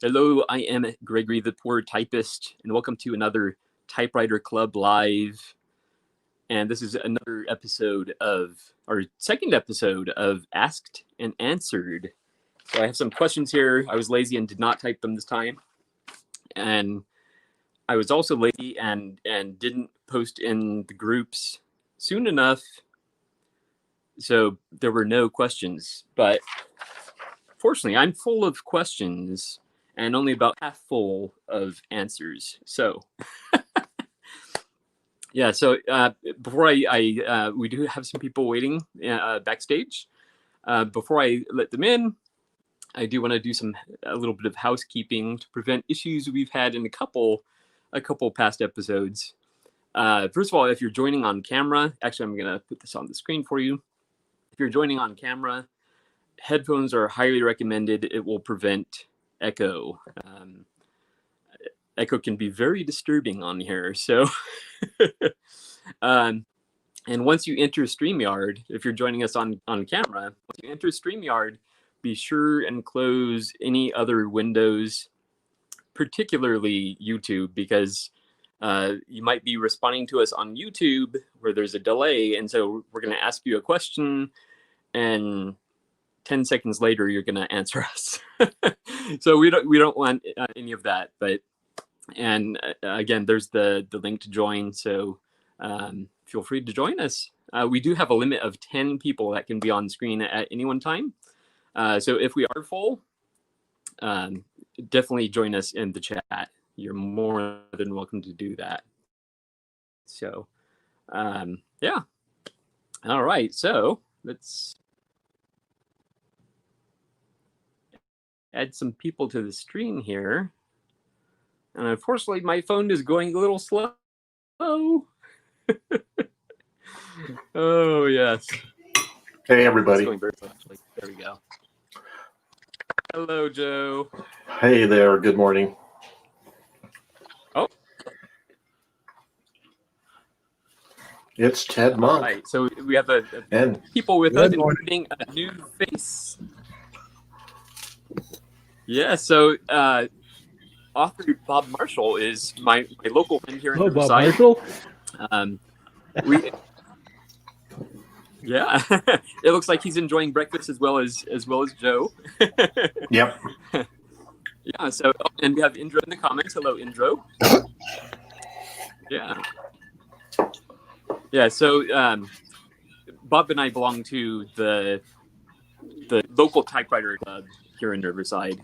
Hello, I am Gregory the Poor Typist, and welcome to another Typewriter Club Live. And this is another episode of, our second episode of Asked and Answered. So I have some questions here. I was lazy and did not type them this time. And I was also lazy and didn't post in the groups soon enough. So there were no questions. But fortunately, I'm full of questions and only about half full of answers. So, yeah. So before we do have some people waiting backstage. Before I let them in, I do want to do a little bit of housekeeping to prevent issues we've had in a couple past episodes. First of all, if you're joining on camera, actually, I'm going to put this on the screen for you. If you're joining on camera, headphones are highly recommended. It will prevent echo. Echo can be very disturbing on here. So, and once you enter StreamYard, if you're joining us on camera, once you enter StreamYard, be sure and close any other windows, particularly YouTube, because you might be responding to us on YouTube where there's a delay. And so we're going to ask you a question and 10 seconds later, you're going to answer us. So we don't want any of that. But again, there's the link to join. So feel free to join us. We do have a limit of 10 people that can be on screen at any one time. So if we are full, definitely join us in the chat. You're more than welcome to do that. So, yeah. All right. So let's add some people to the stream here. And unfortunately, my phone is going a little slow. Oh, yes. Hey, everybody. It's going very slow, actually. There we go. Hello, Joe. Hey there. Good morning. Oh. It's Ted Monk. All right. So we have and people with us, including a new face. Yeah. So author Bob Marshall is my local friend here in Riverside. Bob Marshall. Yeah, it looks like he's enjoying breakfast as well as Joe. Yep. Yeah. So, and we have Indro in the comments. Hello, Indro. Yeah. Yeah. So, Bob and I belong to the local typewriter club here in Riverside.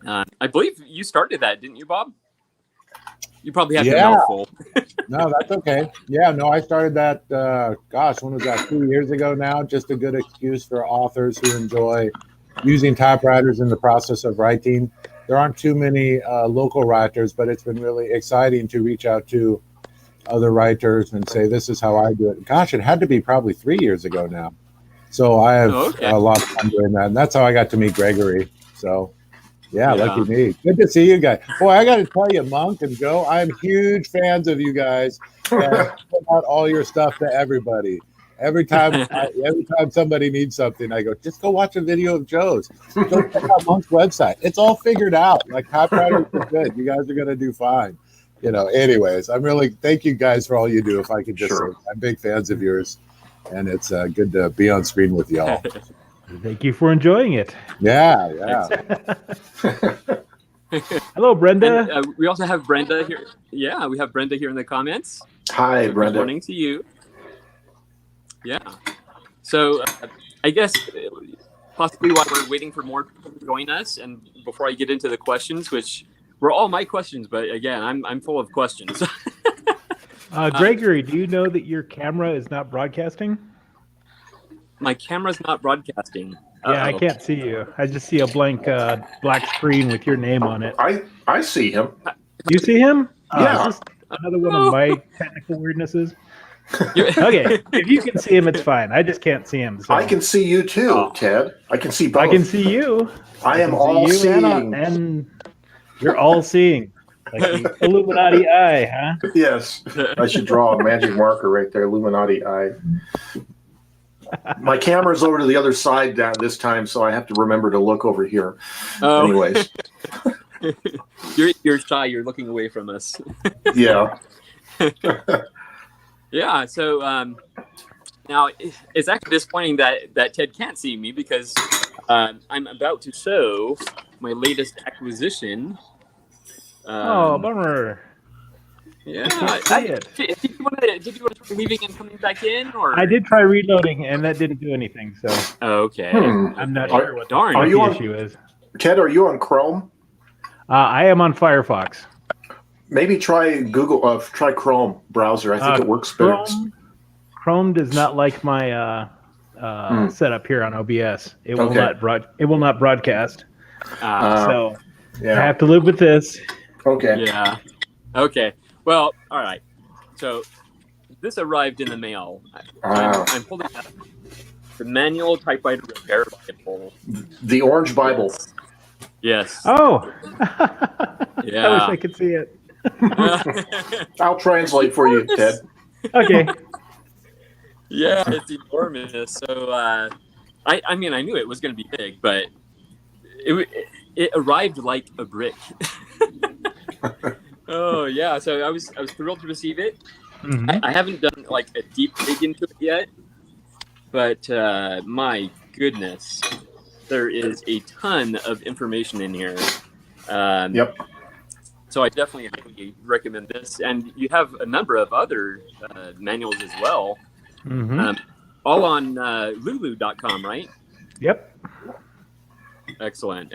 I believe you started that, didn't you, Bob? You probably have your mouthful. No, that's okay. Yeah, no, I started that, when was that, 2 years ago now? Just a good excuse for authors who enjoy using typewriters in the process of writing. There aren't too many local writers, but it's been really exciting to reach out to other writers and say, this is how I do it. Gosh, it had to be probably 3 years ago now. So I have a lot of fun doing that. And that's how I got to meet Gregory. So yeah, lucky me. Good to see you guys. Boy, I got to tell you, Monk and Joe, I'm huge fans of you guys. And put out all your stuff to everybody. Every time somebody needs something, I go, just go watch a video of Joe's. Go check out Monk's website. It's all figured out. Like, typewriters are good. You guys are going to do fine. Anyways, thank you guys for all you do. If I could just say, I'm big fans of yours. And it's good to be on screen with y'all. Thank you for enjoying it. Yeah. Hello, Brenda. And, we also have Brenda here. Yeah, we have Brenda here in the comments. Hi, Brenda. Good morning to you. Yeah. So I guess possibly while we're waiting for more people to join us, and before I get into the questions, which were all my questions, but again, I'm full of questions. Gregory, do you know that your camera is not broadcasting? My camera's not broadcasting. Yeah, I can't see you. I just see a blank black screen with your name on it. I see him. You see him? Yeah. Is this another one of my technical weirdnesses? Okay, if you can see him, it's fine. I just can't see him. So. I can see you too, Ted. I can see both. I can see you. I am all seeing. And you're all seeing. Like the Illuminati eye, huh? Yes. I should draw a magic marker right there, Illuminati eye. My camera's over to the other side this time, so I have to remember to look over here. Anyways. You're shy. You're looking away from us. Yeah. Yeah. So now it's actually disappointing that Ted can't see me because I'm about to show my latest acquisition. Bummer. Yeah. See it. Did you want to try leaving and coming back in, or I did try reloading, and that didn't do anything. So Okay. I'm not sure what Darn. Are the you on- issue is. Ted, are you on Chrome? I am on Firefox. Maybe try try Chrome browser. I think it works better. Chrome does not like my setup here on OBS. It will not broadcast. So I Yeah. have to live with this. Okay. Yeah. Okay. Well, all right. So this arrived in the mail. Wow. I'm holding up the manual typewriter repair Bible. The Orange Bible. Yes. Oh, Yeah. I wish I could see it. I'll translate for you, Ted. Okay. Yeah, it's enormous. So I mean, I knew it was going to be big, but it arrived like a brick. Oh yeah, so I was thrilled to receive it. Mhm. I haven't done like a deep dig into it yet, but my goodness, there is a ton of information in here. Yep. So I definitely highly recommend this, and you have a number of other manuals as well, Mhm. all on lulu.com, right? Yep. Excellent.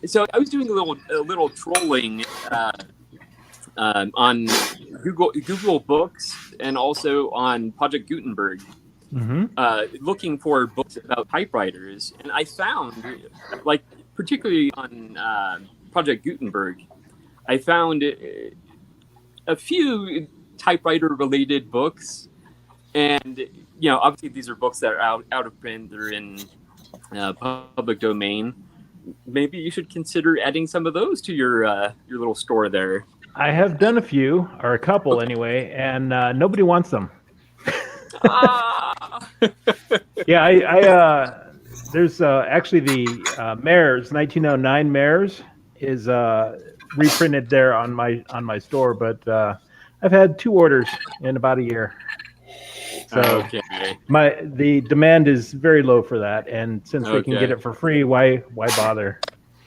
So I was doing a little trolling on Google Books and also on Project Gutenberg, looking for books about typewriters, and I found, like particularly on Project Gutenberg, I found a few typewriter-related books, and obviously these are books that are out of print. They're in public domain. Maybe you should consider adding some of those to your little store there. I have done a few, or a couple anyway, and nobody wants them. Yeah, I there's actually the Mares 1909 Mares is reprinted there on my store, but I've had 2 orders in about a year. So Okay. the demand is very low for that, and since they can get it for free, why bother?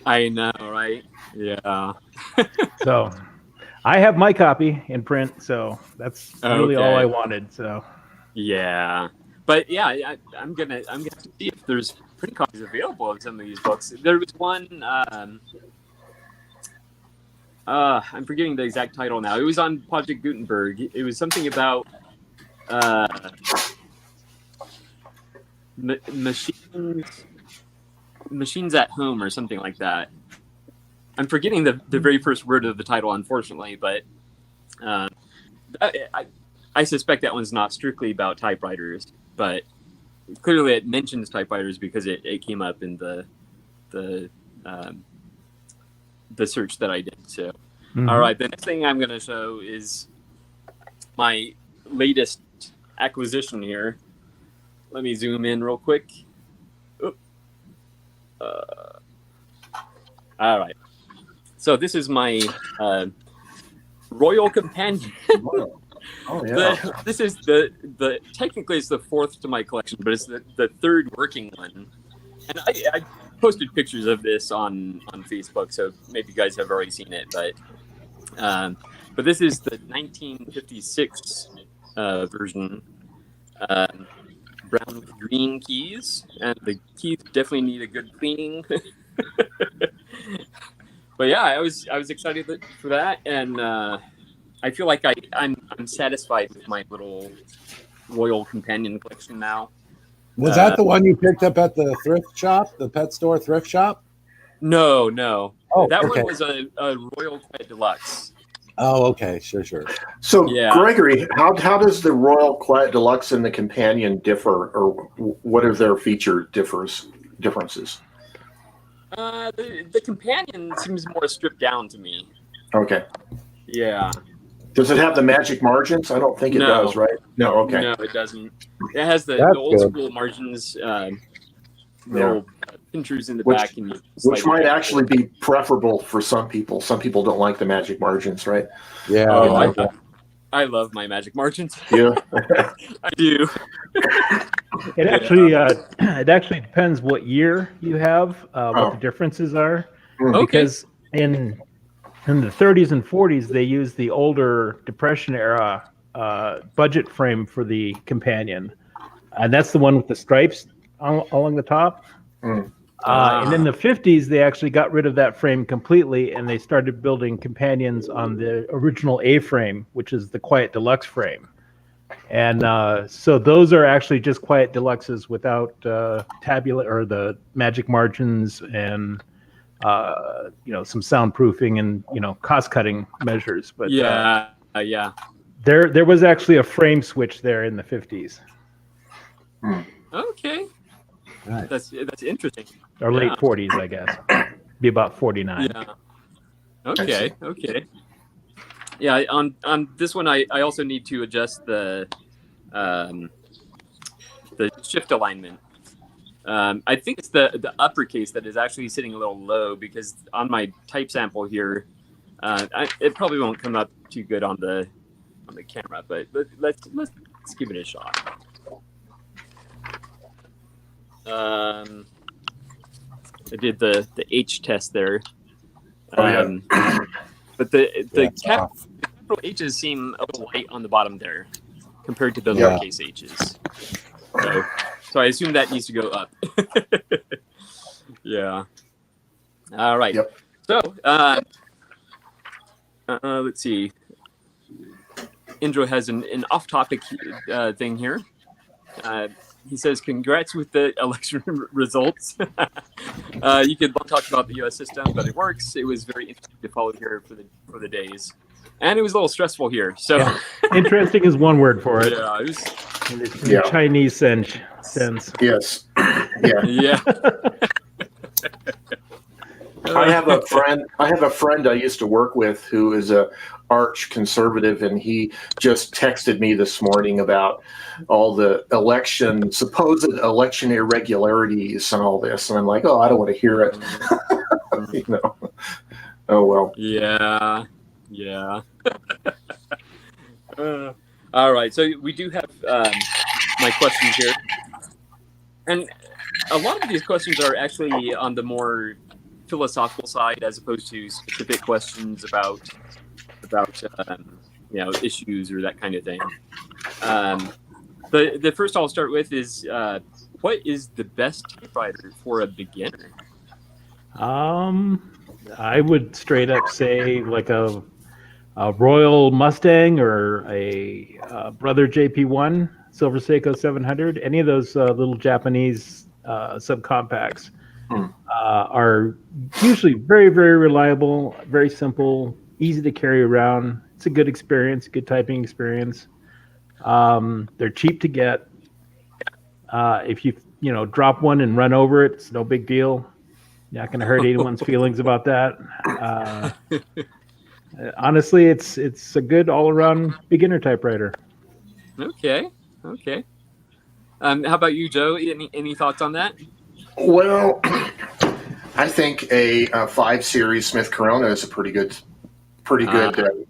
I know, right? Yeah. So I have my copy in print, so that's really all I wanted. So yeah, but yeah, I'm gonna see if there's print copies available of some of these books. There was one. I'm forgetting the exact title now. It was on Project Gutenberg. It was something about machines at home or something like that. I'm forgetting the very first word of the title, unfortunately, but I suspect that one's not strictly about typewriters, but clearly it mentions typewriters because it came up in the search that I did. So, all right, the next thing I'm going to show is my latest acquisition here. Let me zoom in real quick. All right. So this is my Royal Companion. Oh yeah. This is the technically it's the 4th to my collection, but it's the 3rd working one. And I posted pictures of this on Facebook, so maybe you guys have already seen it. But this is the 1956 version. Brown with green keys, and the keys definitely need a good cleaning. But yeah, I was excited for that, and I feel like I'm satisfied with my little Royal Companion collection now. Was that the one you picked up at the thrift shop, the pet store thrift shop? No. Oh, that okay. one was a Royal Quiet Deluxe. Oh, okay, sure. So, Yeah. Gregory, how does the Royal Quiet Deluxe and the Companion differ, or what are their feature differences? The Companion seems more stripped down to me. Okay. Yeah. Does it have the magic margins? I don't think it No. does, right? No. Okay. No, it doesn't. It has the That's old good. school margins, little pinchers in the Which- back, and you Which slide might it. actually be preferable for some people. Some people don't like the magic margins, right? Yeah. Oh, yeah. I love my magic margins. Yeah. I do. It actually it actually depends what year you have, what Oh. the differences are, Okay. because in the 30s and 40s they used the older Depression era budget frame for the companion, and that's the one with the stripes along the top. Mm. And in the 50s, they actually got rid of that frame completely, and they started building companions on the original A-frame, which is the Quiet Deluxe frame. And so those are actually just Quiet Deluxes without tabula or the magic margins and some soundproofing and cost cutting measures. But Yeah. there was actually a frame switch there in the 50s Okay. Nice. That's interesting. or Yeah. late 40s, I guess. Be about 49. Yeah. Okay. Yeah. On this one, I also need to adjust the shift alignment. I think it's the uppercase that is actually sitting a little low, because on my type sample here, it probably won't come up too good on the camera, but let's give it a shot. I did the H test there. But the capital H's seem a little light on the bottom there compared to the lowercase h's. So I assume that needs to go up. Yeah. All right. Yep. So let's see. Indra has an off-topic thing here. He says, "Congrats with the election results. You could talk about the U.S. system, but it works. It was very interesting to follow here for the days, and it was a little stressful here. So Yeah. Interesting is one word for it. yeah, it was, In the Chinese sense. Yes. Yeah. yeah. I have a friend I used to work with who is a arch conservative, and he just texted me this morning about all the supposed election irregularities and all this, and I'm like, oh, I don't want to hear it. Oh well. Yeah. All right. So we do have my questions here, and a lot of these questions are actually on the more philosophical side, as opposed to specific questions about issues or that kind of thing. The first I'll start with is, what is the best typewriter for a beginner? I would straight up say like a Royal Mustang or a Brother JP1 Silver Seiko 700. Any of those little Japanese subcompacts are usually very, very reliable, very simple, easy to carry around. It's a good experience, good typing experience. They're cheap to get. If you drop one and run over it, it's no big deal. Not going to hurt anyone's feelings about that. Honestly, it's a good all-around beginner typewriter. Okay. How about you, Joe? Any thoughts on that? Well, I think a 5 Series Smith Corona is a pretty good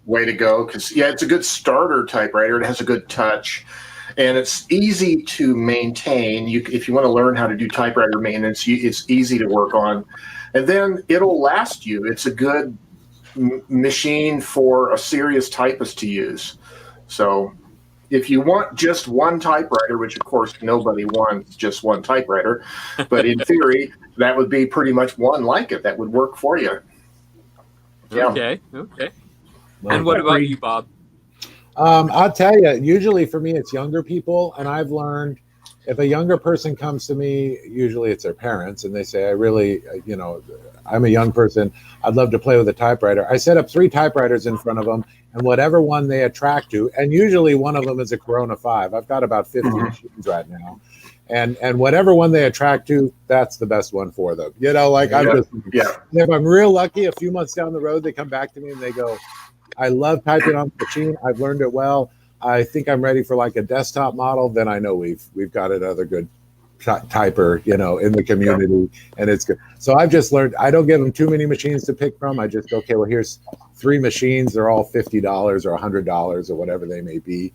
way to go, because it's a good starter typewriter. It has a good touch, and it's easy to maintain. If you want to learn how to do typewriter maintenance, it's easy to work on, and then it'll last you. It's a good machine for a serious typist to use. So if you want just one typewriter, which of course nobody wants just one typewriter, but in theory, that would be pretty much one like it that would work for you. Yeah. Okay. And what about you, Bob? I'll tell you, usually for me, it's younger people. And I've learned if a younger person comes to me, usually it's their parents, and they say, I really, I'm a young person. I'd love to play with a typewriter. I set up 3 typewriters in front of them, and whatever one they attract to, and usually one of them is a Corona 5. I've got about 50 machines right now. And whatever one they attract to, that's the best one for them. If I'm real lucky, a few months down the road, they come back to me and they go, I love typing on the machine. I've learned it well. I think I'm ready for like a desktop model. Then I know we've got another good typer, in the community, and it's good. So I've just learned I don't give them too many machines to pick from. I just okay, well here's 3 machines. They're all $50 or $100 or whatever they may be.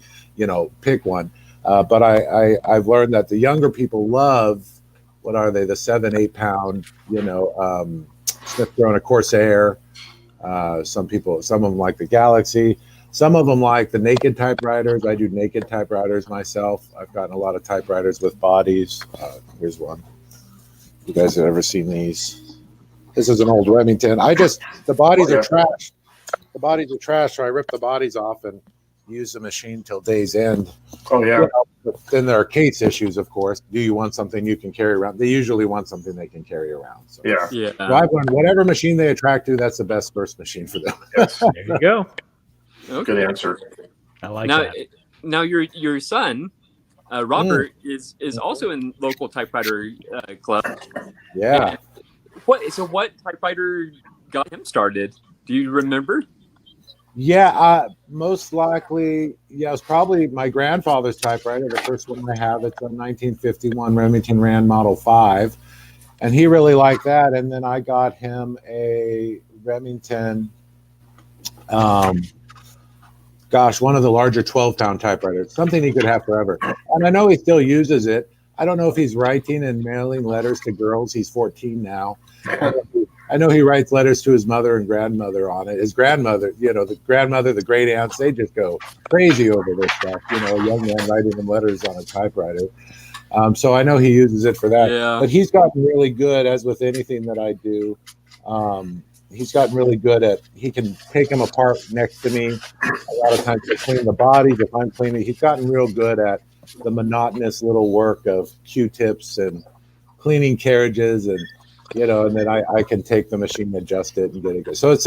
Pick one. But I've learned that the younger people love what are they? The 7-8 pound, Smith Corona Corsair. Some of them like the Galaxy. Some of them like the naked typewriters. I do naked typewriters myself. I've gotten a lot of typewriters with bodies. Here's one. You guys have ever seen these? This is an old Remington. The bodies are trash. The bodies are trash, so I rip the bodies off and use the machine till day's end. Oh, yeah. But then there are case issues, of course. Do you want something you can carry around? They usually want something they can carry around. So, Yeah. So I've learned whatever machine they attract to, that's the best first machine for them. Yes. There you go. Okay. Good answer. I like Now, that. now your son, Robert, is also in local typewriter club. Yeah. What typewriter got him started? Do you remember? Yeah, most likely, it was probably my grandfather's typewriter, the first one I have. It's a 1951 Remington Rand Model 5, and he really liked that. And then I got him a Remington, one of the larger 12-pound typewriters, something he could have forever. And I know he still uses it. I don't know if he's writing and mailing letters to girls. He's 14 now. I know he writes letters to his mother and grandmother on it. His grandmother, the grandmother, the great aunts, they just go crazy over this stuff. A young man writing them letters on a typewriter. So I know he uses it for that. Yeah. But he's gotten really good, as with anything that I do. He's gotten really good at, he can take them apart next to me. A lot of times to clean the bodies, if I'm cleaning, he's gotten real good at the monotonous little work of Q-tips and cleaning carriages and then I can take the machine, adjust it, and get it good. So it's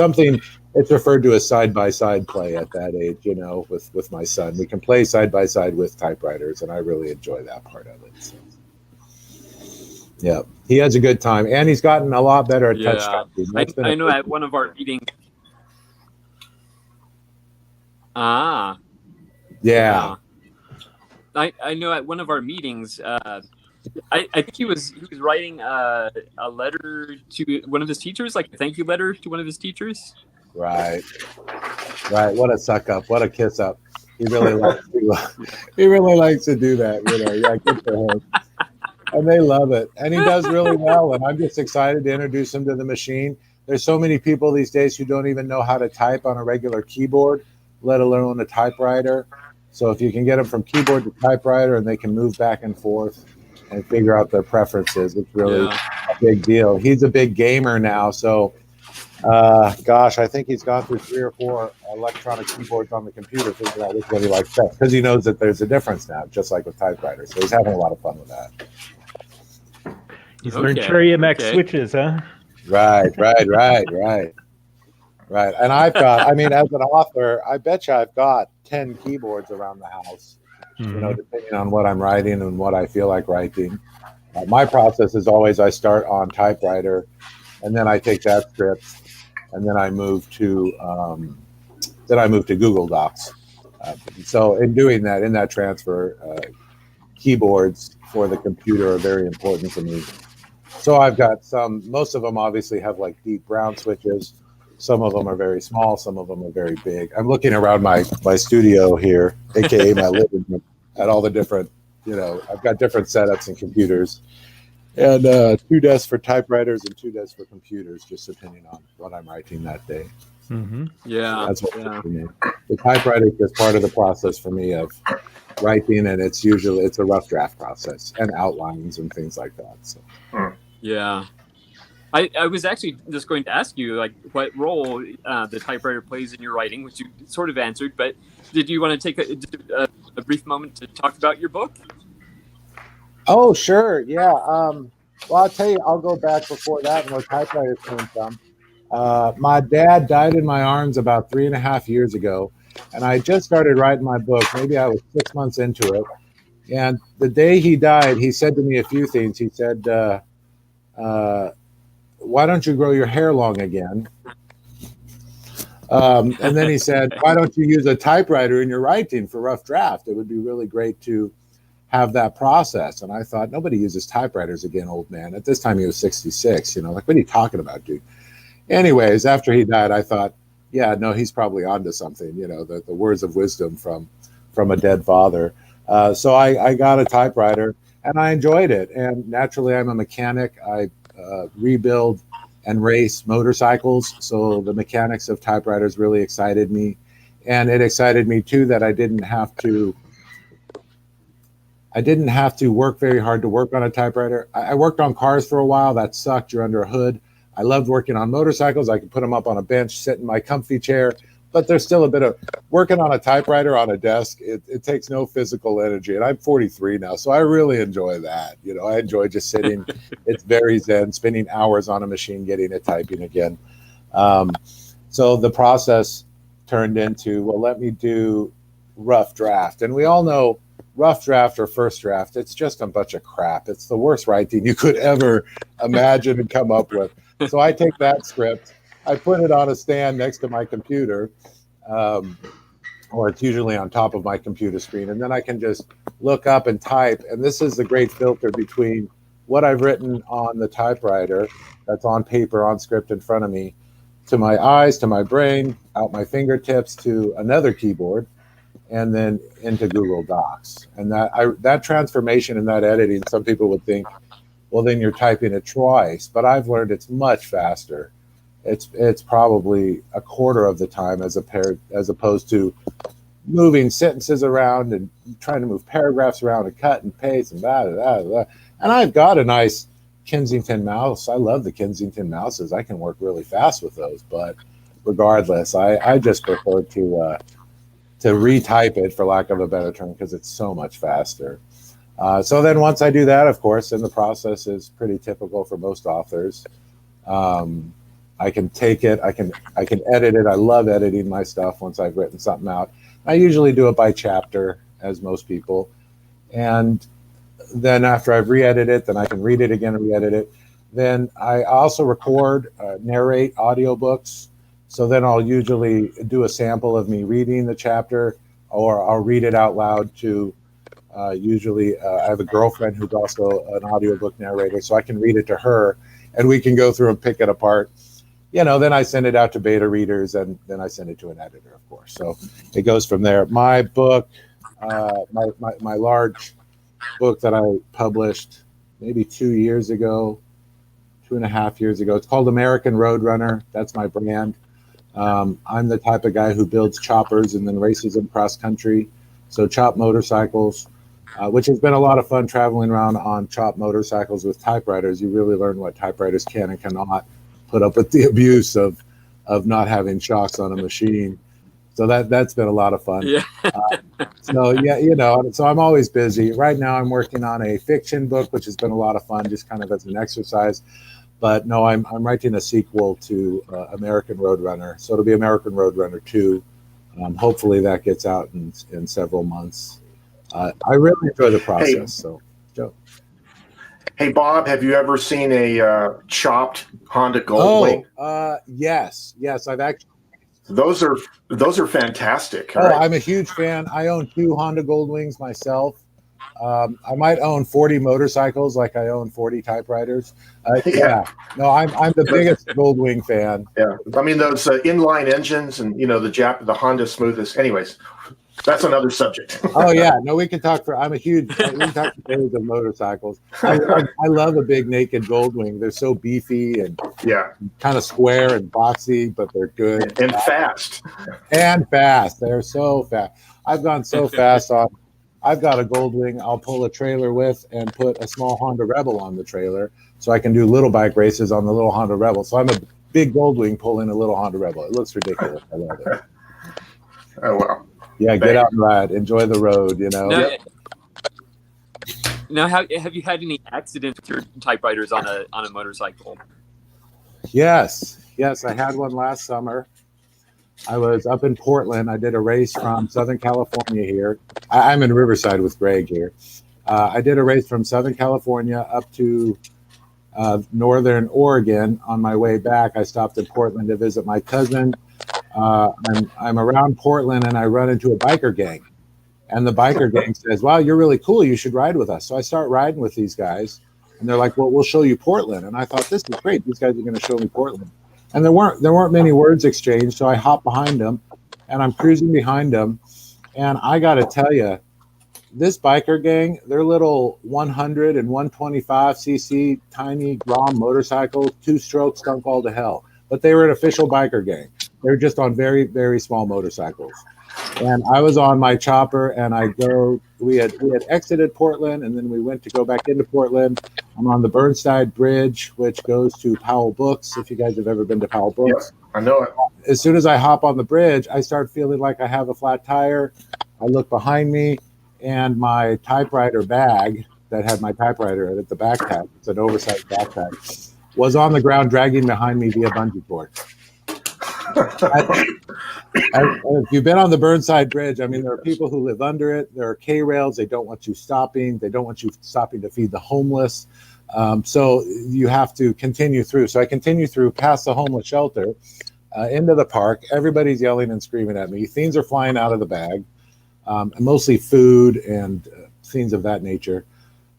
referred to as side-by-side play at that age, with my son. We can play side-by-side with typewriters, and I really enjoy that part of it. So, yeah, he has a good time, and he's gotten a lot better at touch typing. I know at one of our meetings. Yeah. I know at one of our meetings, I think he was writing a letter to one of his teachers, like a thank you letter to one of his teachers. Right. What a suck up! What a kiss up! He really likes to do that. Yeah, good for him. And they love it, and he does really well. And I'm just excited to introduce him to the machine. There's so many people these days who don't even know how to type on a regular keyboard, let alone a typewriter. So if you can get them from keyboard to typewriter, and they can move back and forth and figure out their preferences, it's really a big deal. He's a big gamer now, so I think he's gone through 3 or 4 electronic keyboards on the computer, figuring out which one he likes best, because he knows that there's a difference now, just like with typewriters. So he's having a lot of fun with that. He's learned Cherry MX switches, huh? Right. And I've got, as an author, I bet you I've got 10 keyboards around the house. Depending on what I'm writing and what I feel like writing. My process is always I start on typewriter, and then I take that script, and then I move to Google Docs. So in doing that, in that transfer, keyboards for the computer are very important to me. So I've got most of them obviously have like deep brown switches. Some of them are very small. Some of them are very big. I'm looking around my studio here, AKA my living room, at all the different, I've got different setups and computers, and 2 desks for typewriters and 2 desks for computers, just depending on what I'm writing that day. Mm-hmm. Yeah. That's what for me. The typewriter is just part of the process for me of writing, and it's a rough draft process and outlines and things like that. So. Yeah. I was actually just going to ask you, like, what role the typewriter plays in your writing, which you sort of answered, but did you want to take a brief moment to talk about your book? Oh, sure. Yeah. Well, I'll tell you, I'll go back before that and where typewriters came from. My dad died in my arms about 3.5 years ago, and I just started writing my book. Maybe I was 6 months into it. And the day he died, he said to me a few things. He said, why don't you grow your hair long again? And then he said, why don't you use a typewriter in your writing for rough draft? It would be really great to have that process. And I thought, nobody uses typewriters again, old man. At this time, he was 66. Like, what are you talking about, dude? Anyways, after he died, I thought, yeah, no, he's probably onto something. The words of wisdom from a dead father. So I got a typewriter, and I enjoyed it. And naturally, I'm a mechanic. I rebuild and race motorcycles. So the mechanics of typewriters really excited me. And it excited me, too, that I didn't have to work very hard to work on a typewriter. I worked on cars for a while. That sucked. You're under a hood. I loved working on motorcycles. I could put them up on a bench, sit in my comfy chair, but there's still a bit of working on a typewriter on a desk. It takes no physical energy. And I'm 43 now, so I really enjoy that. I enjoy just sitting. It's very zen, spending hours on a machine, getting it typing again. So the process turned into, well, let me do rough draft. And we all know rough draft or first draft, it's just a bunch of crap. It's the worst writing you could ever imagine and come up with. So I take that script, I put it on a stand next to my computer, or it's usually on top of my computer screen, and then I can just look up and type. And this is the great filter between what I've written on the typewriter that's on paper, on script in front of me, to my eyes, to my brain, out my fingertips, to another keyboard, and then into Google Docs. And that transformation and that editing, some people would think, well, then you're typing it twice. But I've learned it's much faster. It's probably a quarter of the time as opposed to moving sentences around and trying to move paragraphs around and cut and paste and blah, blah, blah. And I've got a nice Kensington mouse. I love the Kensington mouses. I can work really fast with those. But regardless, I just prefer to retype it, for lack of a better term, because it's so much faster. So then once I do that, of course, and the process is pretty typical for most authors, I can take it, I can edit it. I love editing my stuff once I've written something out. I usually do it by chapter, as most people. And then after I've re-edited it, then I can read it again and re-edit it. Then I also record, narrate audiobooks. So then I'll usually do a sample of me reading the chapter, or I'll read it out loud to usually I have a girlfriend who's also an audiobook narrator, so I can read it to her and we can go through and pick it apart. Then I send it out to beta readers, and then I send it to an editor, of course. So it goes from there. My book, my large book that I published maybe 2 years ago, 2.5 years ago, it's called American Roadrunner. That's my brand. I'm the type of guy who builds choppers and then races them cross country. So chop motorcycles, which has been a lot of fun traveling around on chop motorcycles with typewriters. You really learn what typewriters can and cannot put up with the abuse of not having shocks on a machine. So that's been a lot of fun. Yeah. So I'm always busy. Right now I'm working on a fiction book, which has been a lot of fun, just kind of as an exercise. But no, I'm writing a sequel to American Roadrunner. So it'll be American Roadrunner 2. Hopefully that gets out in several months. I really enjoy the process. Hey, so, Joe. Hey, Bob, have you ever seen a chopped Honda Goldwing? Yes. I've actually. Those are fantastic. Oh, right? I'm a huge fan. I own 2 Honda Goldwings myself. I might own 40 motorcycles like I own 40 typewriters. Yeah. No, I'm the biggest Goldwing fan. Yeah. I mean, those inline engines and, the Honda smoothest. Anyways, that's another subject. Oh, yeah. No, we can talk I'm a huge, we can talk for days of motorcycles. I love a big naked Goldwing. They're so beefy and kind of square and boxy, but they're good. And fast. And fast. They're so fast. I've gone so fast on. I've got a Goldwing I'll pull a trailer with and put a small Honda Rebel on the trailer, so I can do little bike races on the little Honda Rebel. So I'm a big Goldwing pulling a little Honda Rebel. It looks ridiculous. I love it. Oh, wow. Yeah, get out and ride. Enjoy the road, Now, have you had any accidents with your typewriters on a motorcycle? Yes, I had one last summer. I was up in Portland. I did a race from Southern California here. I'm in Riverside with Greg here. I did a race from Southern California up to Northern Oregon. On my way back, I stopped in Portland to visit my cousin. I'm around Portland, and I run into a biker gang. And the biker gang says, "Wow, you're really cool. You should ride with us." So I start riding with these guys, and they're like, "Well, we'll show you Portland." And I thought, this is great. These guys are going to show me Portland. And there weren't many words exchanged. So I hop behind them, and I'm cruising behind them. And I got to tell you, this biker gang, their little 100 and 125cc tiny Grom motorcycles, 2-stroke, stunk all to hell. But they were an official biker gang. They were just on very, very small motorcycles. And I was on my chopper, and we had exited Portland, and then we went to go back into Portland. I'm on the Burnside Bridge, which goes to Powell Books, if you guys have ever been to Powell Books. Yep, I know it. As soon as I hop on the bridge, I start feeling like I have a flat tire. I look behind me, and my typewriter bag that had my typewriter in it, the backpack, it's an oversized backpack, was on the ground dragging behind me via bungee cord. If you've been on the Burnside Bridge, I mean, there are people who live under it. There are K-rails. They don't want you stopping. They don't want you stopping to feed the homeless. So you have to continue through. So I continue through past the homeless shelter, into the park. Everybody's yelling and screaming at me. Things are flying out of the bag, mostly food and things of that nature.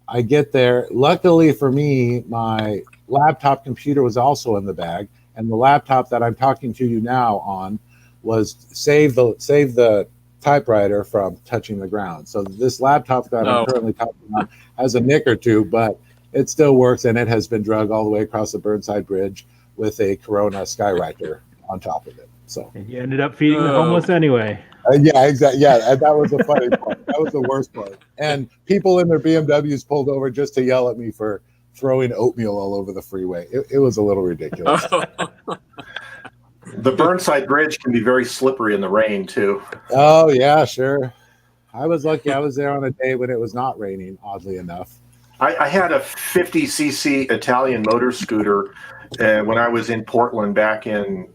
I get there. Luckily for me, my laptop computer was also in the bag. And the laptop that I'm talking to you now on was save the typewriter from touching the ground. So this laptop that I'm currently talking on has a nick or two, but it still works, and it has been dragged all the way across the Burnside Bridge with a Corona Skywriter on top of it. So and you ended up feeding the homeless anyway. Yeah, exactly. Yeah, and that was the funny part. That was the worst part. And people in their BMWs pulled over just to yell at me for throwing oatmeal all over the freeway. It was a little ridiculous. The Burnside Bridge can be very slippery in the rain, too. Oh, yeah, sure. I was lucky. I was there on a day when it was not raining, oddly enough. I had a 50cc Italian motor scooter when I was in Portland back in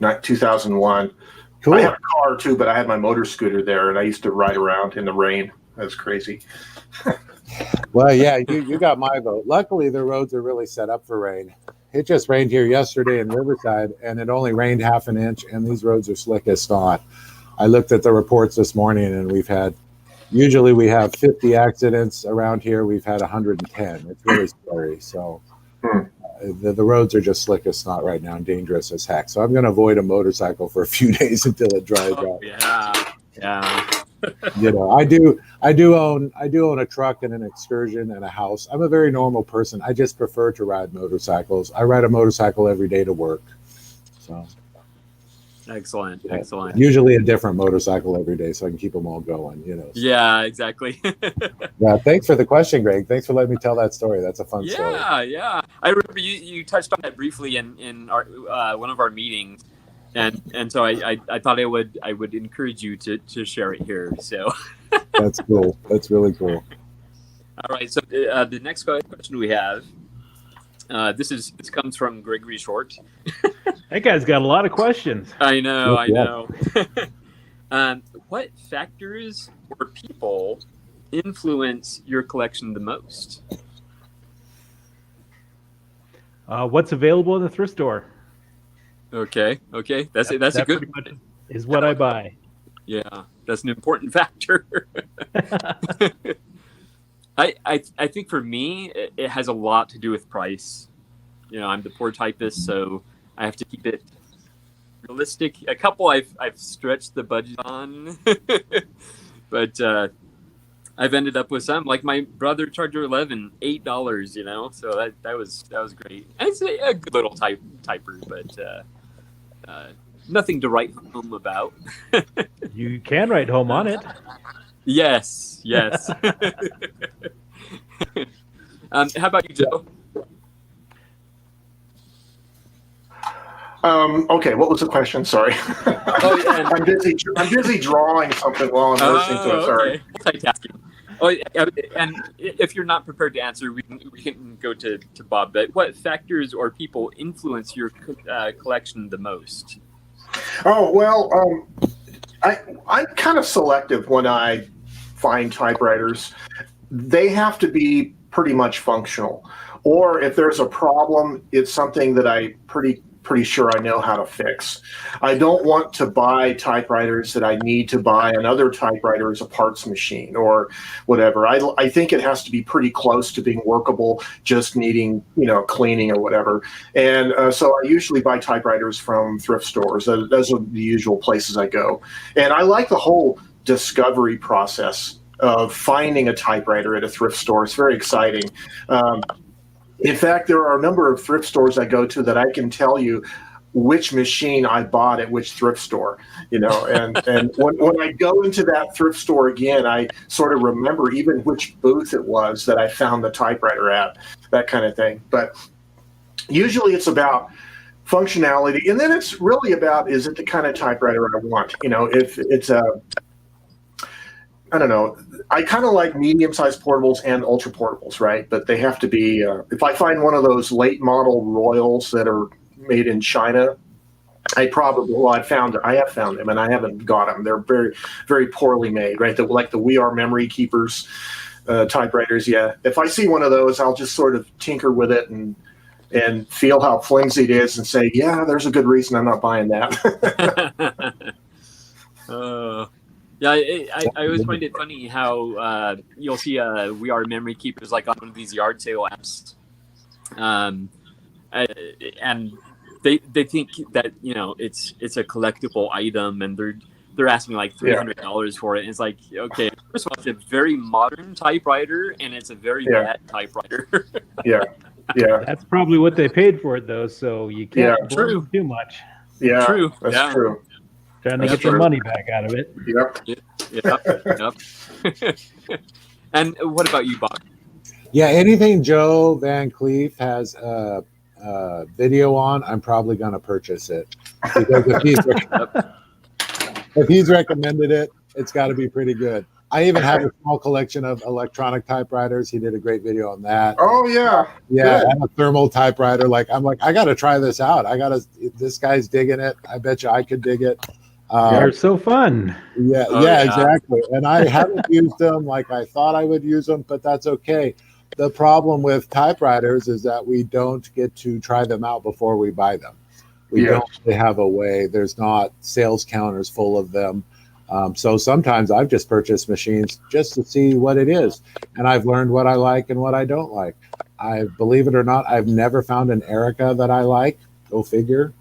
2001. Cool. I had a car, too, but I had my motor scooter there, and I used to ride around in the rain. That was crazy. Well, yeah, you got my vote. Luckily, the roads are really set up for rain. It just rained here yesterday in Riverside, and it only rained half an inch, and these roads are slick as snot. I looked at the reports this morning, and usually we have 50 accidents around here. We've had 110. It's really scary. So the roads are just slick as snot right now and dangerous as heck. So I'm going to avoid a motorcycle for a few days until it dries out. Yeah. You know, I do own a truck and an excursion and a house. I'm a very normal person. I just prefer to ride motorcycles. I ride a motorcycle every day to work. So Excellent. Usually a different motorcycle every day, so I can keep them all going. You know. Yeah, exactly. Yeah. Thanks for the question, Greg. Thanks for letting me tell that story. That's a fun story. Yeah. I remember you touched on that briefly in our one of our meetings. And so I thought I would encourage you to share it here. So that's cool. That's really cool. All right. So the next question we have, this comes from Gregory Short. That guy's got a lot of questions. I know. What factors or people influence your collection the most? What's available in the thrift store? Okay. That's a good. Pretty much is what I buy. Yeah, that's an important factor. I think for me, it has a lot to do with price. You know, I'm the poor typist, so I have to keep it realistic. A couple I've stretched the budget on, but I've ended up with some. Like my brother Charger 11, $8. You know, so that was great. And it's a good little typer, but. Nothing to write home about. You can write home on it. Yes. How about you, Joe? Okay, what was the question? Sorry. I'm busy drawing something while I'm listening to it. Sorry. Multitasking. And if you're not prepared to answer, we can go to Bob. But what factors or people influence your collection the most? Oh, well, I'm kind of selective when I find typewriters. They have to be pretty much functional. Or if there's a problem, it's something that I pretty pretty sure I know how to fix. I don't want to buy typewriters that I need to buy another typewriter as a parts machine or whatever. I think it has to be pretty close to being workable, just needing, cleaning or whatever. And so I usually buy typewriters from thrift stores. Those are the usual places I go. And I like the whole discovery process of finding a typewriter at a thrift store. It's very exciting. In fact, there are a number of thrift stores I go to that I can tell you which machine I bought at which thrift store, and when I go into that thrift store again, I sort of remember even which booth it was that I found the typewriter at, that kind of thing. But usually it's about functionality, and then it's really about, is it the kind of typewriter I want? If it's I don't know. I kind of like medium-sized portables and ultra portables, right? But they have to be. If I find one of those late model Royals that are made in China, I have found them, and I haven't got them. They're very, very poorly made, right? Like the We Are Memory Keepers typewriters. Yeah, if I see one of those, I'll just sort of tinker with it and feel how flimsy it is, and say, yeah, there's a good reason I'm not buying that. Yeah, I always find it funny how you'll see We Are Memory Keepers like on one of these yard sale apps, and they think that it's a collectible item, and they're asking like $300 for it. And it's like, okay, first of all, it's a very modern typewriter, and it's a very bad typewriter. Yeah. That's probably what they paid for it, though. So you can't blame too much. Yeah, true. That's true. Trying to get the money back out of it. Yep. And what about you, Bob? Yeah, anything Joe Van Cleef has video on, I'm probably going to purchase it, because if he's recommended it, it's got to be pretty good. I even have a small collection of electronic typewriters. He did a great video on that. Oh yeah, and a thermal typewriter. I'm like, I got to try this out. This guy's digging it. I bet you I could dig it. They're so fun. Yeah, exactly. And I haven't used them like I thought I would use them, but that's okay. The problem with typewriters is that we don't get to try them out before we buy them. We don't really have a way. There's not sales counters full of them. So sometimes I've just purchased machines just to see what it is. And I've learned what I like and what I don't like. Believe it or not, I've never found an Erica that I like. Go figure.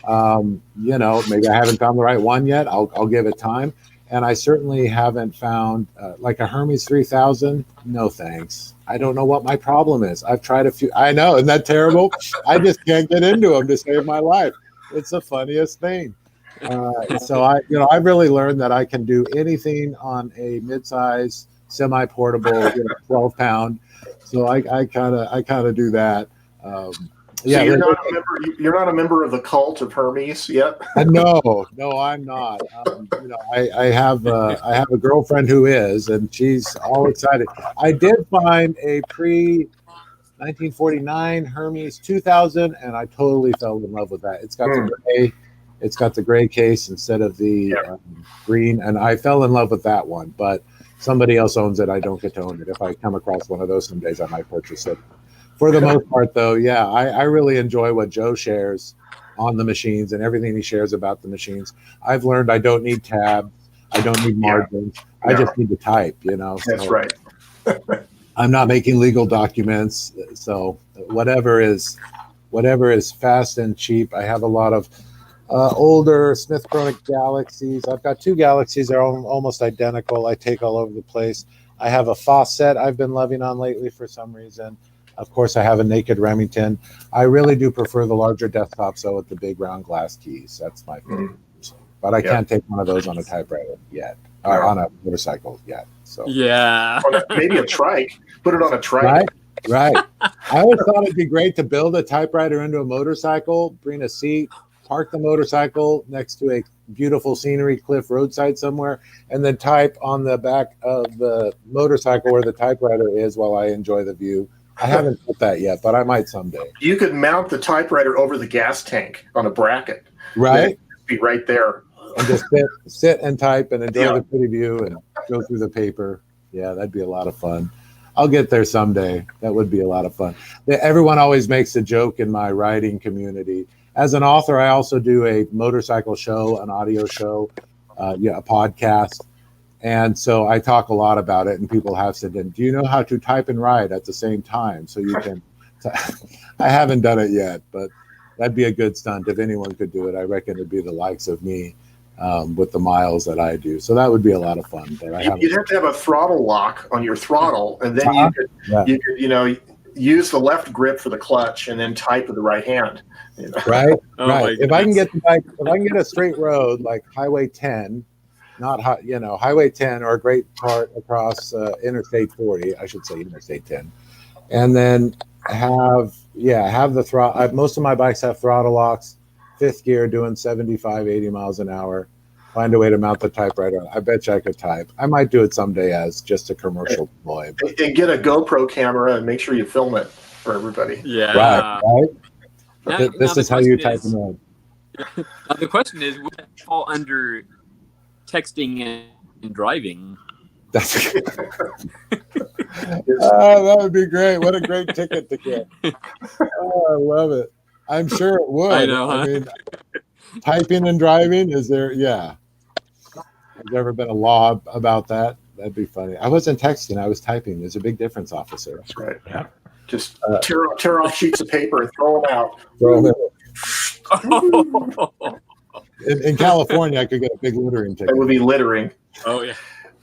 Maybe I haven't found the right one yet. I'll give it time. And I certainly haven't found like a Hermes 3000. No, thanks. I don't know what my problem is. I've tried a few. I know. Isn't that terrible? I just can't get into them to save my life. It's the funniest thing. So I've really learned that I can do anything on a mid-size, semi-portable, 12-pound. So I kind of do that. So you're not a member of the cult of Hermes yet? No, I'm not. I have a girlfriend who is, and she's all excited. I did find a pre-1949 Hermes 2000, and I totally fell in love with that. It's got the gray case instead of the green, and I fell in love with that one. But somebody else owns it. I don't get to own it. If I come across one of those some days, I might purchase it. For the most part, though, I really enjoy what Joe shares on the machines and everything he shares about the machines. I've learned I don't need tabs. I don't need margins. I just need to type, That's right. I'm not making legal documents. So whatever is fast and cheap. I have a lot of older Smith Chronic Galaxies. I've got two Galaxies. They're almost identical. I take all over the place. I have a faucet I've been loving on lately for some reason. Of course, I have a naked Remington. I really do prefer the larger desktops, though, with the big round glass keys. That's my favorite. But I can't take one of those on a typewriter yet, or on a motorcycle yet. So maybe a trike. Put it on a trike. Right. I always thought it'd be great to build a typewriter into a motorcycle, bring a seat, park the motorcycle next to a beautiful scenery cliff roadside somewhere, and then type on the back of the motorcycle where the typewriter is while I enjoy the view. I haven't put that yet, but I might someday. You could mount the typewriter over the gas tank on a bracket. Right. Be right there. And just sit and type and enjoy the pretty view and go through the paper. Yeah, that'd be a lot of fun. I'll get there someday. That would be a lot of fun. Everyone always makes a joke in my writing community As an author, I also do a motorcycle show, an audio show, a podcast. And so I talk a lot about it, and people have said, do you know how to type and write at the same time? So you can, I haven't done it yet, but that'd be a good stunt. If anyone could do it, I reckon it'd be the likes of me with the miles that I do. So that would be a lot of fun. But you'd have to have a throttle lock on your throttle, and then you could, use the left grip for the clutch and then type with the right hand. Right. Right. If I can get a straight road like Highway 10, not Highway 10 or a great part across Interstate 40, I should say Interstate 10, and then have the throttle. Most of my bikes have throttle locks, 5th gear, doing 75, 80 miles an hour. Find a way to mount the typewriter. I bet you I could type. I might do it someday as just a commercial deploy. And get a GoPro camera and make sure you film it for everybody. Yeah. Right. This is how you type in one. The question is, would that fall under texting and driving? That would be great. What a great ticket to get. Oh, I love it. I'm sure it would. I know. Huh? I mean, typing and driving, is there? Yeah. Has there ever been a law about that? That'd be funny. I wasn't texting. I was typing. There's a big difference, officer. That's right. Yeah. Just tear off sheets of paper and throw them out. In California, I could get a big littering ticket. It would be littering. Oh, yeah.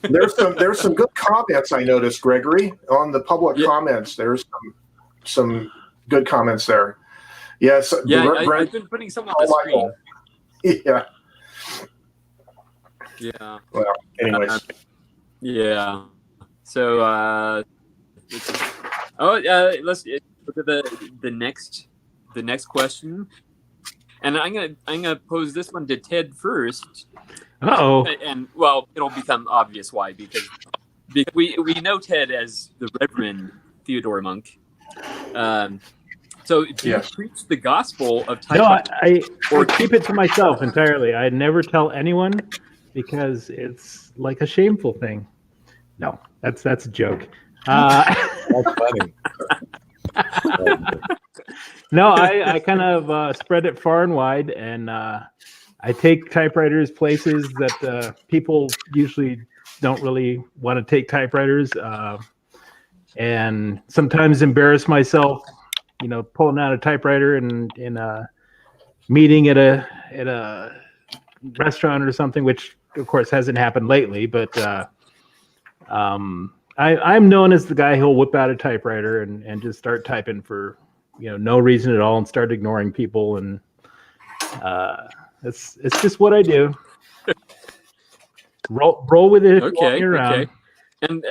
There's some good comments I noticed, Gregory, on the public comments. There's some good comments there. Yes. Yeah, I've been putting some on the screen. Yeah. Yeah. Well, anyways. Yeah. So, let's look at the next question, and I'm gonna pose this one to Ted first. Uh-oh. And well, it'll become obvious why, because we know Ted as the Reverend Theodore Monk. So do you preach the gospel of typewriting? No, I keep it to myself entirely. I never tell anyone because it's like a shameful thing. No, that's a joke. That's funny. No, I kind of spread it far and wide, and I take typewriters places that people usually don't really want to take typewriters, and sometimes embarrass myself, pulling out a typewriter in a meeting at a restaurant or something, which of course hasn't happened lately, but I'm known as the guy who'll whip out a typewriter and just start typing for no reason at all and start ignoring people, and it's just what I do. Roll with it. Okay. And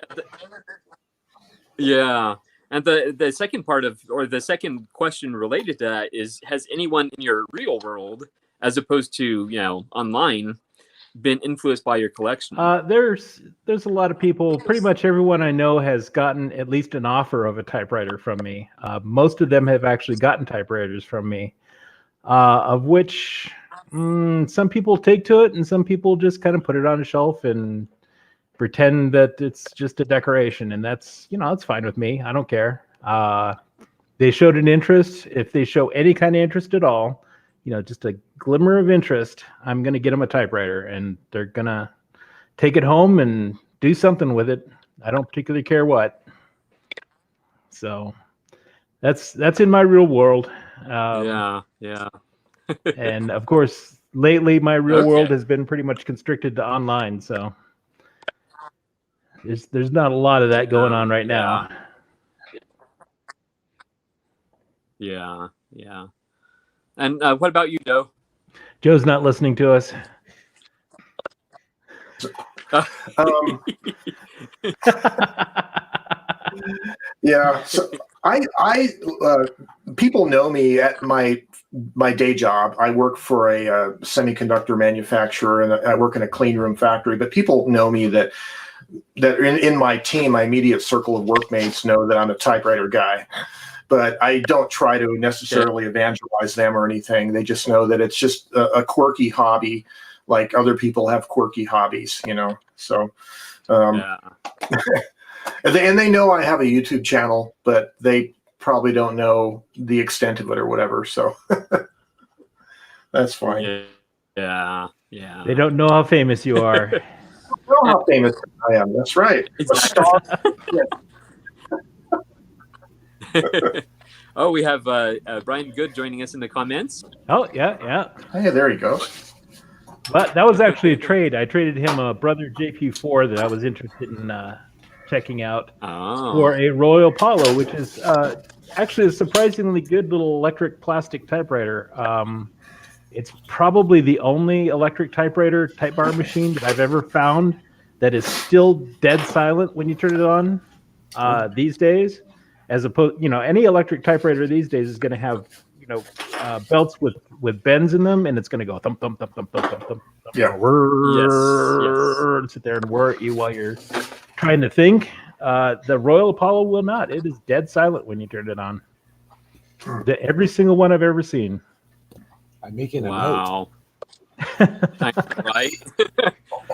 and the second part the second question related to that is, has anyone in your real world, as opposed to online, been influenced by your collection? There's a lot of people. Pretty much everyone I know has gotten at least an offer of a typewriter from me. Most of them have actually gotten typewriters from me, of which some people take to it and some people just kind of put it on a shelf and pretend that it's just a decoration, and that's it's fine with me. I don't care. They showed an interest. If they show any kind of interest at all, just a glimmer of interest, I'm going to get them a typewriter, and they're going to take it home and do something with it. I don't particularly care what. So that's in my real world. Yeah. And of course, lately my real world has been pretty much constricted to online. So there's not a lot of that going on right now. Yeah. And what about you, Joe? Joe's not listening to us. Yeah. So I people know me at my day job. I work for a semiconductor manufacturer, and I work in a clean room factory. But people know me that in my team, my immediate circle of workmates know that I'm a typewriter guy. But I don't try to necessarily evangelize them or anything. They just know that it's just a quirky hobby, like other people have quirky hobbies, So, and they know I have a YouTube channel, but they probably don't know the extent of it or whatever. So, That's fine. Yeah. They don't know how famous you are. I know how famous I am. That's right. A star. Oh, we have Brian Good joining us in the comments. Oh, yeah. Hey, there you go. But that was actually a trade. I traded him a Brother JP4 that I was interested in checking out for a Royal Apollo, which is actually a surprisingly good little electric plastic typewriter. It's probably the only electric typewriter type bar machine that I've ever found that is still dead silent when you turn it on these days. As opposed, any electric typewriter these days is going to have, belts with bends in them, and it's going to go thump, thump, thump, thump, thump, thump, thump. Yeah. Yes. Sit there and whir at you while you're trying to think. The Royal Apollo will not. It is dead silent when you turn it on. Every single one I've ever seen. I'm making a note. Wow. Right?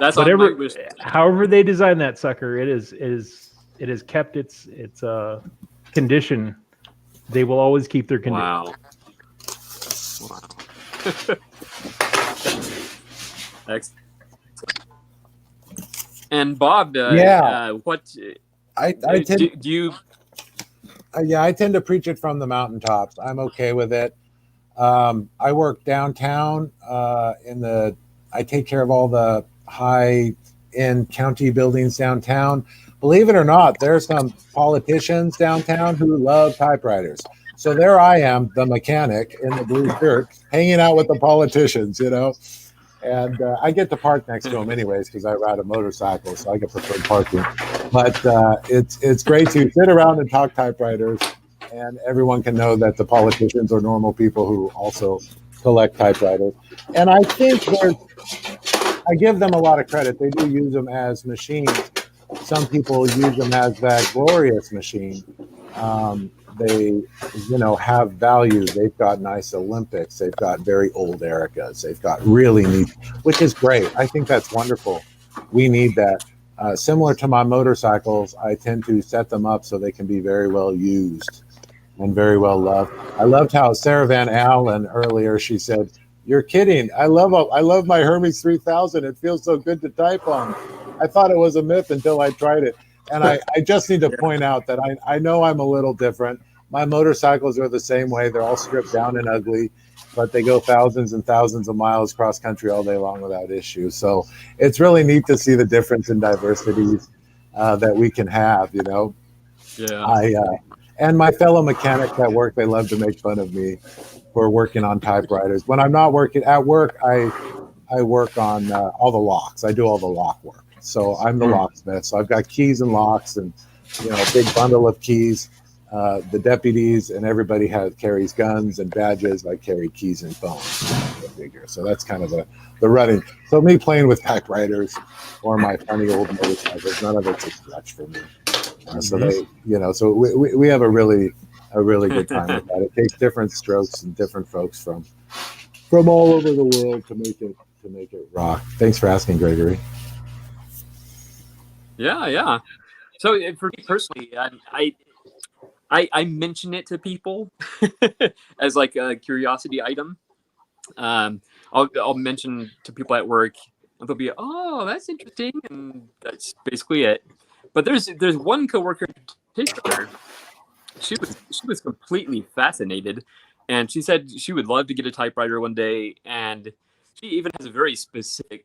That's Whatever. on my wish. However they design that sucker, it has kept its condition. They will always keep their condition. Wow. Excellent. And Bob, what? I tend, do you? I tend to preach it from the mountaintops. I'm okay with it. I work downtown I take care of all the high-end county buildings downtown. Believe it or not, there's some politicians downtown who love typewriters. So there I am, the mechanic in the blue shirt, hanging out with the politicians, And I get to park next to them anyways because I ride a motorcycle, so I get preferred parking. But it's great to sit around and talk typewriters, and everyone can know that the politicians are normal people who also collect typewriters. And I think I give them a lot of credit. They do use them as machines. Some people use them as that glorious machine. They, have value. They've got nice Olympics. They've got very old Ericas. They've got really neat, which is great. I think that's wonderful. We need that. Similar to my motorcycles, I tend to set them up so they can be very well used and very well loved. I loved how Sarah Van Allen earlier, she said, "You're kidding. I love my Hermes 3000. It feels so good to type on." I thought it was a myth until I tried it. And I just need to point out that I know I'm a little different. My motorcycles are the same way. They're all stripped down and ugly, but they go thousands and thousands of miles cross country all day long without issue. So it's really neat to see the difference in diversities that we can have, Yeah. And my fellow mechanics at work, they love to make fun of me for working on typewriters. When I'm not working at work, I work on all the locks. I do all the lock work. So I'm the locksmith. So I've got keys and locks and, a big bundle of keys. The deputies and everybody carries guns and badges. I carry keys and phones. So that's kind of the running. So me playing with typewriters or my funny old motorcycles, none of it's a stretch for me. So they, so we have a really good time with that. It takes different strokes and different folks from all over the world to make it rock. Thanks for asking, Gregory. Yeah. So for me personally, I mention it to people as like a curiosity item. I'll mention to people at work, and they'll be, "Oh, that's interesting," and that's basically it. But there's one coworker in particular. She was completely fascinated, and she said she would love to get a typewriter one day, and she even has a very specific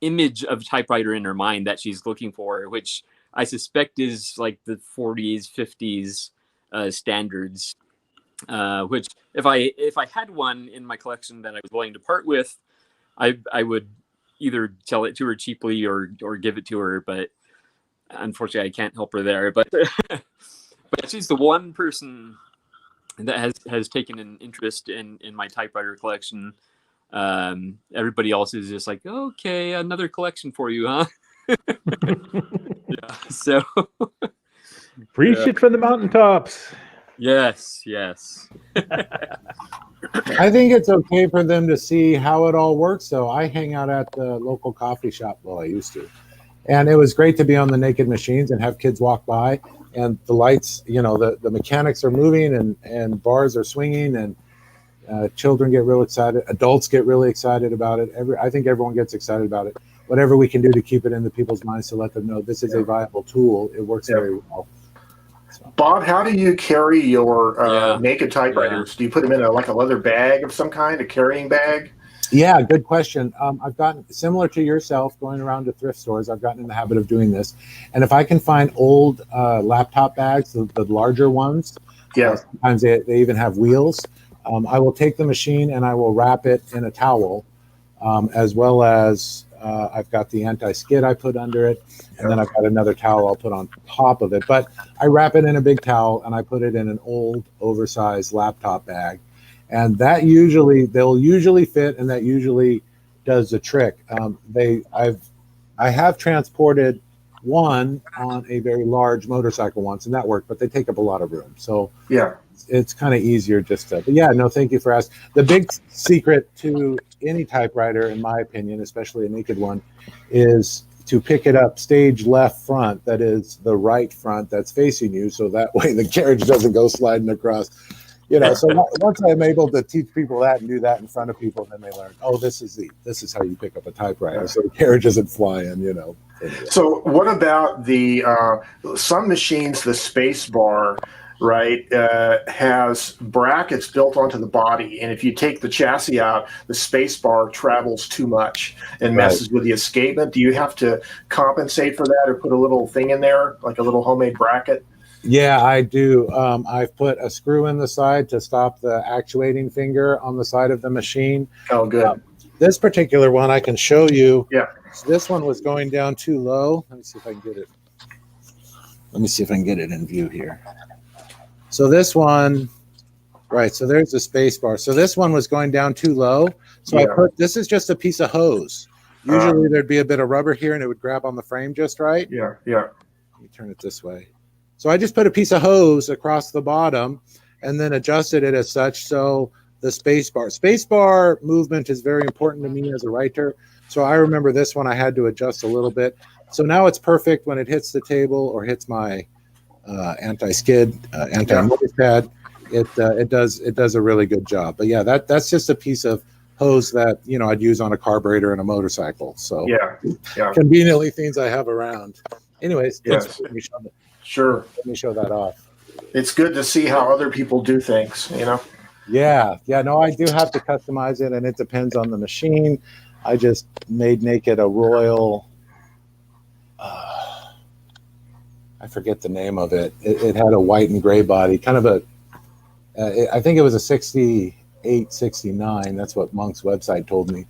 image of typewriter in her mind that she's looking for, which I suspect is like the 40s, 50s standards. Which if I had one in my collection that I was willing to part with, I would either sell it to her cheaply or give it to her. But unfortunately, I can't help her there. But but she's the one person that has taken an interest in my typewriter collection. Everybody else is just like, okay, another collection for you, huh? Yeah. So Preach it from the mountaintops. Yes. I think it's okay for them to see how it all works. So I hang out at the local coffee shop. Well, I used to. And it was great to be on the naked machines and have kids walk by and the lights, the mechanics are moving and bars are swinging. And Children get real excited. Adults get really excited about it. I think everyone gets excited about it. Whatever we can do to keep it into people's minds to let them know this is a viable tool. It works very well. So. Bob, how do you carry your naked typewriters? Do you put them in like a leather bag of some kind, a carrying bag? Yeah, good question. I've gotten, similar to yourself, going around to thrift stores, I've gotten in the habit of doing this. And if I can find old laptop bags, the larger ones, sometimes they even have wheels, I will take the machine and I will wrap it in a towel, as well as I've got the anti-skid I put under it, and then I've got another towel I'll put on top of it. But I wrap it in a big towel and I put it in an old, oversized laptop bag. And that they'll usually fit, and that usually does the trick. I have transported one on a very large motorcycle once, and that worked, but they take up a lot of room. So it's kind of easier just to, but yeah, no, thank you for asking. The big secret to any typewriter, in my opinion, especially a naked one, is to pick it up stage left front, that is the right front that's facing you, so that way the carriage doesn't go sliding across. You know, so once I'm able to teach people that and do that in front of people, then they learn, oh, this is how you pick up a typewriter, so the carriage isn't flying, you know. Anyway. So what about the some machines, the space bar, right, has brackets built onto the body, and if you take the chassis out, the space bar travels too much and messes with the escapement. Do you have to compensate for that or put a little thing in there, like a little homemade bracket? Yeah, I do. I've put a screw in the side to stop the actuating finger on the side of the machine. Oh, good. This particular one I can show you. Yeah. So this one was going down too low. Let me see if I can get it. Let me see if I can get it in view here. So this one, right, so there's the space bar. So this one was going down too low. So I put, this is just a piece of hose. Usually there'd be a bit of rubber here and it would grab on the frame just right. Yeah. Let me turn it this way. So I just put a piece of hose across the bottom and then adjusted it as such. So the space bar movement is very important to me as a writer. So I remember this one I had to adjust a little bit. So now it's perfect when it hits the table or hits my anti-skid, anti-noise pad. It does a really good job. But yeah, that's just a piece of hose that, you know, I'd use on a carburetor and a motorcycle. So conveniently things I have around. Anyways, Sure. Let me show that off. It's good to see how other people do things, you know? Yeah. No, I do have to customize it, and it depends on the machine. I just made naked a Royal, I forget the name of it. It had a white and gray body, kind of I think it was a 68, 69. That's what Monk's website told me.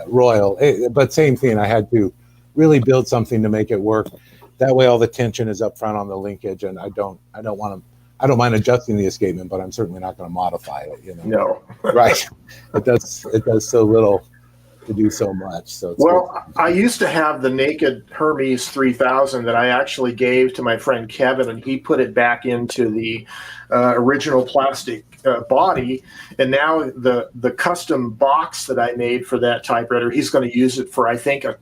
Royal, but same thing. I had to really build something to make it work. That way all the tension is up front on the linkage, and I don't mind adjusting the escapement, but I'm certainly not going to modify it, you know. No. Right. It does so little to do so much. So it's good. I used to have the naked Hermes 3000 that I actually gave to my friend Kevin, and he put it back into the original plastic body. And now the custom box that I made for that typewriter, he's going to use it for, I think, a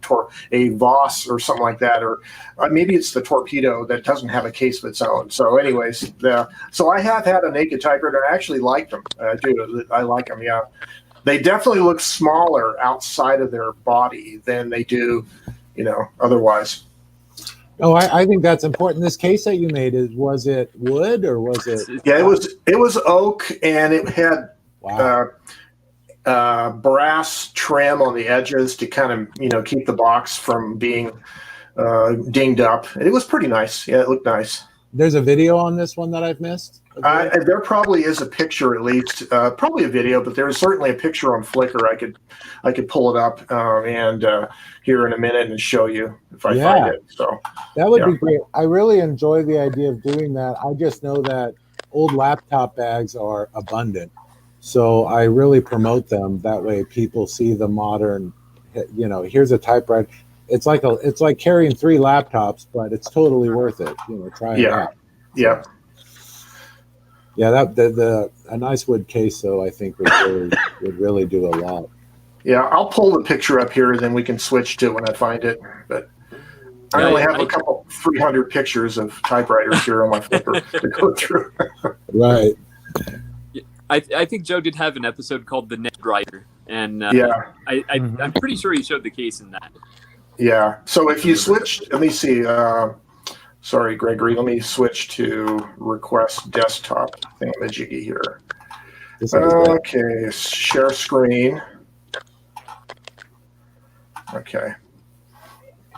Voss or something like that, or maybe it's the Torpedo that doesn't have a case of its own. So anyways, so I have had a naked typewriter. I actually like them. I like them, yeah. They definitely look smaller outside of their body than they do, you know, otherwise. Oh, I think that's important. This case that you made, was it wood or was it? Yeah, it was oak, and it had brass trim on the edges to kind of, you know, keep the box from being dinged up. And it was pretty nice. Yeah, it looked nice. There's a video on this one that I've missed? There probably is a picture, at least, probably a video, but there's certainly a picture on Flickr. I could pull it up and here in a minute and show you if I find it. So that would be great. I really enjoy the idea of doing that. I just know that old laptop bags are abundant, so I really promote them. That way, people see the modern. You know, here's a typewriter. It's like carrying 3 laptops, but it's totally worth it. You know, try it out. Yeah. Yeah, that a nice wood case, though, I think would really do a lot. Yeah, I'll pull the picture up here, and then we can switch to when I find it. But I only have a couple 300 pictures of typewriters here on my Flickr to go through. Right. I think Joe did have an episode called The Naked Writer, and Yeah. I'm pretty sure he showed the case in that. Yeah. So if you switch, let me see. Sorry, Gregory. Let me switch to request desktop thingamajiggy here. This will be great. Okay. Share screen. Okay.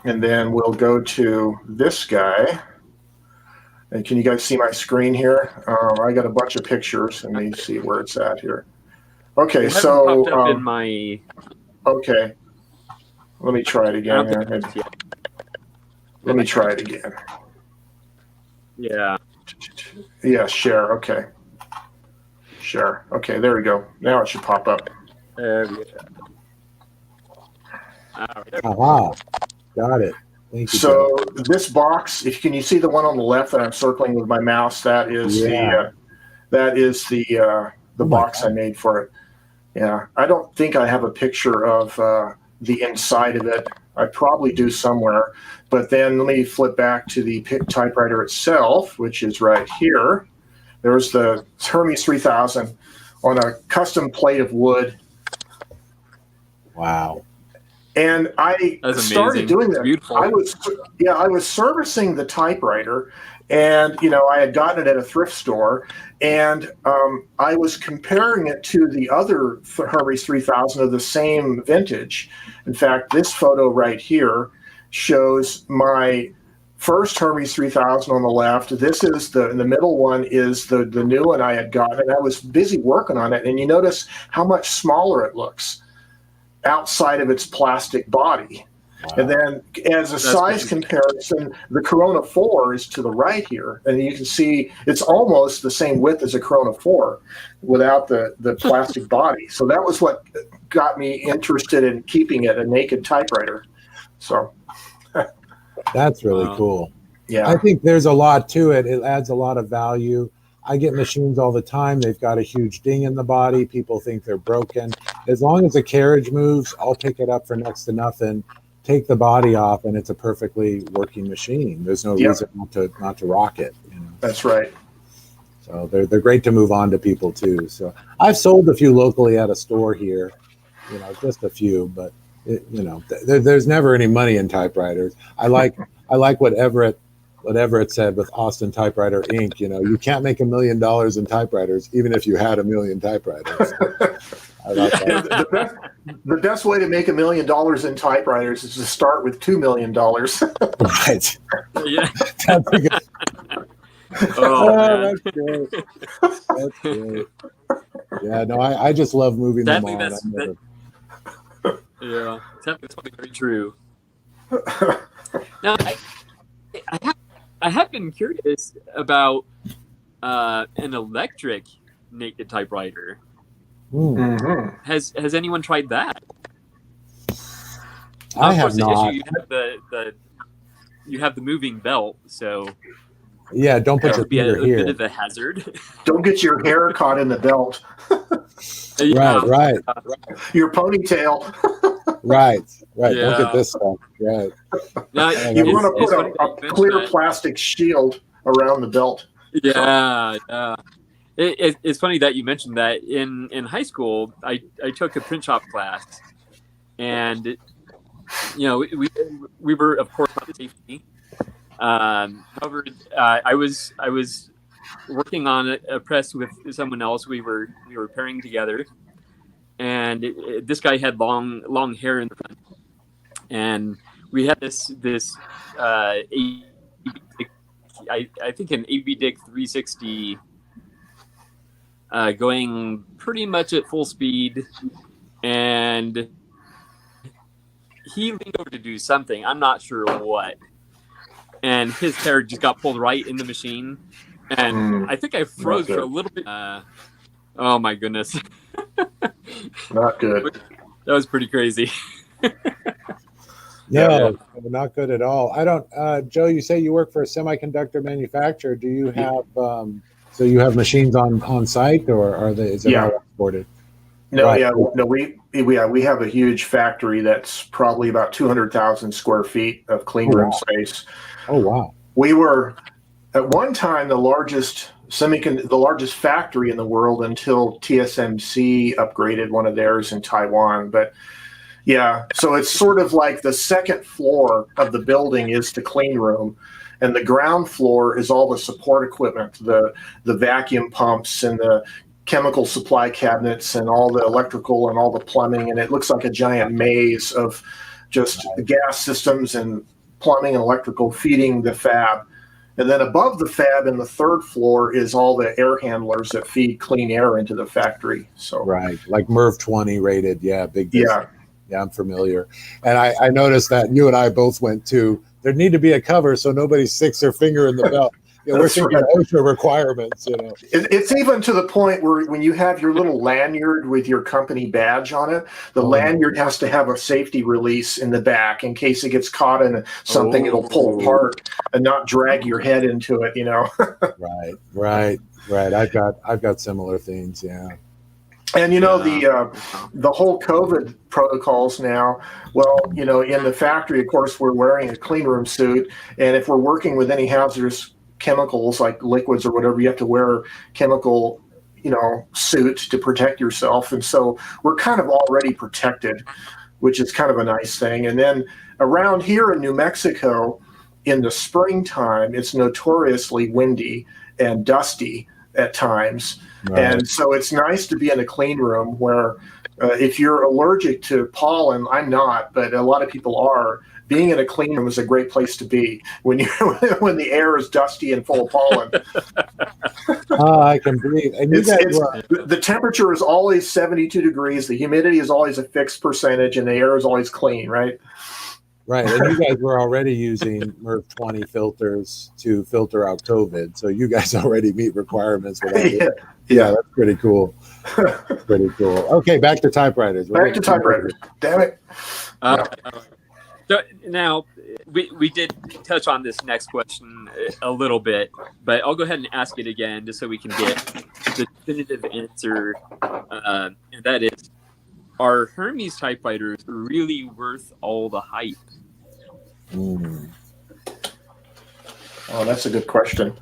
And then we'll go to this guy. And can you guys see my screen here? I got a bunch of pictures. Let me see where it's at here. Okay, It hasn't so popped up in my. okay. Let me try it I again don't here. think yet. Let me try it again. Yeah. Yeah, share. Okay. Share. Okay, there we go. Now it should pop up. There we go. All right. Aha, got it. Thank you. So this box, if can you see the one on the left that I'm circling with my mouse? That is the box I made for it. Yeah, I don't think I have a picture of the inside of it. I probably do somewhere. But then let me flip back to the typewriter itself, which is right here. There's the Hermes 3000 on a custom plate of wood. Wow. And I That's started amazing. doing It's that. beautiful. I was servicing the typewriter, and I had gotten it at a thrift store, and I was comparing it to the other Hermes 3000 of the same vintage. In fact, this photo right here shows my first Hermes 3000 on the left. This is the middle one is the new one I had gotten, and I was busy working on it. And you notice how much smaller it looks outside of its plastic body. Wow. And then as a size comparison, the Corona 4 is to the right here. And you can see it's almost the same width as a Corona 4 without the plastic body. So that was what got me interested in keeping it a naked typewriter. So that's really cool. Yeah. I think there's a lot to it. It adds a lot of value. I get machines all the time. They've got a huge ding in the body. People think they're broken. As long as the carriage moves, I'll pick it up for next to nothing, take the body off, and it's a perfectly working machine. There's no reason not to rock it. That's right. So they're great to move on to people too. So I've sold a few locally at a store here, just a few, but there's never any money in typewriters. I like what Everett said with Austin Typewriter Inc. You can't make $1 million in typewriters, even if you had 1 million typewriters. The best way to make $1 million in typewriters is to start with $2 million. Right. Yeah. That's a good. Oh, that's great. That's great. Yeah, no, I just love moving them on. Yeah, that's probably very true. Now, I have been curious about an electric naked typewriter. Mm-hmm. Has anyone tried that? I have not. You have the moving belt, so yeah, don't put your be a finger here. bit of a hazard. Don't get your hair caught in the belt. Right. Your ponytail. Right. Yeah. Don't get this stuff. Right. Now, You want to put a clear plastic shield around the belt. Yeah. It's funny that you mentioned that. In high school, I took a print shop class, and we were of course not safety. However, I was working on a press with someone else. We were pairing together, and this guy had long hair in the front, and we had this I think an AB Dick 360 going pretty much at full speed, and he leaned over to do something. I'm not sure what. And his hair just got pulled right in the machine. And I think I froze for a little bit. Oh my goodness. Not good. That was pretty crazy. No, not good at all. I don't, Joe, you say you work for a semiconductor manufacturer. Do you have, so you have machines on site, or is it all exported? No, right. We have a huge factory that's probably about 200,000 square feet of clean room space. Oh, wow. We were at one time the largest the largest factory in the world until TSMC upgraded one of theirs in Taiwan. But yeah, so it's sort of like the second floor of the building is the clean room, and the ground floor is all the support equipment, the vacuum pumps and the chemical supply cabinets and all the electrical and all the plumbing, and it looks like a giant maze of just the gas systems and plumbing and electrical feeding the fab. And then above the fab in the third floor is all the air handlers that feed clean air into the factory. So Right, like MERV 20 rated, yeah, big business. yeah. Yeah, I'm familiar. And I noticed that you and I both went to, there need to be a cover so nobody sticks their finger in the belt. We're That's thinking right. OSHA requirements, It's even to the point where when you have your little lanyard with your company badge on it, the Oh. lanyard has to have a safety release in the back in case it gets caught in something. It'll pull apart and not drag your head into it. Right. I've got similar things, yeah. And the whole COVID protocols now. Well, in the factory, of course, we're wearing a clean room suit, and if we're working with any hazardous chemicals like liquids or whatever, you have to wear a chemical, suit to protect yourself. And so we're kind of already protected, which is kind of a nice thing. And then around here in New Mexico, in the springtime, it's notoriously windy and dusty at times. Right. And so it's nice to be in a clean room where if you're allergic to pollen, I'm not, but a lot of people are. Being in a clean room is a great place to be when the air is dusty and full of pollen. I can breathe. And the temperature is always 72 degrees. The humidity is always a fixed percentage, and the air is always clean, right? Right. And you guys were already using MERV 20 filters to filter out COVID. So you guys already meet requirements for that. Yeah, that's pretty cool. Pretty cool. Okay, back to typewriters. Back to typewriters. Damn it. So now we did touch on this next question a little bit, but I'll go ahead and ask it again just so we can get the definitive answer. And that is, are Hermes typewriters really worth all the hype? Mm. Oh, that's a good question.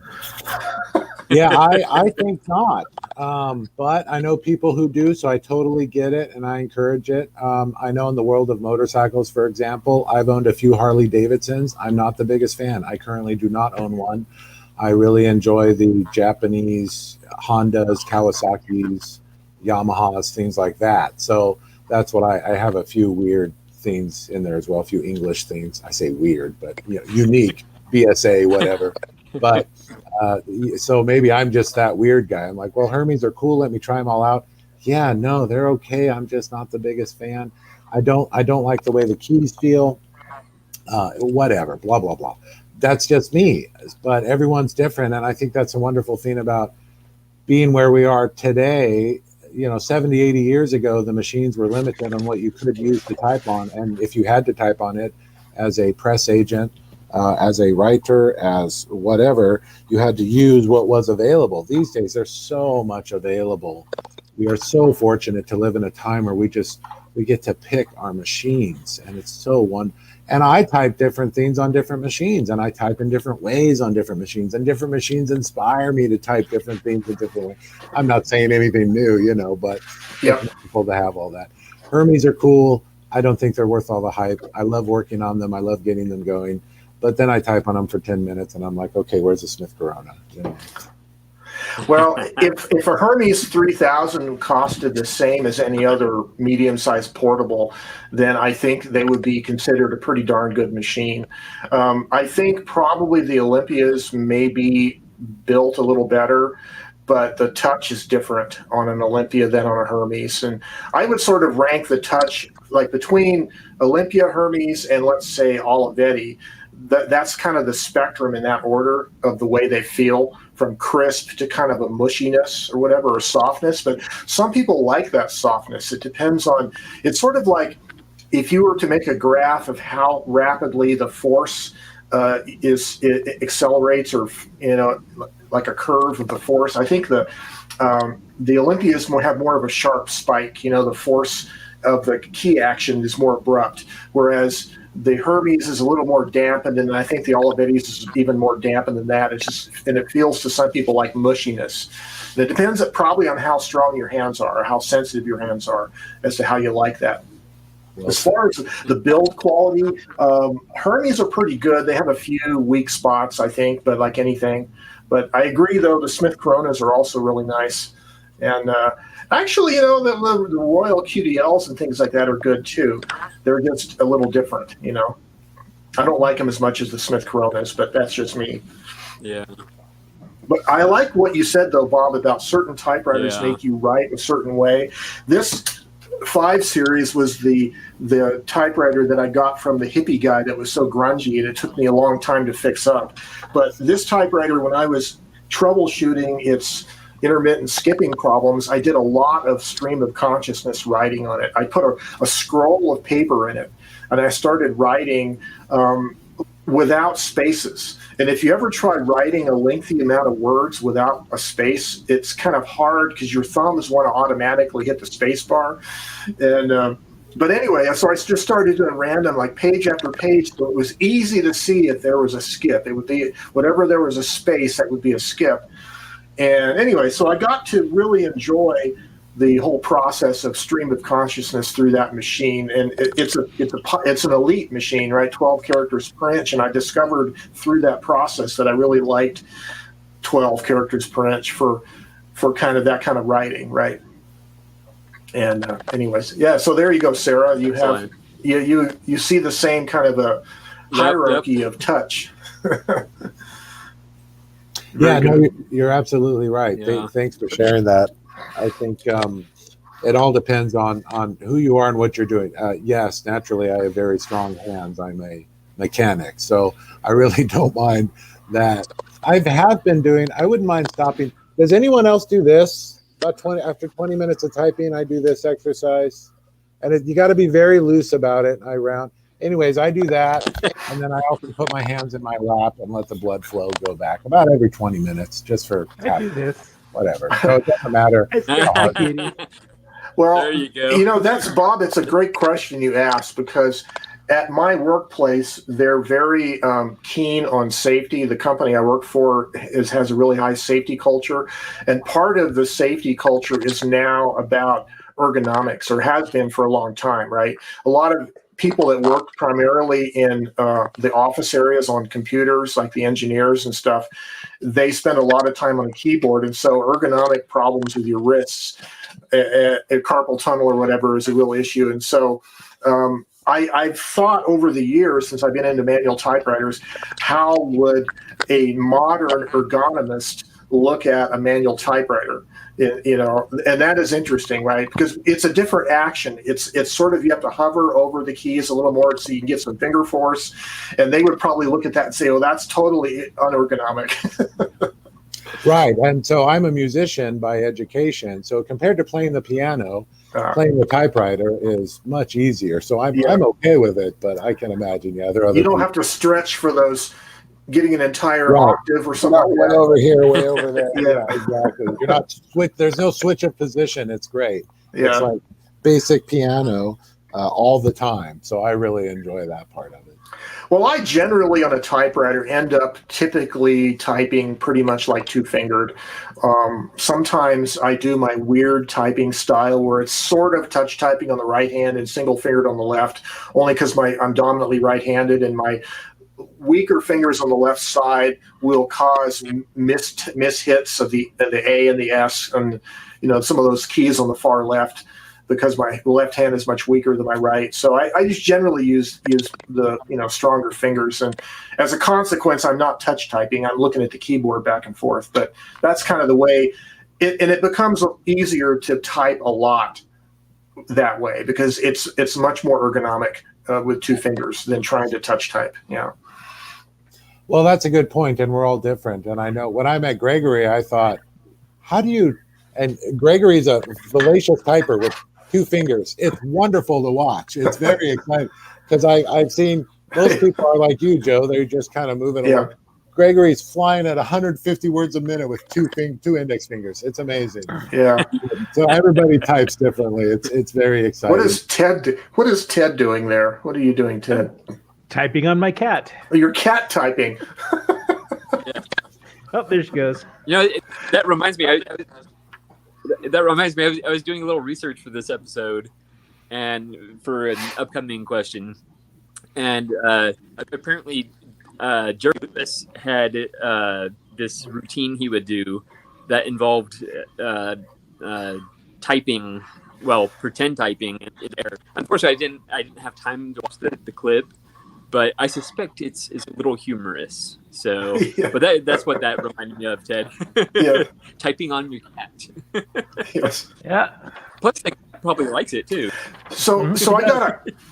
Yeah, I think not. But I know people who do, so I totally get it and I encourage it. I know in the world of motorcycles, for example, I've owned a few Harley Davidsons. I'm not the biggest fan. I currently do not own one. I really enjoy the Japanese Hondas, Kawasaki's, Yamahas, things like that. So that's what I have a few weird things in there as well, a few English things. I say weird, but unique, BSA, whatever. But so maybe I'm just that weird guy. I'm like, well, Hermes are cool. Let me try them all out. Yeah, no, they're okay. I'm just not the biggest fan. I don't like the way the keys feel. Whatever, blah, blah, blah. That's just me. But everyone's different. And I think that's a wonderful thing about being where we are today. 70, 80 years ago, the machines were limited on what you could use to type on. And if you had to type on it as a press agent, as a writer, as whatever, you had to use what was available. These days, there's so much available. We are so fortunate to live in a time where we get to pick our machines, and it's so one. And I type different things on different machines, and I type in different ways on different machines, and different machines inspire me to type different things in different ways. I'm not saying anything new, but it's wonderful to have all that. Hermes are cool. I don't think they're worth all the hype. I love working on them. I love getting them going. But then I type on them for 10 minutes and I'm like, okay, where's the Smith Corona? Well, if a Hermes 3000 costed the same as any other medium-sized portable, then I think they would be considered a pretty darn good machine. I think probably the Olympias may be built a little better, but the touch is different on an Olympia than on a Hermes. And I would sort of rank the touch like between Olympia, Hermes, and let's say Olivetti. That's kind of the spectrum in that order of the way they feel, from crisp to kind of a mushiness or whatever, or softness. But some people like that softness. It depends on, it's sort of like if you were to make a graph of how rapidly the force it accelerates, or like a curve of the force. I think the Olympias have more of a sharp spike. The force of the key action is more abrupt, whereas The Hermes is a little more dampened, and I think the Olivetti is even more dampened than that. It's just, and it feels to some people like mushiness. And it depends probably on how strong your hands are, or how sensitive your hands are, as to how you like that. As far as the build quality, Hermes are pretty good. They have a few weak spots, I think, but like anything. But I agree, though, the Smith Coronas are also really nice. And actually, you know, the Royal QDLs and things like that are good, too. They're just a little different, you know. I don't like them as much as the Smith Coronas, but that's just me. Yeah. But I like what you said, though, Bob, about certain typewriters make you write a certain way. This 5 series was the typewriter that I got from the hippie guy that was so grungy, and it took me a long time to fix up. But this typewriter, when I was troubleshooting its intermittent skipping problems, I did a lot of stream of consciousness writing on it. I put a scroll of paper in it, and I started writing without spaces. And if you ever tried writing a lengthy amount of words without a space, it's kind of hard because your thumbs want to automatically hit the space bar. And but anyway, so I just started doing random, like page after page, so it was easy to see if there was a skip. It would be whatever there was a space, that would be a skip. And anyway, so I got to really enjoy the whole process of stream of consciousness through that machine. And it's an elite machine, right? 12 characters per inch. And I discovered through that process that I really liked 12 characters per inch for kind of that kind of writing, right? And anyways, yeah, so there you go, Sarah. You have you see the same kind of a hierarchy of touch. Yeah, no, you're absolutely right. Yeah. Thanks for sharing that. I think it all depends on who you are and what you're doing. Yes, naturally, I have very strong hands. I'm a mechanic, so I really don't mind that. I wouldn't mind stopping. Does anyone else do this? After 20 minutes of typing, I do this exercise, and you got to be very loose about it. Anyways, I do that, and then I also put my hands in my lap and let the blood flow go back about every 20 minutes, just for I do this. whatever. So it doesn't matter. Well, there you go. You know, that's Bob. It's a great question you asked, because at my workplace, they're very keen on safety. The company I work for has a really high safety culture. And part of the safety culture is now about ergonomics, or has been for a long time, right? A lot of people that work primarily in the office areas on computers, like the engineers and stuff, they spend a lot of time on a keyboard. And so ergonomic problems with your wrists, carpal tunnel or whatever, is a real issue. And so I've thought over the years, since I've been into manual typewriters, how would a modern ergonomist look at a manual typewriter? You know, and that is interesting, right? Because it's a different action. It's sort of, you have to hover over the keys a little more so you can get some finger force. And they would probably look at that and say, "Oh, that's totally unergonomic." Right. And so I'm a musician by education. So compared to playing the piano, playing the typewriter is much easier. So I'm okay with it, but I can imagine, there are other you don't have to stretch for those, getting an entire octave or something. Way over here, way over there. Yeah, exactly. You're not there's no switch of position. It's great. Yeah. It's like basic piano all the time. So I really enjoy that part of it. Well, I generally on a typewriter end up typically typing pretty much like two-fingered. Sometimes I do my weird typing style where it's sort of touch typing on the right hand and single-fingered on the left, only because I'm dominantly right-handed, and my weaker fingers on the left side will cause mishits of the A and the S, and some of those keys on the far left, because my left hand is much weaker than my right. So I just generally use the stronger fingers, and as a consequence, I'm not touch typing. I'm looking at the keyboard back and forth. But that's kind of the way, it becomes easier to type a lot that way, because it's much more ergonomic with two fingers than trying to touch type. Yeah. Well, that's a good point, and we're all different. And I know when I met Gregory, I thought, and Gregory's a voracious typer with two fingers. It's wonderful to watch. It's very exciting, because I've seen most people are like you, Joe. They're just kind of moving along. Gregory's flying at 150 words a minute with two index fingers. It's amazing. Yeah. So everybody types differently. It's very exciting. What is Ted doing there? What are you doing, Ted? Typing on my cat. Your cat typing. Oh, there she goes. That reminds me. I was doing a little research for this episode, and for an upcoming question, and apparently, Jerry Lewis had this routine he would do that involved typing. Well, pretend typing in there. Unfortunately, I didn't have time to watch the clip, but I suspect it's a little humorous. So, Yeah. but that's what that reminded me of, Ted. Yeah. Typing on your cat. Yes. Yeah. Plus, the cat probably likes it too. So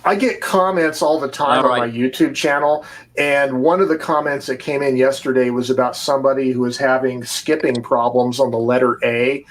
I get comments all the time All on my right. YouTube channel, and one of the comments that came in yesterday was about somebody who was having skipping problems on the letter A.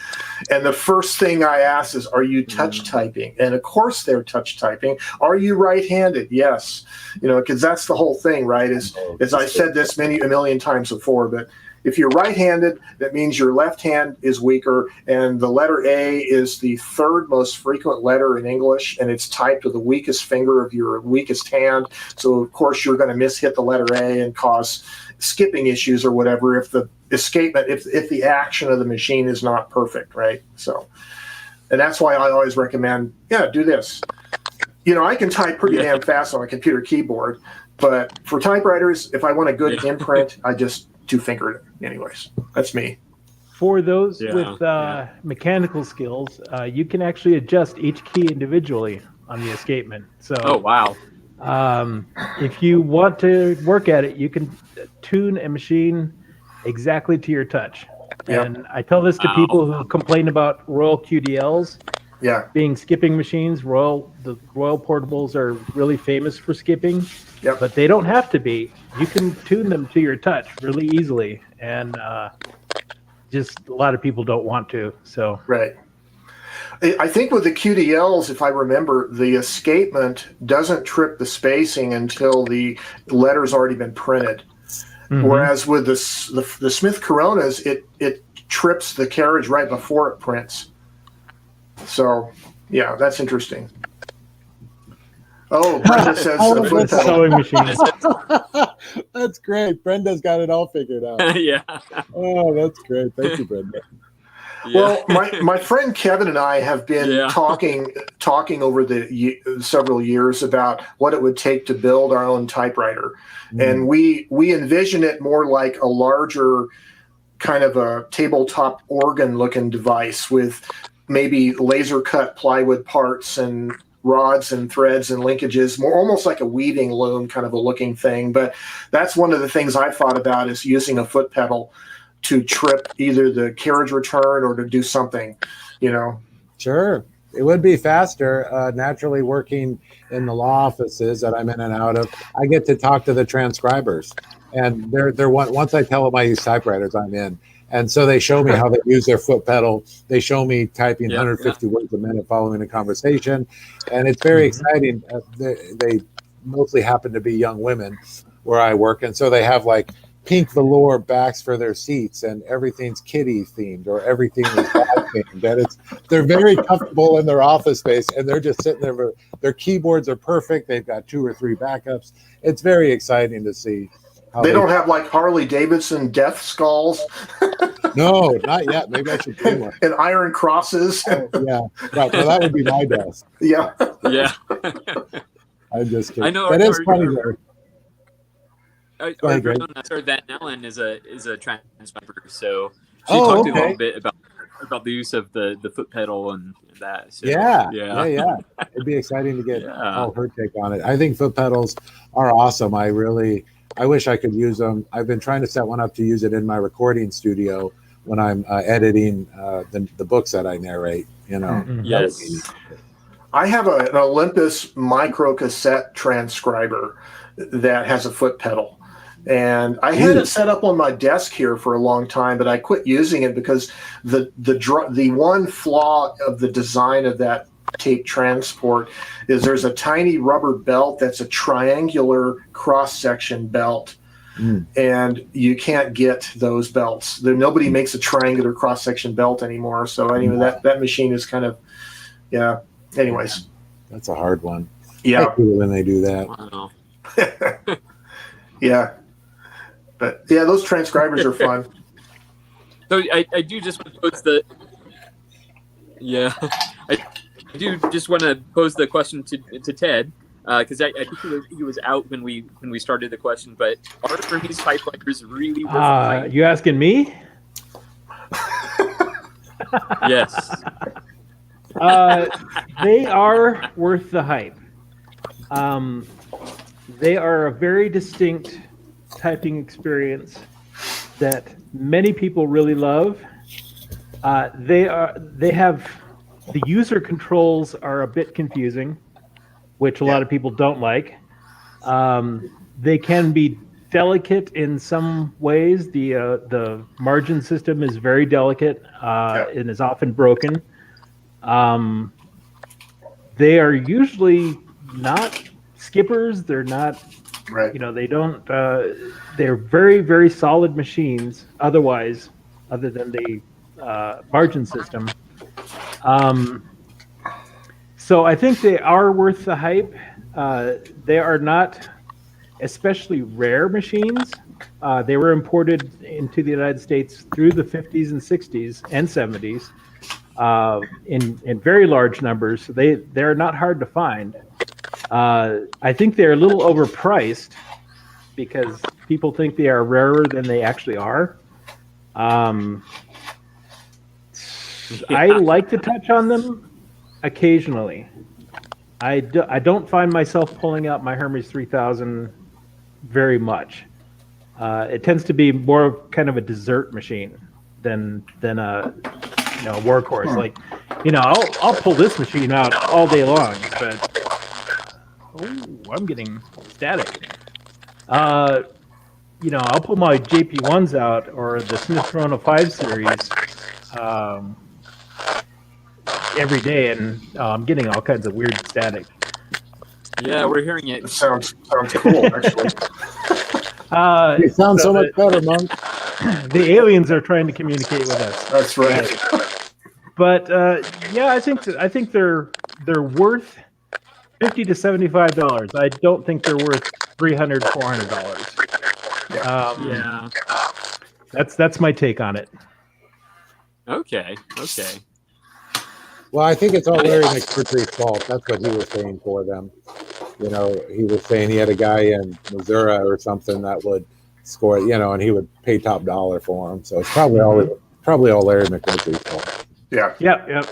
And the first thing I asked is, "Are you touch typing?" And of course they're touch typing. Are you right-handed? Yes. Because that's the whole thing, right? As I said this a million times before, but if you're right-handed, that means your left hand is weaker, and the letter A is the third most frequent letter in English, and it's typed with the weakest finger of your weakest hand. So, of course, you're going to mishit the letter A and cause skipping issues or whatever if the escapement, if the action of the machine is not perfect, right? So, and that's why I always recommend, do this. I can type pretty damn fast on a computer keyboard, but for typewriters, if I want a good imprint, I just two-fingered it. Anyways, that's me. For those Yeah, with yeah. mechanical skills, you can actually adjust each key individually on the escapement. So, Oh wow. if you want to work at it, you can tune a machine exactly to your touch. Yep. And I tell this to Wow. people who complain about Royal QDLs Yeah. being skipping machines. The Royal portables are really famous for skipping, Yep. but they don't have to be. You can tune them to your touch really easily, and just a lot of people don't want to. So Right. I think with the QDLs, if I remember, the escapement doesn't trip the spacing until the letter's already been printed. Whereas with the Smith Coronas, it trips the carriage right before it prints. So, yeah, that's interesting. Oh, Brenda says Oh, the foot that's pedal. sewing machine. That's great. Brenda's got it all figured out. Yeah. Oh, that's great. Thank you, Brenda. Well, my friend Kevin and I have been Yeah. talking over the several years about what it would take to build our own typewriter, and we envision it more like a larger kind of a tabletop organ-looking device with maybe laser-cut plywood parts and rods and threads and linkages, more almost like a weaving loom kind of a looking thing. But that's one of the things I've thought about, is using a foot pedal to trip either the carriage return or to do something, Sure. It would be faster. Naturally, working in the law offices that I'm in and out of, I get to talk to the transcribers, and they're once I tell them I use typewriters, I'm in. And so they show me how they use their foot pedal. They show me typing 150 words a minute following a conversation, and it's very exciting. They mostly happen to be young women where I work, and so they have like pink velour backs for their seats, and everything's kitty themed or everything is dog themed. And they're very comfortable in their office space, and they're just sitting there. Their keyboards are perfect. They've got 2 or 3 backups. It's very exciting to see. They don't have like Harley Davidson death skulls. No, not yet. Maybe I should bring one. And iron crosses. Oh, yeah, right. Well, that would be my desk. Yeah. Yeah. I'm just kidding. I know. That is funny though. Our Greg. Sarah Van Allen is a transcriber, so she Oh, talked a okay. little bit about the use of the foot pedal and that. So, Yeah. yeah. It'd be exciting to get Yeah. all her take on it. I think foot pedals are awesome. I wish I could use them. I've been trying to set one up to use it in my recording studio when I'm editing the books that I narrate. Yes. I have an Olympus micro cassette transcriber that has a foot pedal. And I had it set up on my desk here for a long time, but I quit using it because the one flaw of the design of that tape transport is there's a tiny rubber belt that's a triangular cross-section belt. And you can't get those belts. Nobody makes a triangular cross-section belt anymore. So anyway, that machine is kind of, anyways. That's a hard one. Yeah. I hate when they do that. Wow. Yeah. But yeah, those transcribers are fun. So I do just want to pose the I do just want to pose the question to Ted because I think he was out when we started the question. But are Hermes typewriters really worth the hype? You asking me? Yes. They are worth the hype. They are a very distinct typing experience that many people really love. The user controls are a bit confusing, which a lot of people don't like. They can be delicate in some ways. The margin system is very delicate and is often broken. They are usually not skippers. They're not, they don't. They're very, very solid machines. Otherwise, other than the margin system. So I think they are worth the hype. They are not especially rare machines. They were imported into the United States through the 50s and 60s and 70s in very large numbers. So they're not hard to find. I think they're a little overpriced because people think they are rarer than they actually are. I like to touch on them occasionally. I don't find myself pulling out my Hermes 3000 very much. It tends to be more kind of a dessert machine than a workhorse. Like, I'll pull this machine out all day long, but I'm getting static. I'll pull my JP1s out or the Smith Corona 5 series every day, and I'm getting all kinds of weird static. Yeah, we're hearing it. It sounds cool, actually. You sound so much better, Monk. The aliens are trying to communicate with us. That's right. But I think they're worth $50 to $75. I don't think they're worth $300, $400. That's my take on it. Okay. Well, I think it's all Larry McMurtry's fault. That's what he was saying for them. He was saying he had a guy in Missouri or something that would score, and he would pay top dollar for him. So it's probably all Larry McMurtry's fault. Yeah. Yep.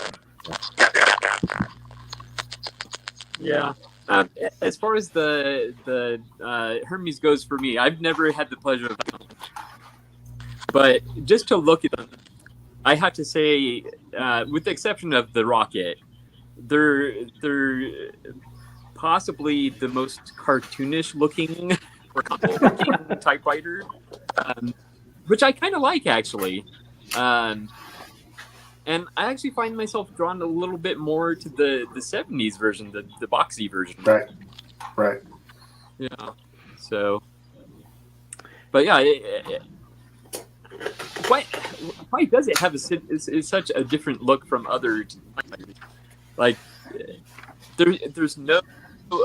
Yeah. As far as the Hermes goes for me, I've never had the pleasure of them. But just to look at them, I have to say, with the exception of the Rocket, they're possibly the most cartoonish looking or looking typewriter, which I kind of like, actually. And I actually find myself drawn a little bit more to the 70s version, the boxy version. Right. Yeah. So, but yeah, why does it have such a different look from other typewriters? Like, there's no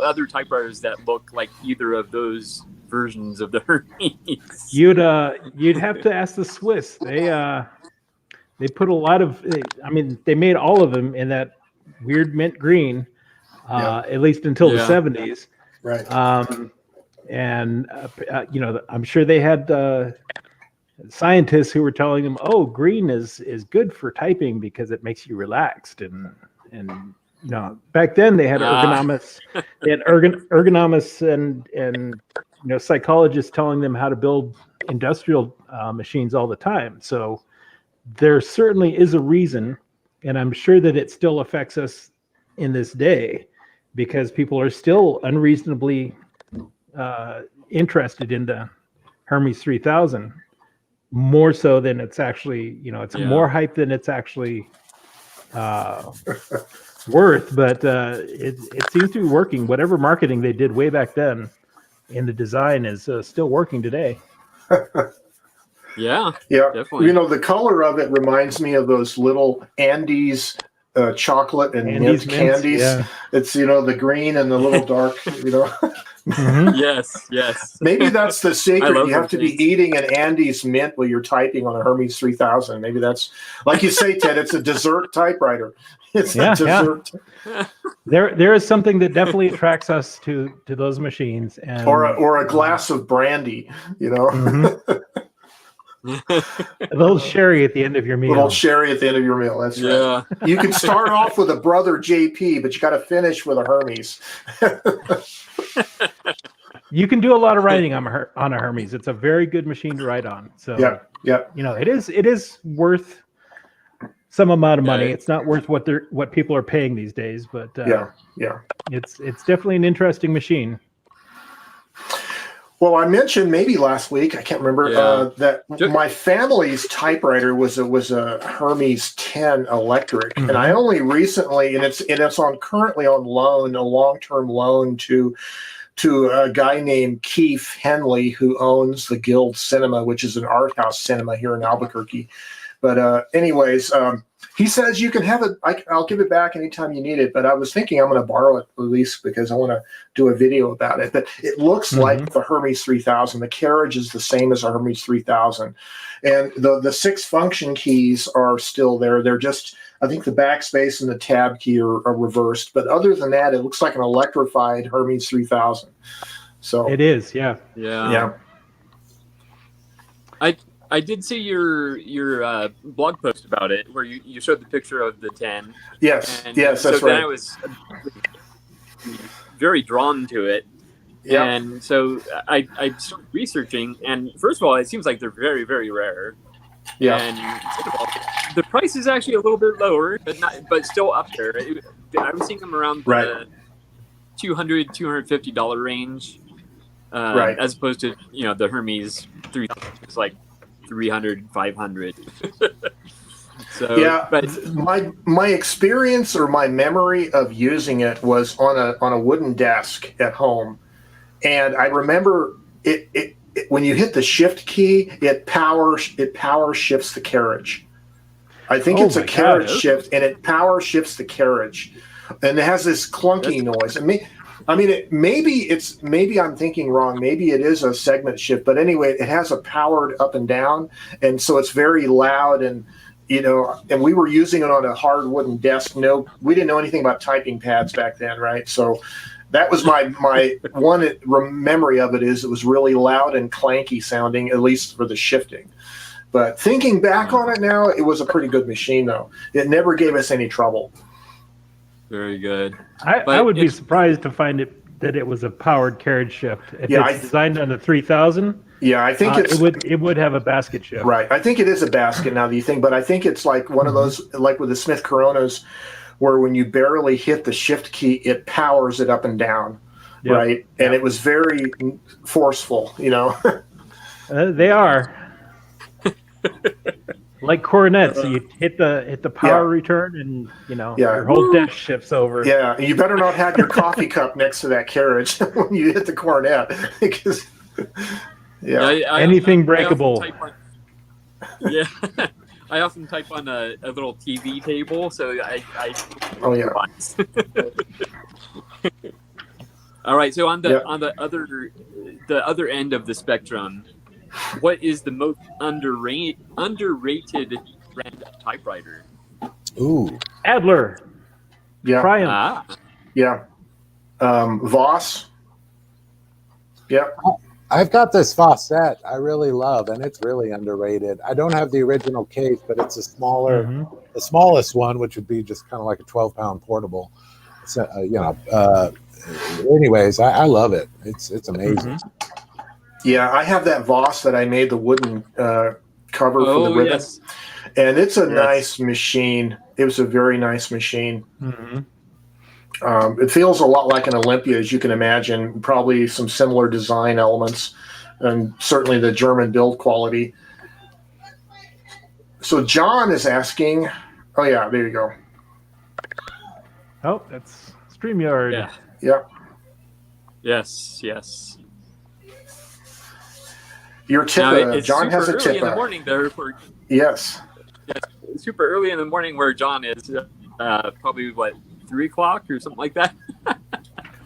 other typewriters that look like either of those versions of the Hermes. You'd have to ask the Swiss. They put a lot of. They made all of them in that weird mint green, at least until the 70s. Right. I'm sure they had scientists who were telling them, "Oh, green is good for typing because it makes you relaxed." And back then they had ergonomists. They had ergonomists and psychologists telling them how to build industrial machines all the time. So there certainly is a reason, and I'm sure that it still affects us in this day because people are still unreasonably interested in the Hermes 3000, more so than it's actually, it's more hype than it's actually worth. But it seems to be working. Whatever marketing they did way back then in the design is still working today. Yeah, yeah. definitely. The color of it reminds me of those little Andes chocolate and Andes mint mints, candies. yeah. It's the green and the little dark. Mhm. Yes. Maybe that's the I secret. love You have those to be things. eating an Andes mint while you're typing on a Hermes 3000. Maybe that's, like you say, Ted. It's a dessert typewriter. It's Yeah, a dessert, There is something that definitely attracts us to those machines, and or a glass of brandy. Mhm. a little sherry at the end of your Little meal. sherry at the end of your meal. That's right. Yeah. You can start off with a Brother JP, but you got to finish with a Hermes. You can do a lot of writing on a Hermes. It's a very good machine to write on. So Yeah. it is worth some amount of money. Yeah. It's not worth what people are paying these days, but Yeah. it's definitely an interesting machine. Well, I mentioned maybe last week, I can't remember, Yeah. that my family's typewriter was a Hermes 10 electric, and I only recently, and it's currently on loan, a long-term loan to a guy named Keith Henley, who owns the Guild Cinema, which is an art house cinema here in Albuquerque. But anyways, he says you can have it. I'll give it back anytime you need it. But I was thinking I'm going to borrow it at least because I want to do a video about it. But it looks like the Hermes 3000. The carriage is the same as a Hermes 3000, and the 6 function keys are still there. They're just, I think the backspace and the tab key are reversed. But other than that, it looks like an electrified Hermes 3000. So It is, yeah. yeah. I did see your blog post about it where you showed the picture of the 10. Yes, And that's so right. then I was very drawn to it. Yeah. And so I started researching, and first of all, it seems like they're very, very rare. Yeah. And second of all, the price is actually a little bit lower, but still up there. I was seeing them around the $200, $250 range, as opposed to the Hermes 3000 is like 300, 500. So yeah, but my experience or my memory of using it was on a wooden desk at home, and I remember it when you hit the shift key, it power shifts the carriage. I think it's a carriage shift, and it power shifts the carriage, and it has this clunky noise. Maybe I'm thinking wrong. Maybe it is a segment shift, but anyway, it has a powered up and down, and so it's very loud. And and we were using it on a hard wooden desk. No, we didn't know anything about typing pads back then, right? So that was my one memory of it is it was really loud and clanky sounding, at least for the shifting. But thinking back on it now, it was a pretty good machine, though. It never gave us any trouble. very good. I would be surprised to find that it was a powered carriage shift. If it's designed on the 3000, yeah, I think it would have a basket shift. Right. I think it is a basket now that you think, but I think it's like one of those, like with the Smith Coronas, where when you barely hit the shift key, it powers it up and down, right? And it was very forceful, They are. Like cornets, so you hit the power return, and your whole desk shifts over. Yeah, and you better not have your coffee cup next to that carriage when you hit the cornet, because anything breakable. I often type on a little TV table, so I All right, so on the other end of the spectrum, what is the most underrated brand of typewriter? Ooh, Adler. Yeah. Triumph. Yeah. Voss. Yeah. I've got this Fawcett I really love, and it's really underrated. I don't have the original case, but it's a smaller, the smallest one, which would be just kind of like a 12-pound portable. So, anyways, I love it. It's amazing. Yeah, I have that Voss that I made the wooden cover for the ribbon, and it's a nice machine. It was a very nice machine. It feels a lot like an Olympia, as you can imagine. Probably some similar design elements, and certainly the German build quality. So John is asking. Oh yeah, there you go. Oh, that's StreamYard. Yeah. Yes. Your tip, John has a tip. In the morning there. Yes. Super early in the morning where John is. probably what 3 o'clock or something like that.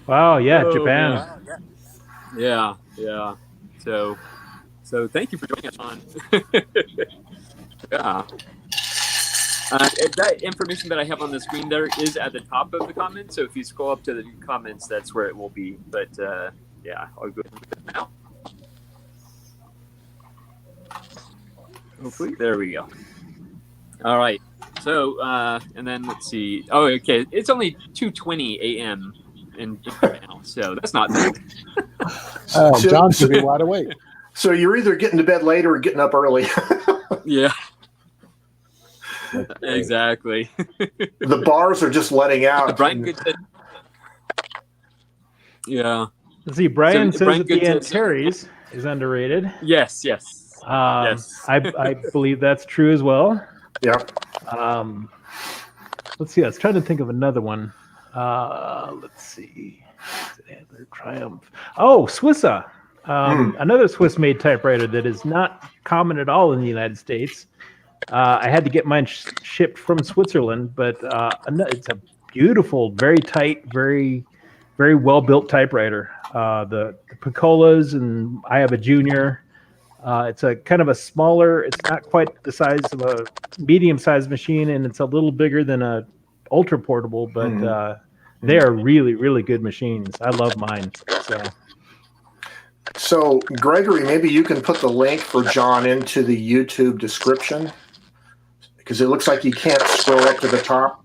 Wow, yeah, Oh, Japan. Yeah. So thank you for joining us on. Yeah. That information that I have on the screen there is at the top of the comments. So if you scroll up to the comments, that's where it will be. But yeah, I'll go ahead and do it now. Hopefully, there we go. All right. So and then let's see. Oh, okay. It's only 2:20 a.m. in now, so that's not bad. John should be wide awake. So you're either getting to bed later or getting up early. Yeah. Exactly. The bars are just letting out. Brian Good said, yeah. Let's see, Brian So says Brian that Good the says- Antares is underrated. Yes. Yes. I believe that's true as well. Yeah. Let's see. I was trying to think of another one. Let's see. Triumph. Oh, Swissa. Another Swiss-made typewriter that is not common at all in the United States. I had to get mine shipped from Switzerland, but it's a beautiful, very tight, very, very well-built typewriter. The Piccolas, and I have a Junior. It's a kind of a smaller. It's not quite the size of a medium-sized machine, and it's a little bigger than a ultra portable. But they are really, really good machines. I love mine. So, Gregory, maybe you can put the link for John into the YouTube description, because it looks like you can't scroll up to the top.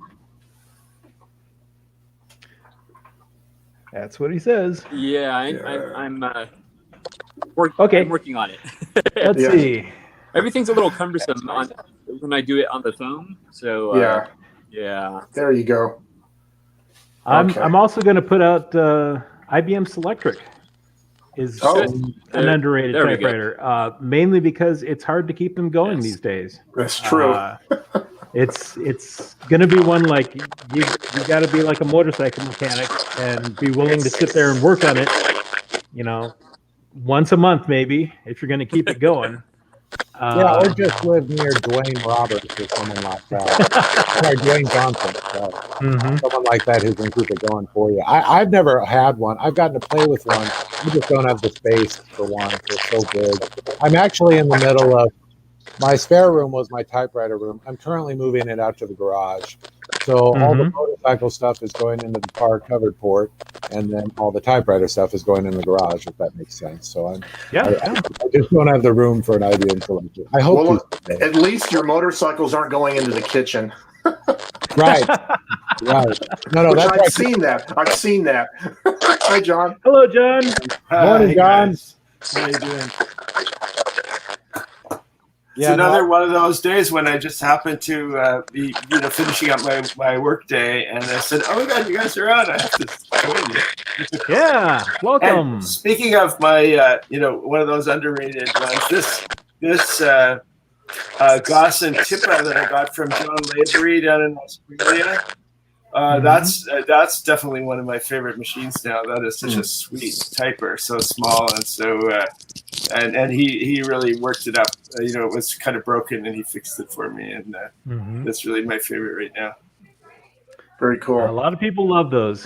That's what he says. Yeah. I'm Okay. I'm working on it. Let's see. Everything's a little cumbersome when I do it on the phone. So yeah. There you go. I'm also going to put out IBM Selectric is an underrated there we go. typewriter, mainly because it's hard to keep them going these days. That's true. It's going to be one like you got to be like a motorcycle mechanic and be willing to sit there and work on it, once a month maybe, if you're going to keep it going. Or just live near Dwayne Roberts or someone like that. Or Dwayne Johnson. Someone like that who can keep it going for you. I've never had one. I've gotten to play with one. I just don't have the space for one. It's so big. I'm actually in the middle of my spare room was my typewriter room. I'm currently moving it out to the garage. So all the motorcycle stuff is going into the car covered port, and then all the typewriter stuff is going in the garage, if that makes sense. So I just don't have the room for an IBM Selectric. I hope at least your motorcycles aren't going into the kitchen. Right. No, that's I've seen that. Hi, John. Hello, John. Morning, John. How you doing? It's Yeah, another one of those days when I just happened to be, finishing up my work day, and I said, "Oh my God, you guys are on! I have to join you." Yeah, welcome. And speaking of my, one of those underrated ones, this Gaussian Tippa that I got from John Lavery down in Australia. That's definitely one of my favorite machines now. That is such a sweet typer, so small and so, and he really worked it up. It was kind of broken, and he fixed it for me, and that's really my favorite right now. Very cool. A lot of people love those.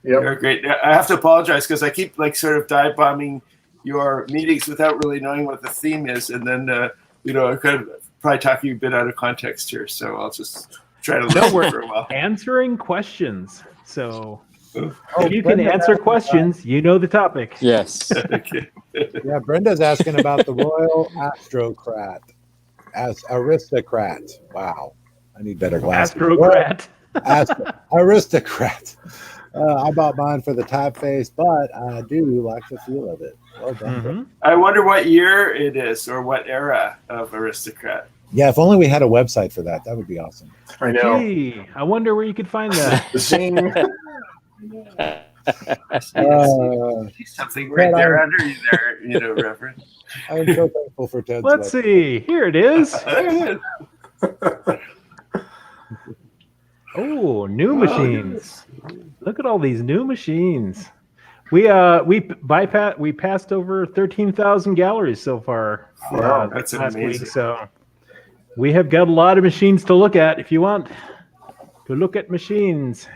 Yep. They're great. I have to apologize because I keep sort of dive bombing your meetings without really knowing what the theme is, and then I could probably talking a bit out of context here, so I'll just try to listen for a while. Answering questions. So if you can answer questions, you know the topic. Yes. Okay. Yeah, Brenda's asking about the Royal Aristocrat. Wow, I need better glasses. Aristocrat. I bought mine for the typeface, but I do like the feel of it. Well done. I wonder what year it is or what era of Aristocrat. Yeah, if only we had a website for that. That would be awesome. I know. Gee, I wonder where you could find that. The same. Something right there under you there, Reverend. I'm so thankful for Ted's Let's website. see. Here it is. Oh, new machines. Look at all these new machines. We passed over 13,000 galleries so far. Wow, that's last amazing. week, so we have got a lot of machines to look at if you want. to look at machines.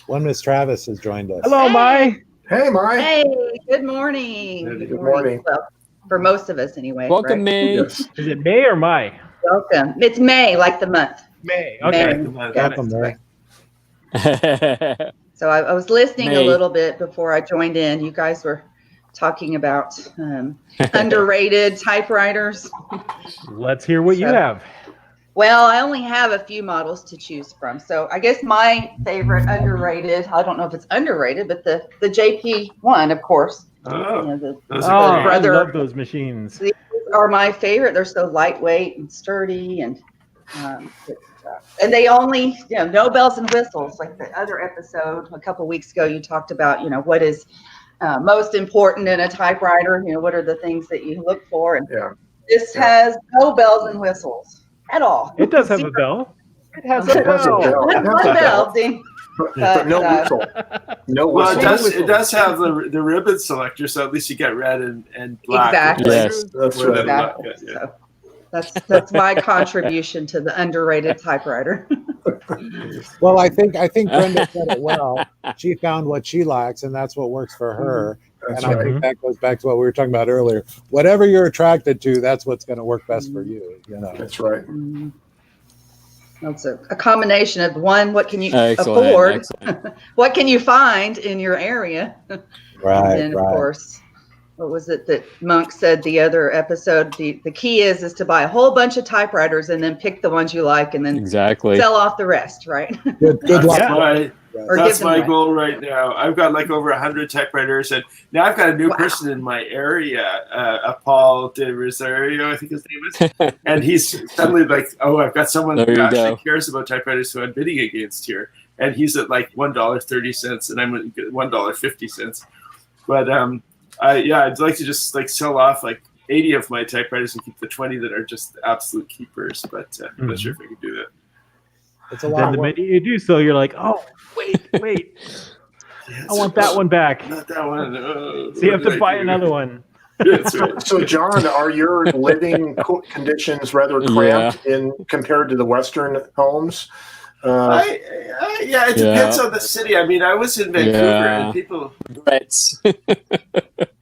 One Miss Travis has joined us. Hello, Mai. Hey, Mike. Hey, good morning. Good morning. Well, for most of us anyway. Welcome, right? May. Yes. Is it May or Mai? Welcome. It's May, like the month. May. Okay. May. Welcome, Mary. So I was listening a May. little bit before I joined in. You guys were talking about underrated typewriters. Let's hear what you have. Well, I only have a few models to choose from. So I guess my favorite underrated, I don't know if it's underrated, but the JP1, of course. Oh, You know, the those Oh, are I brother- love those machines. These are my favorite. They're so lightweight and sturdy, and they only, no bells and whistles. Like the other episode a couple weeks ago, you talked about, what is most important in a typewriter. What are the things that you look for? And Yeah. this has no bells and whistles at all. It does have a bell. It has It has a bell. One It has a bell. bell. Ding. But no whistle. No Well, whistle. it does have the ribbon selector, so at least you get red and black. Exactly. Yes. That's Where right. that- Exactly. yeah. So that's my contribution to the underrated typewriter. Well, I think Brenda said it well. She found what she likes, and that's what works for her. That's And I right. think that goes back to what we were talking about earlier. Whatever you're attracted to, that's what's going to work best for you. That's right. That's a combination of one, what can you Excellent. afford? Excellent. What can you find in your area? Right, And then, of course, what was it that Monk said the other episode? The key is to buy a whole bunch of typewriters and then pick the ones you like and then Exactly. sell off the rest, right? Good That's luck. my, Or that's give them my away. goal right now. I've got like over 100 typewriters, and now I've got a new Wow. person in my area, Paul de Rosario, I think his name is, and he's suddenly like, "Oh, I've got someone There who you actually go. cares about typewriters who I'm bidding against here," and he's at like $1.30, and I'm at $1.50. But I'd like to just like sell off like 80 of my typewriters and keep the 20 that are just absolute keepers. But I'm not sure if I can do that. It's a Then lot the of work. minute you do so, you're like, oh, wait. I want that one back. Not that one. So you have to buy another one. That's right. So, John, are your living conditions rather cramped in compared to the Western homes? Yeah, it depends on the city. I mean, I was in Vancouver, Yeah. and people, Regrets.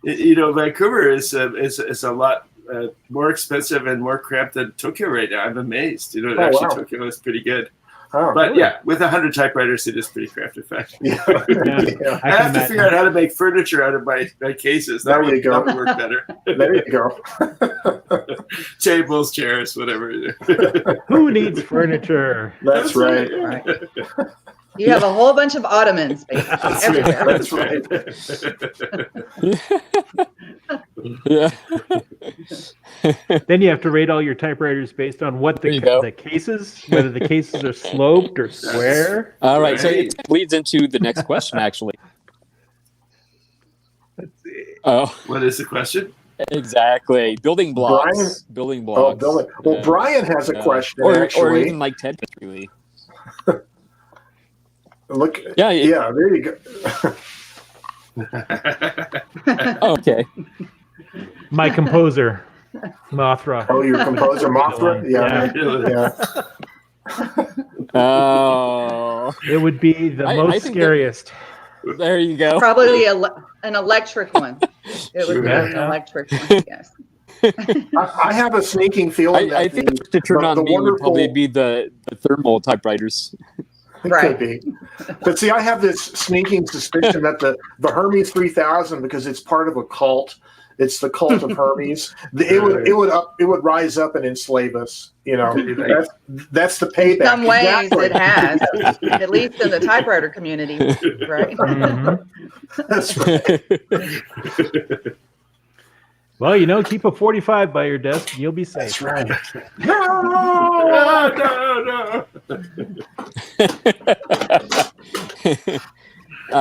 Vancouver is a lot more expensive and more cramped than Tokyo right now. I'm amazed. wow. Tokyo is pretty good. Oh, But really? yeah, with 100 typewriters, it is pretty cramped. In fact, Yeah. Yeah. I have to figure out how to make furniture out of my cases. There you go. That would work better. There you go. Tables, chairs, whatever. Who needs furniture? That's right. Right. You have a whole bunch of ottomans, basically, everywhere. That's right. Yeah. Then you have to rate all your typewriters based on what There you go. the cases, whether the cases are sloped or square. All right. So Right. it leads into the next question, actually. Let's see. Oh, What is the question? exactly. Building blocks. Brian? Building Oh, blocks. Billy. Well, Yeah. Brian has a question, or actually. even like Ted, really. Look. Yeah. Yeah, there you go. Oh, okay. My composer, Mothra. Oh, your composer, Mothra? Yeah. Yeah. Oh, It would be the I most think that- scariest. there you go. Probably an electric one. It would be an Yeah. electric one, yes. I have a sneaking feeling that I think to turn the- on the me would wonderful- probably be the thermal typewriters. It Right. could be. But see, I have this sneaking suspicion that the Hermes 3000, because it's part of a cult, it's the cult of Hermes. It would rise up and enslave us. That's the payback. In some ways, Exactly. it has, at least in the typewriter community, right? Mhm. That's right. Well, keep a 45 by your desk and you'll be safe. That's right. No.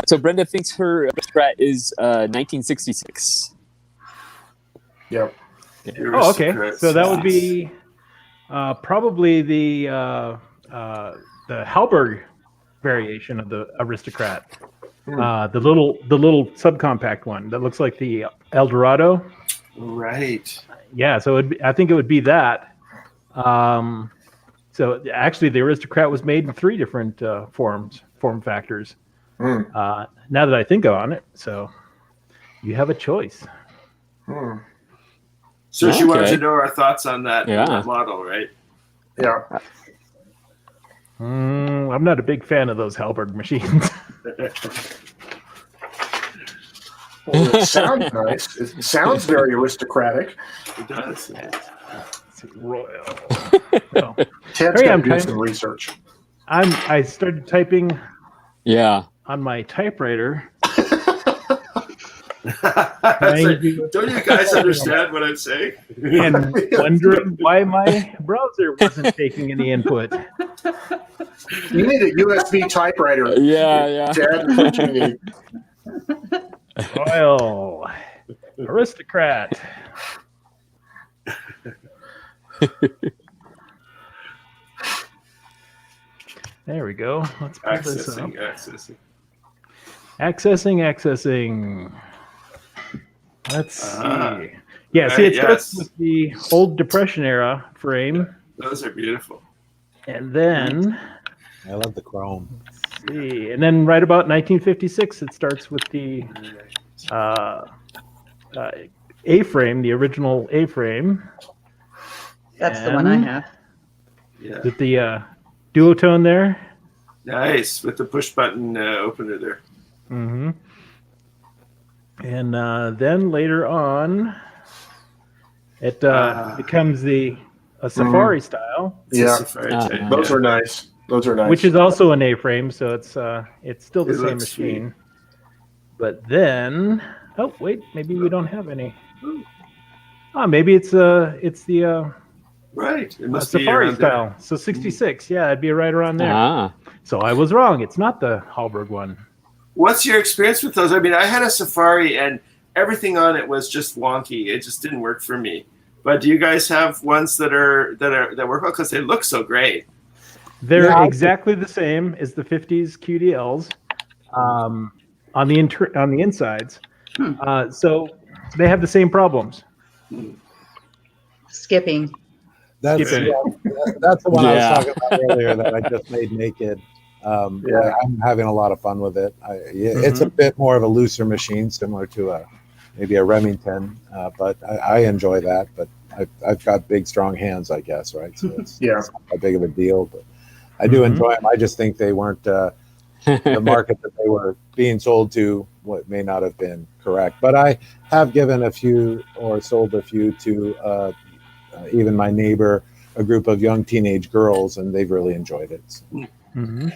So Brenda thinks her strat is 1966. Yep. Oh, okay. So that would be probably the Halberg variation of the Aristocrat. The little subcompact one that looks like the Eldorado. Right. Yeah, so I think it would be that. So actually, the Aristocrat was made in 3 different form factors. Now that I think on it, so you have a choice. So she wanted Okay. to know our thoughts on that, Yeah. that model, right? Yeah. I'm not a big fan of those Hallberg machines. Well, it sounds nice. It sounds very aristocratic. It does. Royal. Ted's Hey, got I'm to do trying- some research. I started typing Yeah. on my typewriter. It's like, don't you guys understand what I'm saying? And wondering why my browser wasn't taking any input. You need a USB typewriter. Yeah. Ted, is what you need. Royal. Aristocrat. There we go. Let's pull this up. Accessing. Let's see. Yeah, see, it starts with the old Depression era frame. Those are beautiful. And then, I love the chrome. let's see. And then right about 1956, it starts with the A-frame, the original A-frame. That's the one I have. Yeah. With the duotone there. Nice. With the push button opener there. Mm-hmm. And then later on, it becomes a Safari style, Yeah. Those Those are nice. Those are nice. which is also an A-frame, so it's still the It same looks machine. But then, oh wait, maybe we don't have any. Oh, maybe it's the right. It must be Safari around there. style. So 66, yeah, it'd be right around there. Ah. So I was wrong. It's not the Hallberg one. What's your experience with those? I mean, I had a Safari and everything on it was just wonky. It just didn't work for me. But do you guys have ones that work well? Because they look so great. They're exactly the same as the 50s QDLs on the insides. So they have the same problems. Skipping. That's Skip that's the one I Yeah. was talking about earlier that I just made naked. I'm having a lot of fun with it. It's a bit more of a looser machine, similar to maybe a Remington, but I enjoy that. But I've got big, strong hands, I guess, right? So it's not that big of a deal. But I do enjoy them. I just think they weren't the market that they were being sold to. What may not have been correct, but I have given a few or sold a few to even my neighbor, a group of young teenage girls, and they've really enjoyed it. So. Mm-hmm.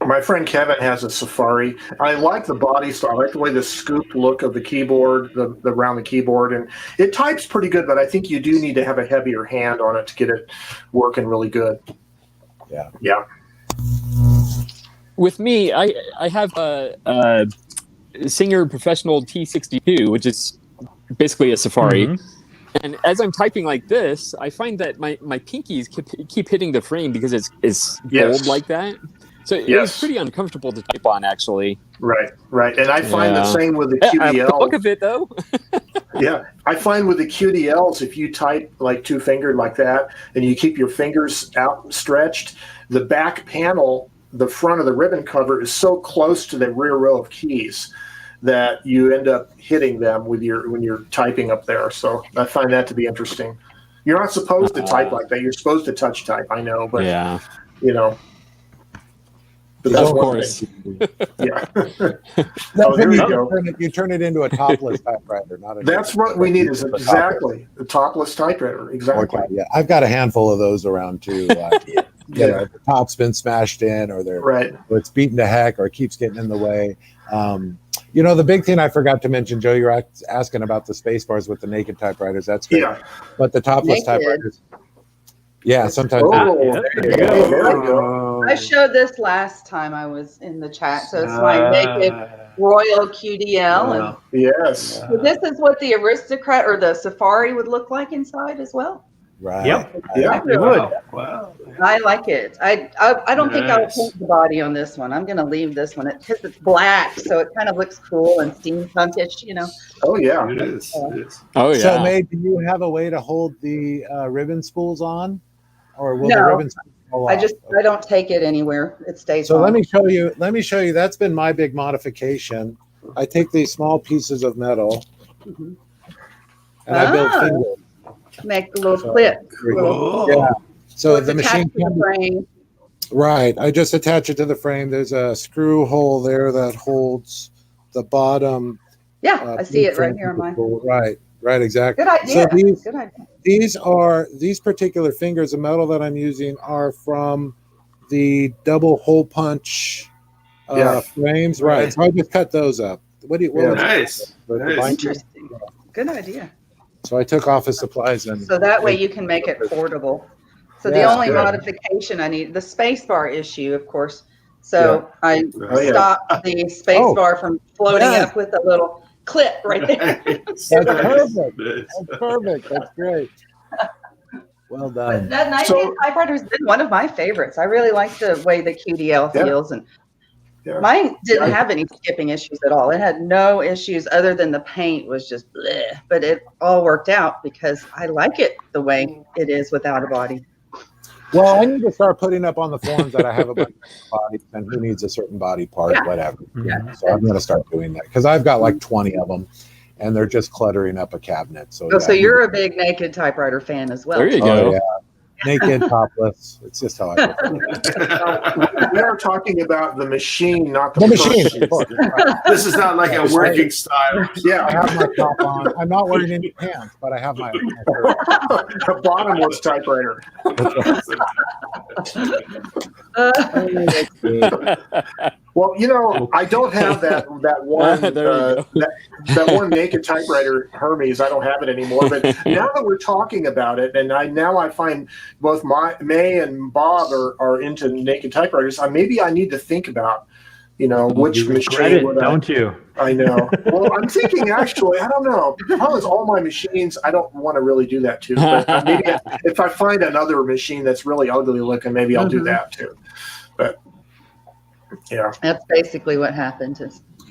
My friend Kevin has a Safari. I like the body style. I like the way the scooped look of the keyboard, the around the keyboard, and it types pretty good. But I think you do need to have a heavier hand on it to get it working really good. Yeah. With me, I have a Singer Professional T62, which is basically a Safari. Mm-hmm. And as I'm typing like this, I find that my pinkies keep hitting the frame because it's bold like that. So it was pretty uncomfortable to type on, actually. Right. And I find the same with the The QDL. look of it, though. Yeah, I find with the QDLs, if you type like two-fingered like that, and you keep your fingers out stretched, the back panel, the front of the ribbon cover, is so close to the rear row of keys that you end up hitting them when you're typing up there. So I find that to be interesting. You're not supposed to type like that. You're supposed to touch type. I know, but you know. But that's of one course. thing. Yeah. There you go. You turn it into a topless typewriter, not a. That's what we need. Is exactly the topless typewriter. Exactly. Yeah, I've got a handful of those around too. The top's been smashed in, or or it's beaten to heck, or it keeps getting in the way. The big thing I forgot to mention, Joe, you're asking about the space bars with the naked typewriters. That's great. Yeah. But the topless typewriters. Yeah, sometimes. There you go. I showed this last time I was in the chat. So it's my naked Royal QDL. Yes. So this is what the Aristocrat or the Safari would look like inside as well. Right. Yep. Yeah. It would. Wow. I like it. I don't think I'll paint the body on this one. I'm going to leave this one because it's black, so it kind of looks cool and steampunkish, Oh yeah. It is. Oh, yeah. So, May, do you have a way to hold the ribbon spools on? or will the No, ribbons fall off? I don't take it anywhere. It stays So on. let me show you. Let me show you. That's been my big modification. I take these small pieces of metal Mhm. and I build Ah. fingers. Make a little So- clip. Yeah. So it's the machine attached to the frame. right. I just attach it to the frame. There's a screw hole there that holds the bottom. Yeah, I see it right here on mine. Right, exactly. Good idea. So Good idea. these particular fingers of metal that I'm using are from the double hole punch frames. Right. So I just cut those up. What would you Nice. call it? The Nice. binder? Interesting. Good idea. So I took office supplies and So that way you can make it portable. So the Yeah, only good. modification I need, the space bar issue, of course. So I Oh, yeah. stopped the space Oh. bar from floating Yeah. up with a little clip right there. That's perfect. That's perfect. That's great. Well But done. that 19 typewriter has been one of my favorites. I really like the way the QDL Yeah. feels, and Yeah. mine didn't have any skipping issues at all. It had no issues other than the paint was just bleh, but it all worked out because I like it the way it is without a body. Well, I need to start putting up on the forums that I have a bunch of bodies and who needs a certain body part, Yeah. whatever. Yeah. So I'm going to start doing that because I've got like 20 of them, and they're just cluttering up a cabinet. So Oh, so you're a big naked typewriter fan as well. There you Oh go. yeah, naked, topless. It's just how I prefer. We are talking about the machine, not the, The machine. person. Of course. Right. This is not like a working style. I Yeah, have my top on. I'm not wearing any pants, but I have my shirt. the bottomless typewriter. Well, you know, I don't have that one There you go. that one naked typewriter Hermes. I don't have it anymore. But now that we're talking about it, and I find both May and Bob are into naked typewriters. Maybe I need to think about, which You regret machine it, would don't you? I know. Well, I'm thinking actually, I don't know. The problem is all my machines, I don't want to really do that too. But maybe if I find another machine that's really ugly looking, maybe I'll do that too. But yeah. That's basically what happened.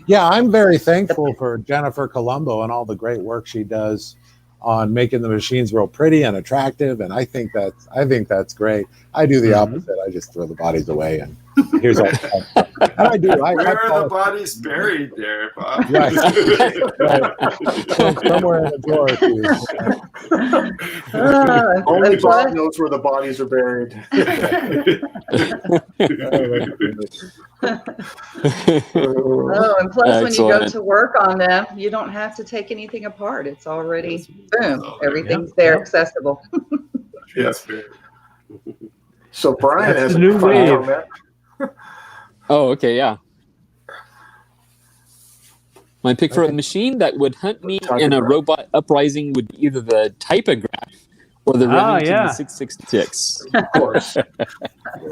Yeah, I'm very thankful for Jennifer Colombo and all the great work she does on making the machines real pretty and attractive, and I think that's great. I do the opposite. I just throw the bodies away, and here's all. And I do. Where are the bodies buried there, Bob? Right. Somewhere in a drawer or two. Only and Bob plus, knows where the bodies are buried. and plus when you go Excellent. to work on them, you don't have to take anything apart. It's already boom. Oh, Everything's yeah. there accessible. Yes. So Brian That's has the new a comment on wave. that. Oh, okay, yeah. My pick for a machine that would hunt me in a robot uprising would be either the Typograph or the Remington yeah. 666. Of course.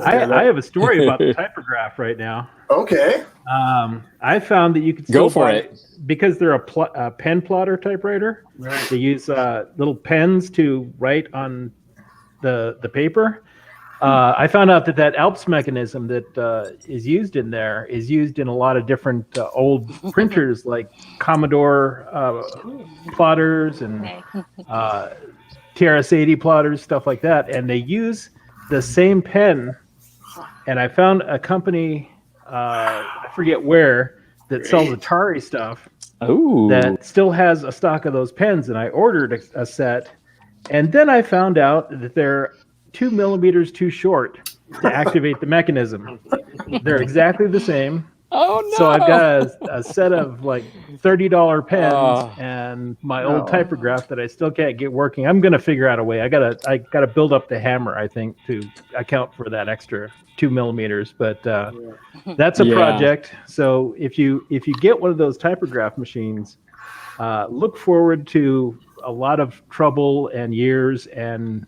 I have a story about the typograph right now. Okay. I found that you could Go still for buy, it. because they're a pen plotter typewriter. Right. They use little pens to write on the paper. I found out that Alps mechanism that is used in there is used in a lot of different old printers like Commodore plotters and TRS-80 plotters, stuff like that. And they use the same pen. And I found a company, I forget where, that sells Atari stuff Oh, that still has a stock of those pens. And I ordered a set. And then I found out that they're 2 millimeters too short to activate the mechanism. They're exactly the same. oh no! So I've got a set of like $30 pens Oh. and my old typograph that I still can't get working. I'm gonna figure out a way. I gotta build up the hammer, I think, to account for that extra 2 millimeters. But that's a Yeah. project. So if you get one of those typograph machines, look forward to a lot of trouble and years and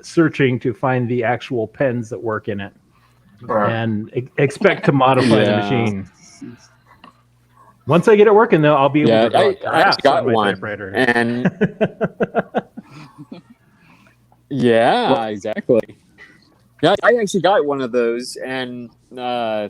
searching to find the actual pens that work in it, and expect to modify the Yeah. machine. Once I get it working, though, I'll be able Yeah, to draw I graphs actually got on my one, typewriter. and yeah, Well- exactly. Yeah, I actually got one of those, and I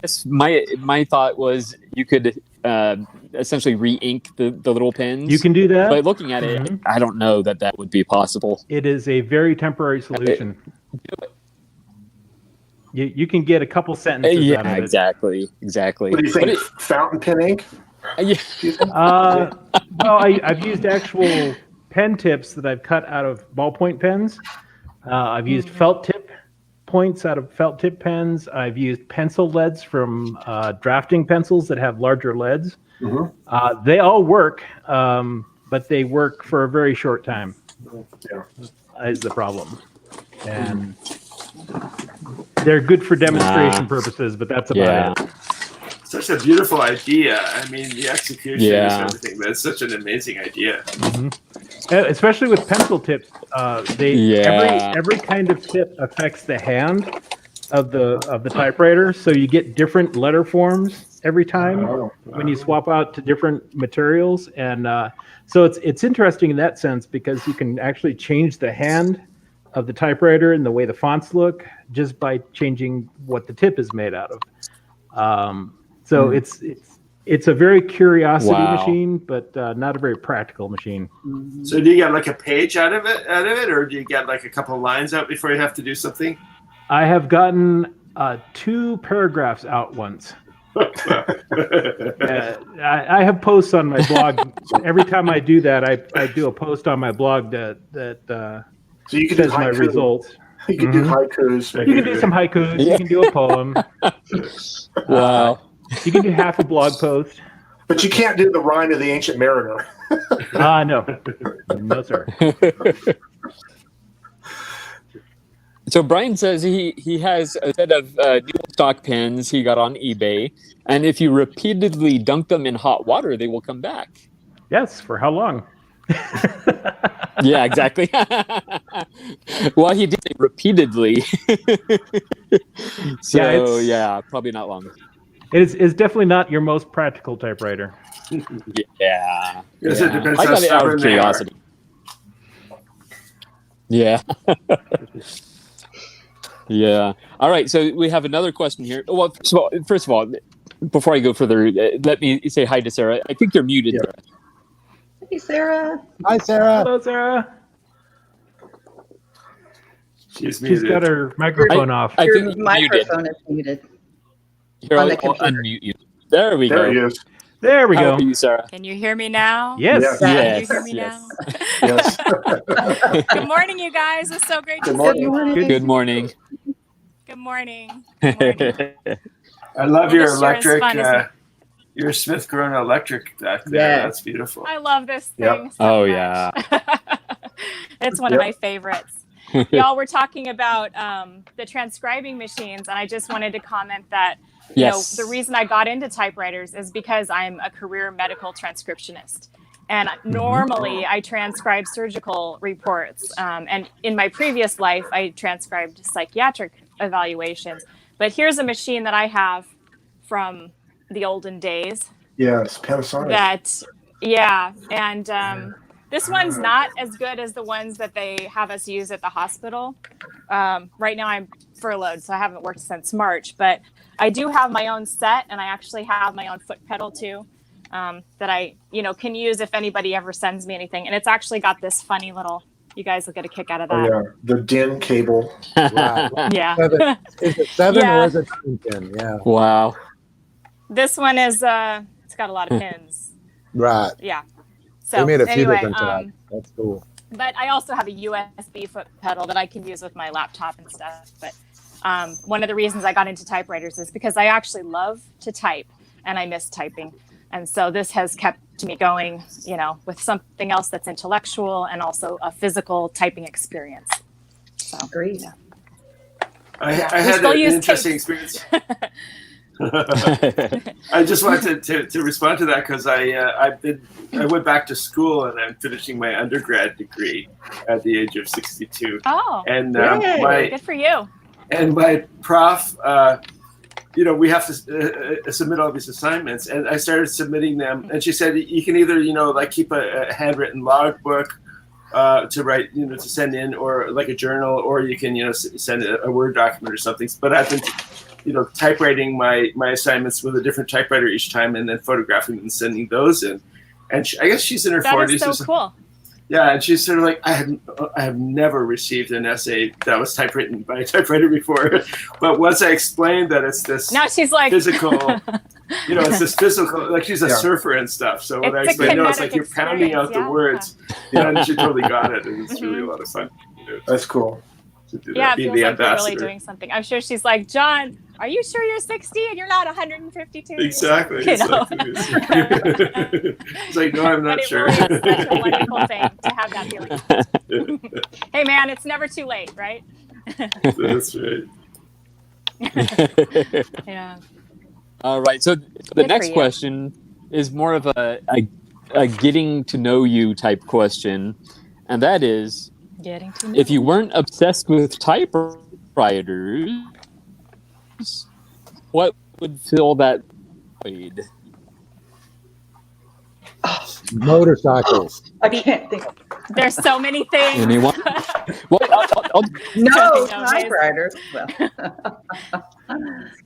guess my thought was you could essentially re-ink the little pens. You can do that. But looking at it, I don't know that would be possible. It is a very temporary solution. You can get a couple sentences out of it. Exactly. What do you think? Fountain pen ink? No, I've used actual pen tips that I've cut out of ballpoint pens. I've used felt tip points out of felt tip pens. I've used pencil leads from drafting pencils that have larger leads. They all work, but they work for a very short time. Is the problem. And they're good for demonstration purposes, but that's about it. Such a beautiful idea. I mean, the execution is everything, but it's such an amazing idea. Especially with pencil tips, every kind of tip affects the hand of the typewriter, so you get different letter forms every time when you swap out to different materials, and so it's interesting in that sense because you can actually change the hand of the typewriter and the way the fonts look just by changing what the tip is made out of. So it's a very curiosity machine, but not a very practical machine. So do you get like a page out of it, or do you get like a couple of lines out before you have to do something? I have gotten 2 paragraphs out once. I have posts on my blog. Every time I do that, I do a post on my blog that so you can says do my results. You can do haikus. You can do some haikus. You can do a poem. Wow. You can do half a blog post. But you can't do the Rhyme of the Ancient Mariner. No, sir. So Brian says he has a set of dual stock pens he got on eBay, and if you repeatedly dunk them in hot water, they will come back. Yes, for how long? Yeah, exactly. Well, he did it repeatedly. So yeah, probably not long. It's definitely not your most practical typewriter. Yeah. Yes, it depends I how got it out stubborn of they are. curiosity. Yeah. Yeah. All right. So we have another question here. Well, first of all, before I go further, let me say hi to Sarah. I think you're muted. Yeah. Hey, Sarah. Hi, Sarah. Hello, Sarah. She's She's got her microphone off. I Your think you're microphone is muted. Here, On the I'll computer. unmute you. There we There go. he is. There we How go. are you, Sarah? Can you hear me now? Yes. Yes. Can you hear me Yes. now? Yes. Good morning, you guys. It's so great Good to morning. see you all. Good morning. Good morning. Good morning. I love Well, your this sure is electric, fun, isn't it? your Smith Corona electric back there. Yeah. That's beautiful. I love this Yep. thing so Oh, much. yeah. It's one of my favorites. Y'all were talking about the transcribing machines, and I just wanted to comment that you know, the reason I got into typewriters is because I'm a career medical transcriptionist. And normally I transcribe surgical reports. And in my previous life, I transcribed psychiatric evaluations. But here's a machine that I have from the olden days. Yes, Panasonic. This one's not as good as the ones that they have us use at the hospital. Right now I'm furloughed, so I haven't worked since March, but I do have my own set, and I actually have my own foot pedal too, that I, can use if anybody ever sends me anything. And it's actually got this funny little, you guys will get a kick out of that. Oh, yeah. The DIN cable. Wow. Yeah. Is it 7 Yeah. or is it 10? Yeah. Wow. This one is, it's got a lot of pins. Right. Yeah. So They made a few anyway, different types. That's cool. but I also have a USB foot pedal that I can use with my laptop and stuff. But one of the reasons I got into typewriters is because I actually love to type and I miss typing. And so this has kept me going, with something else that's intellectual and also a physical typing experience. So, Agreed. yeah. I We had still an use interesting tape. experience. I just wanted to respond to that because I went back to school and I'm finishing my undergrad degree at the age of 62. Oh, And Yay. good for you. my prof, we have to submit all these assignments, and I started submitting them. And she said you can either keep a handwritten logbook to write, to send in, or like a journal, or you can send a Word document or something. But I've been typewriting my assignments with a different typewriter each time, and then photographing and sending those in. And I guess she's in her 40s. That is so cool. Yeah, and she's sort of like, I have never received an essay that was typewritten by a typewriter before. But once I explained that it's this now she's like physical, it's this physical, like she's a surfer and stuff. So when I explained, it's like you're pounding out the words. And she totally got it. And it's really a lot of fun. That's cool. It feels like you're really doing something. I'm sure she's like, John, are you sure you're 60 and you're not 152? Exactly. It's like, no, I'm not sure. Really is such a wonderful thing to have that feeling. Hey, man, it's never too late, right? That's right. Yeah. All right. So the next question is more of a getting to know you type question, and that is, if you weren't obsessed with typewriters, what would fill that void? Motorcycles. I can't think. There's so many things. Anyone? Well, No, typewriters. Well.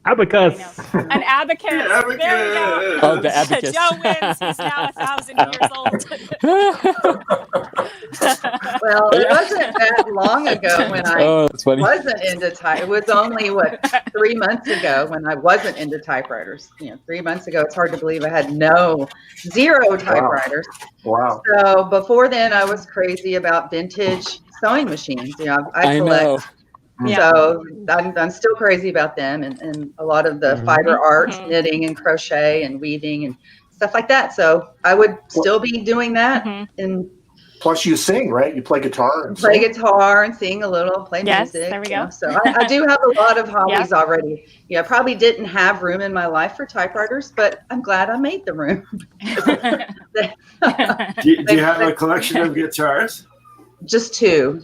Abacus. An abacus. There we go. Oh, the abacus. Joe wins. He's now 1,000 years old. Well, it wasn't that long ago when I wasn't into type. It was only 3 months ago when I wasn't into typewriters. 3 months ago, it's hard to believe I had zero typewriters. Wow. So before then, I was crazy about vintage sewing machines. I collect. So I'm still crazy about them and a lot of the fiber arts, knitting and crochet and weaving and stuff like that. So I would still be doing that. And plus you sing, right? You play guitar and sing a little, play music. There we go. So I do have a lot of hobbies already. I probably didn't have room in my life for typewriters, but I'm glad I made the room. Do you have a collection of guitars? Just two.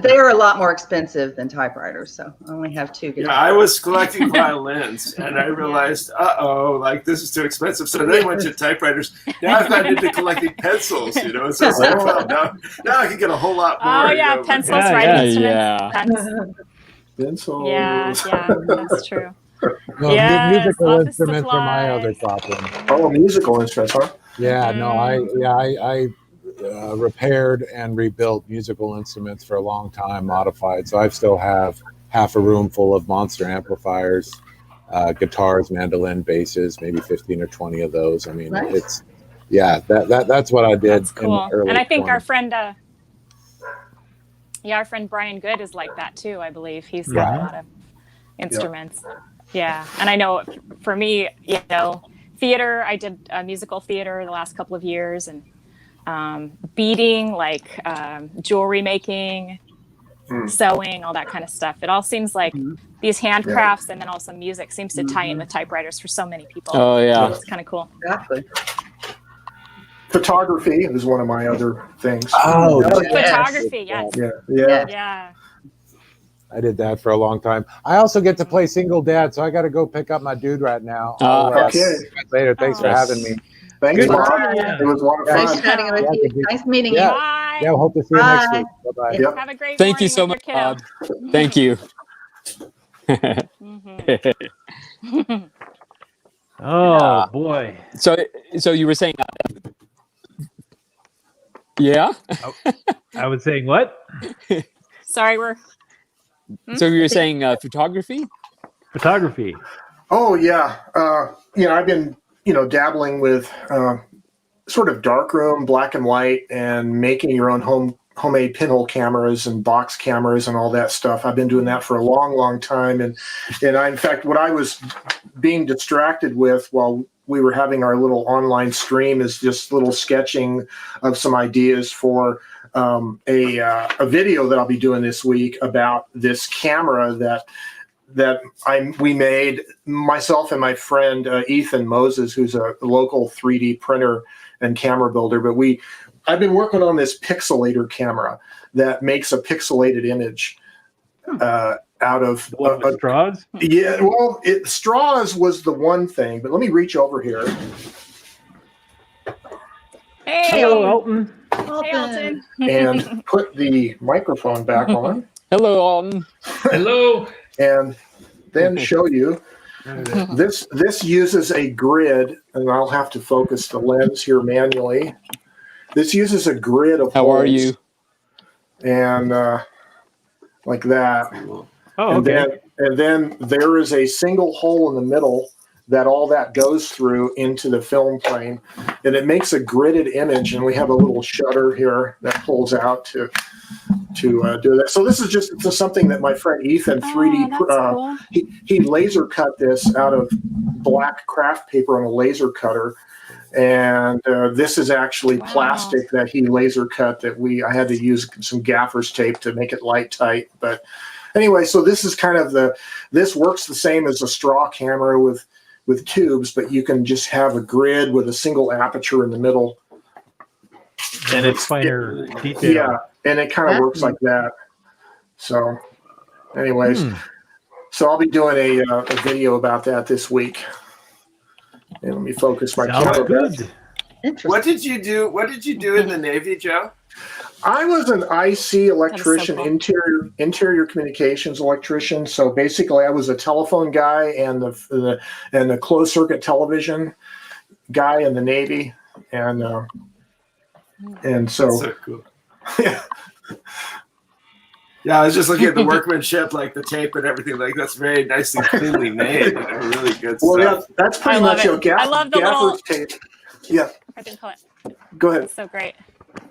They are a lot more expensive than typewriters, so I only have two guitars. Yeah, I was collecting violins, and I realized, this is too expensive. So then I went to typewriters. Now I've gotten into collecting pencils. So it's like, well, now I can get a whole lot more. Oh yeah, pencils, writing instruments. Pencils. Yeah, that's true. Well, musical instruments are my other problem. Oh, musical instruments, huh? Yeah, no, I repaired and rebuilt musical instruments for a long time, modified. So I still have half a room full of monster amplifiers, guitars, mandolin, basses, maybe 15 or 20 of those. I mean, nice. That's what I did. That's cool. And I think our friend, our friend Brian Good is like that too. I believe he's got a lot of instruments. Yeah, and I know for me, theater. I did musical theater the last couple of years, and beading, like jewelry making, sewing, all that kind of stuff. It all seems like these handcrafts and then also music seems to tie in with typewriters for so many people. Oh yeah, it's kind of cool. Exactly. Photography is one of my other things. Photography, yes. Yeah. I did that for a long time. I also get to play single dad, so I got to go pick up my dude right now. Okay. Later. Thanks for having me. Thanks, Bob. It was a lot of fun. Nice chatting with you. Nice meeting you. Bye. Yeah, hope to see you next week. Bye-bye. Yep. Have a great Thank you morning so with much, your Bob. kiddo. Thank you. Oh boy. So you were saying, yeah? I was saying what? Sorry, we're. So you were saying photography? Photography. Oh yeah. I've been dabbling with sort of darkroom, black and white, and making your own homemade pinhole cameras and box cameras and all that stuff. I've been doing that for a long, long time. And in fact, what I was being distracted with while we were having our little online stream is just little sketching of some ideas for a video that I'll be doing this week about this camera that we made, myself and my friend Ethan Moses, who's a local 3D printer and camera builder. But I've been working on this pixelator camera that makes a pixelated image out of straws. Yeah, well, straws was the one thing, but let me reach over here. Hey, hello, Elton. Hey, Elton. And put the microphone back on. Hello, Alton. Hello. And then show you. This uses a grid, and I'll have to focus the lens here manually. This uses a grid of How holes, are you? and like that. Oh, okay. And then there is a single hole in the middle that all that goes through into the film plane, and it makes a gridded image. And we have a little shutter here that pulls out to do that. So this is just something that my friend Ethan 3D cool. he laser cut this out of black craft paper on a laser cutter. And this is actually plastic that he laser cut that I had to use some gaffer's tape to make it light tight. But anyway, so this is kind of this works the same as a straw camera with tubes, but you can just have a grid with a single aperture in the middle. And it's finer detail. Yeah, and it kind of works like that. So anyways, so I'll be doing a video about that this week. And let me focus my camera. Good. Interesting. What did you do? What did you do in the Navy, Joe? I was an IC electrician, cool. interior communications electrician. So basically, I was a telephone guy and the closed circuit television guy in the Navy, and so. That's so cool. Yeah. Yeah, I was just looking at the workmanship, like the tape and everything. Like that's very nicely, cleanly made. Really good Well, stuff. yeah, that's pretty I love much it. I love the gaffer's little. tape. Yeah, I didn't call it. go ahead. So great.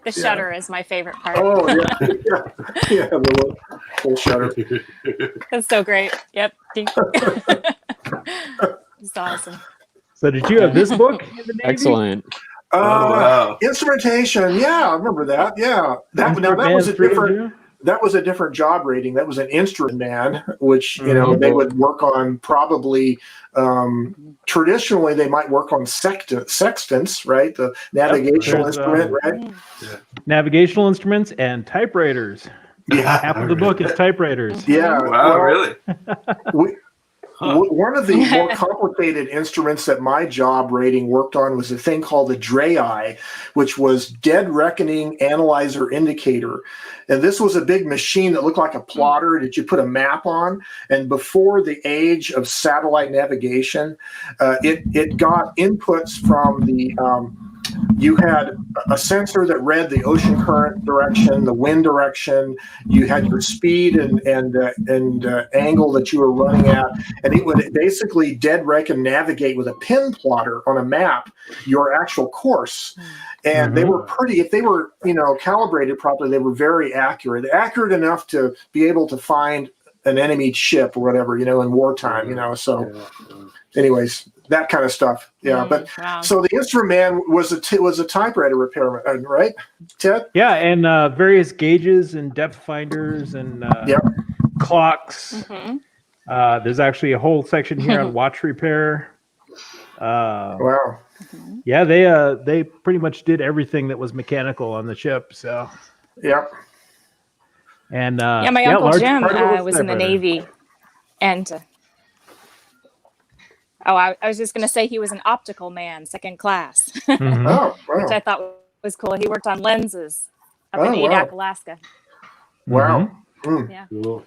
The shutter is my favorite part. Oh yeah, the little shutter. That's so great. Yep. Ding. It's awesome. So did you have this book in the Navy? Excellent. Wow. Instrumentation. Yeah, I remember that. Yeah, that was a different job rating. That was an instrument man, which they would work on probably. Traditionally, they might work on sextants, right? The navigational instrument, right? Yeah. Navigational instruments and typewriters. Yeah, half of the book is typewriters. Yeah. Wow, really? One of the more complicated instruments that my job rating worked on was a thing called the DREI, which was Dead Reckoning Analyzer Indicator. And this was a big machine that looked like a plotter that you put a map on. And before the age of satellite navigation, it got inputs from the you had a sensor that read the ocean current direction, the wind direction. You had your speed and angle that you were running at, and it would basically dead reckon navigate with a pin plotter on a map your actual course. And they were pretty. If they were calibrated properly, they were very accurate enough to be able to find an enemy ship or whatever in wartime. So, anyways. That kind of stuff, But wow. So the instrument man was a typewriter repairman, right, Ted? Yeah, and various gauges and depth finders and clocks. There's actually a whole section here on watch repair. Wow. Yeah, they pretty much did everything that was mechanical on the ship. So. Yeah. And my Uncle Jim was in the Navy, and. I was just going to say he was an optical man, second class, Oh, wow. which I thought was cool. He worked on lenses up in Adak, Alaska. Wow. Yeah. Cool.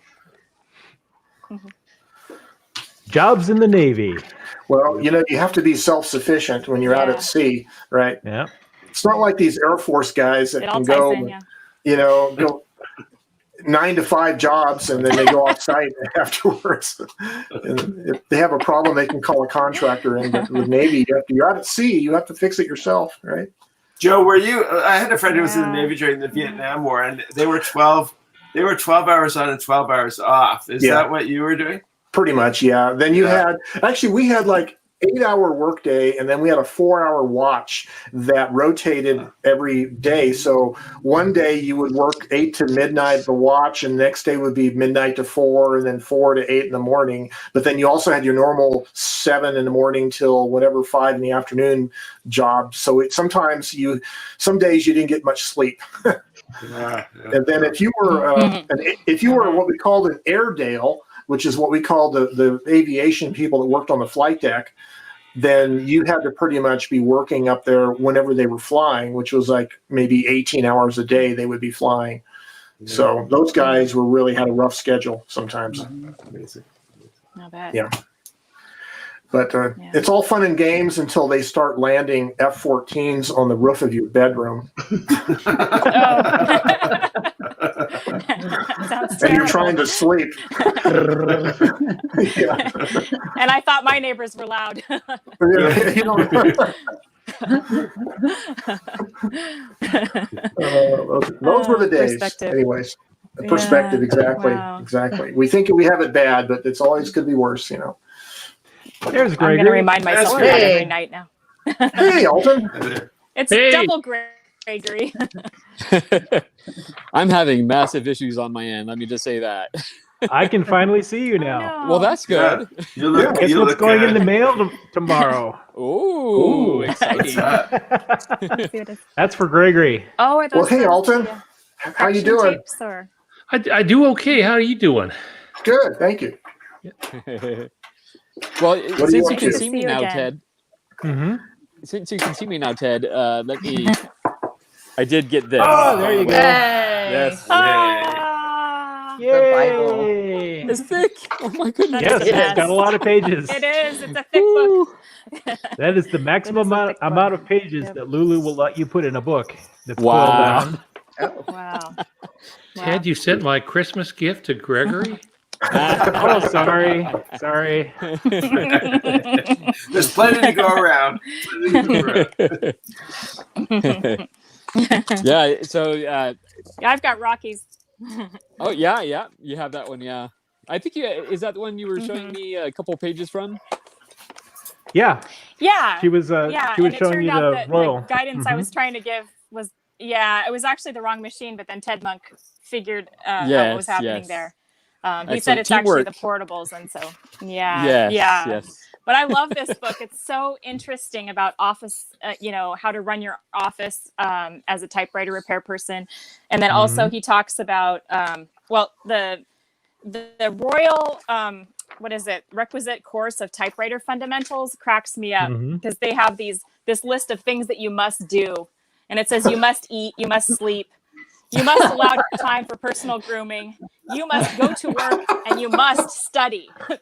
Jobs in the Navy. Well, you have to be self-sufficient when you're out at sea, right? Yeah. It's not like these Air Force guys that can go, go 9 to 5 jobs and then they go off site afterwards. And if they have a problem, they can call a contractor in. But with Navy, you're out at sea, you have to fix it yourself, right? Joe, were you? I had a friend who was in the Navy during the Vietnam War, and they were 12 hours on and 12 hours off. Is that what you were doing? Pretty much, yeah. Then we had like 8-hour workday, and then we had a 4-hour watch that rotated every day. So one day you would work 8 to midnight, the watch, and the next day would be midnight to 4, and then 4 to 8 in the morning. But then you also had your normal 7 in the morning till whatever 5 in the afternoon job. So some days you didn't get much sleep. And then if you were what we called an Airedale, which is what we call the aviation people that worked on the flight deck, then you had to pretty much be working up there whenever they were flying, which was like maybe 18 hours a day they would be flying. So those guys really had a rough schedule sometimes. Amazing. I bet. Yeah. But it's all fun and games until they start landing F-14s on the roof of your bedroom. And you're trying to sleep. Yeah. And I thought my neighbors were loud. Those were the days. Anyways, perspective, exactly. Wow. Exactly. We think we have it bad, but it's always could be worse, you know. There's Gregory. I'm going to remind myself of that every night now. Hey, Alton. It's double Gregory. I'm having massive issues on my end. Let me just say that. I can finally see you now. Well, that's good. Yeah. Guess what's going in the mail tomorrow? Ooh, exciting. That's for Gregory. Oh, I thought. Well, hey, Alton. How you doing? Tapes, or... I do okay. How are you doing? Good, thank you. Well, What since you you can up to? see me now, Ted. Since you can see me now, Ted, let me. I did get this. Oh, there you go. Yes. Yay! It's thick. Oh my goodness. Yes, it's got a lot of pages. It is. It's a thick book. That is the maximum amount of pages that Lulu will let you put in a book. That's Wow. bound. Oh. Wow. Ted, you sent my Christmas gift to Gregory? Oh, sorry. Sorry. There's plenty to go around. Yeah. So. Yeah, I've got Rockies. Oh yeah. You have that one. Yeah. I think is that the one you were showing me a couple pages from? Yeah. Yeah. She was. Yeah. She was and showing it you turned the out that royal the guidance I was trying to give was it was actually the wrong machine, but then Ted Monk figured out what was happening there. He said it's actually the portables, and so Yes. But I love this book. It's so interesting about office, how to run your office as a typewriter repair person, and then also he talks about the Royal requisite course of typewriter fundamentals cracks me up because they have this list of things that you must do, and it says you must eat, you must sleep. You must allow time for personal grooming. You must go to work and you must study. And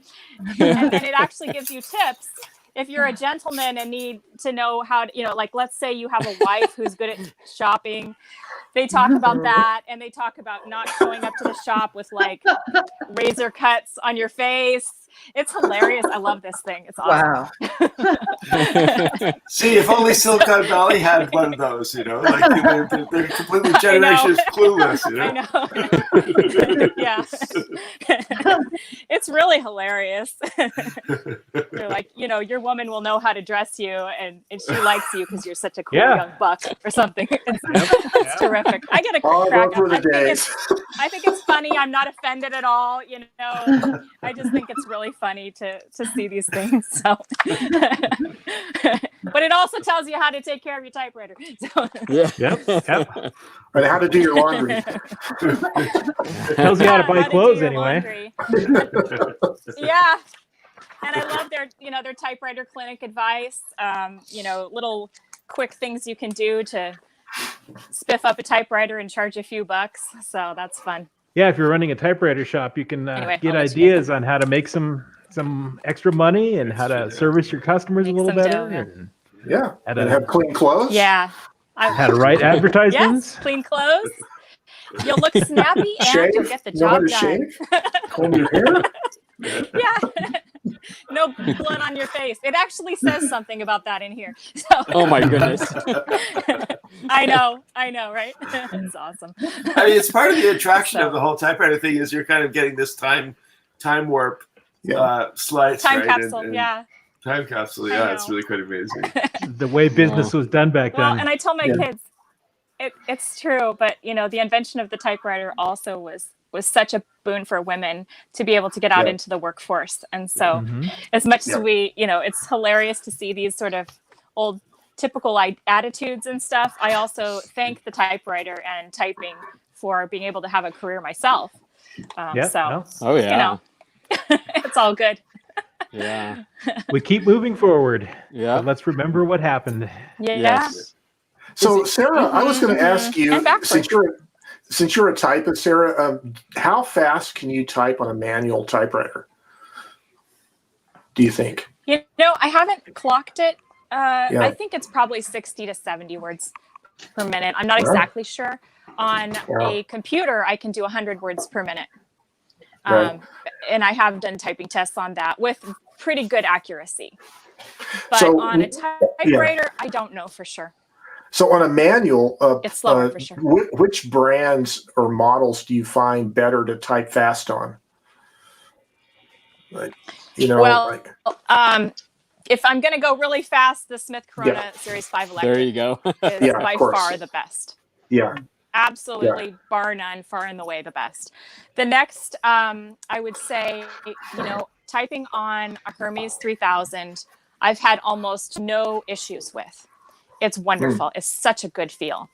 then it actually gives you tips if you're a gentleman and need to know how to, like let's say you have a wife who's good at shopping. They talk about that, and they talk about not showing up to the shop with like razor cuts on your face. It's hilarious. I love this thing. It's awesome. Wow. See, if only Silicon Valley had one of those, like they're completely generations clueless, I know. Yeah. It's really hilarious. They're like, your woman will know how to dress you, and she likes you because you're such a cool young buck or something. It's terrific. I get a crack up. I think it's funny. I'm not offended at all. I just think it's really funny to see these things. So, but it also tells you how to take care of your typewriter. So. Yep. And how to do your laundry. Tells you how to buy clothes anyway. Yeah. And I love their typewriter clinic advice. Little quick things you can do to spiff up a typewriter and charge a few bucks. So that's fun. Yeah, if you're running a typewriter shop, you can get ideas on how to make some extra money and how to service your customers a little better. And have clean clothes. Yeah. How to write advertisements. Yes, clean clothes. You'll look snappy and you'll get the job done. Shave? Comb your hair? Yeah. No blood on your face. It actually says something about that in here. So. Oh my goodness. I know, right? It's awesome. I mean, it's part of the attraction of the whole typewriter thing is you're kind of getting this time warp slice. Time right? capsule, and time capsule, it's really quite amazing. The way business was done back then. And I tell my kids, it's true, but the invention of the typewriter also was such a boon for women to be able to get out into the workforce. And so as much as it's hilarious to see these sort of old typical attitudes and stuff, I also thank the typewriter and typing for being able to have a career myself. It's all good. Yeah. We keep moving forward. Yeah. But let's remember what happened. Yeah. Yes. So Sarah, I was going to ask you, since you're a typist, Sarah, how fast can you type on a manual typewriter? do you think? You know, I haven't clocked it. I think it's probably 60 to 70 words per minute. I'm not exactly sure. On a computer, I can do 100 words per minute. And I have done typing tests on that with pretty good accuracy. But on a typewriter, I don't know for sure. So on a manual, it's slower for sure. Which brands or models do you find better to type fast on? Like, you know, if I'm going to go really fast, the Smith Corona Series 5 Electric there you go. is by far the best. Yeah. Absolutely, bar none, far and away the best. The next, I would say, you know, typing on a Hermes 3000, I've had almost no issues with. It's wonderful. It's such a good feel.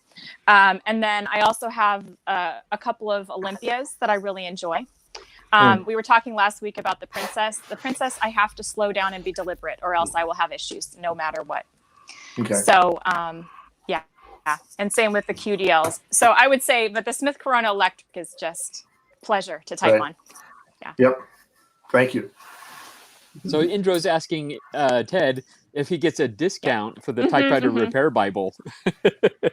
And then I also have a couple of Olympias that I really enjoy. We were talking last week about the Princess. The Princess, I have to slow down and be deliberate, or else I will have issues no matter what. Okay. So, yeah. And same with the QDLs. So I would say, but the Smith Corona Electric is just pleasure to type on. Yeah. Yep. Thank you. So Indro's asking Ted if he gets a discount for the Typewriter Repair Bible.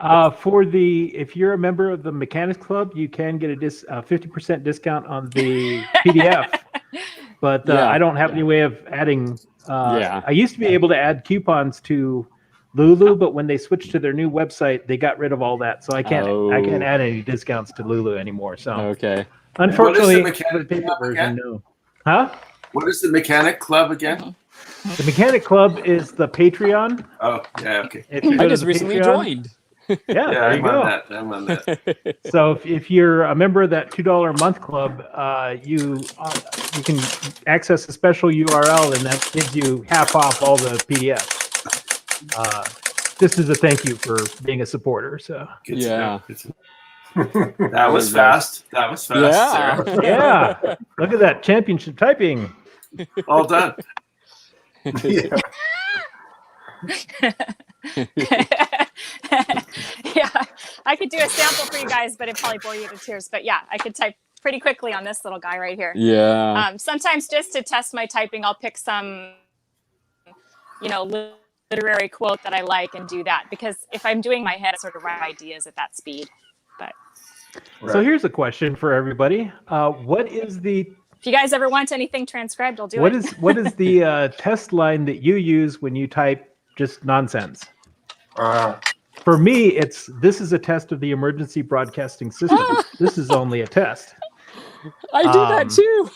If you're a member of the Mechanics Club, you can get a 50% discount on the PDF. But I don't have any way of adding. I used to be able to add coupons to Lulu, but when they switched to their new website, they got rid of all that. So I can't add any discounts to Lulu anymore. So unfortunately, the paper version, no. Huh? What is the Mechanic Club again? The Mechanic Club is the Patreon. Oh, yeah, okay. I just recently joined. There you go. I'm on that. So if you're a member of that $2 a month club, you can access a special URL, and that gives you half off all the PDFs. This is a thank you for being a supporter. So Yeah. That was fast. That was fast. Yeah. Sarah. Yeah. Look at that championship typing. All done. Yeah. Yeah, I could do a sample for you guys, but it'd probably bore you to tears. But yeah, I could type pretty quickly on this little guy right here. Yeah. Sometimes just to test my typing, I'll pick some, you know, literary quote that I like and do that, because if I'm doing my head, I sort of write ideas at that speed. But So here's a question for everybody. What is the if you guys ever want anything transcribed, I'll do what it. What is the test line that you use when you type just nonsense? For me, this is a test of the emergency broadcasting system. This is only a test. I do that too.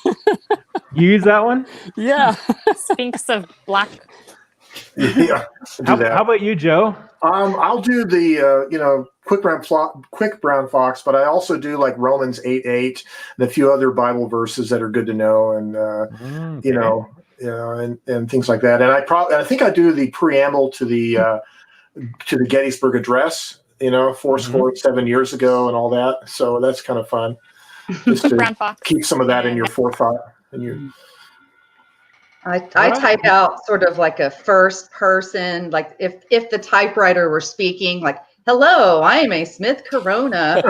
You use that one? Yeah. Sphinx of Black. Yeah. How about you, Joe? I'll do the quick brown fox, but I also do like Romans 8:8 and a few other Bible verses that are good to know, and and things like that. And I think I do the preamble to the Gettysburg Address, 7 years ago, and all that. So that's kind of fun, just to keep some of that in your forethought. I type out sort of like a first person, like if the typewriter were speaking, like, hello, I am a Smith Corona,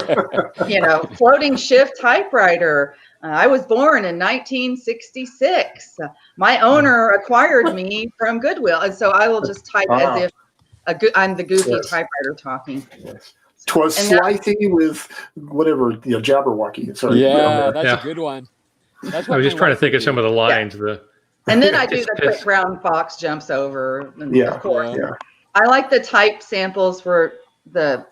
floating shift typewriter. I was born in 1966. My owner acquired me from Goodwill. And so I will just type as if I'm the goofy typewriter talking. Yes. 'Twas Slithy with whatever, Jabberwocky. Sorry. Yeah, that's a good one. I was just trying to think of some of the lines. And then I do the quick brown fox jumps over. And of course, I like the type samples where the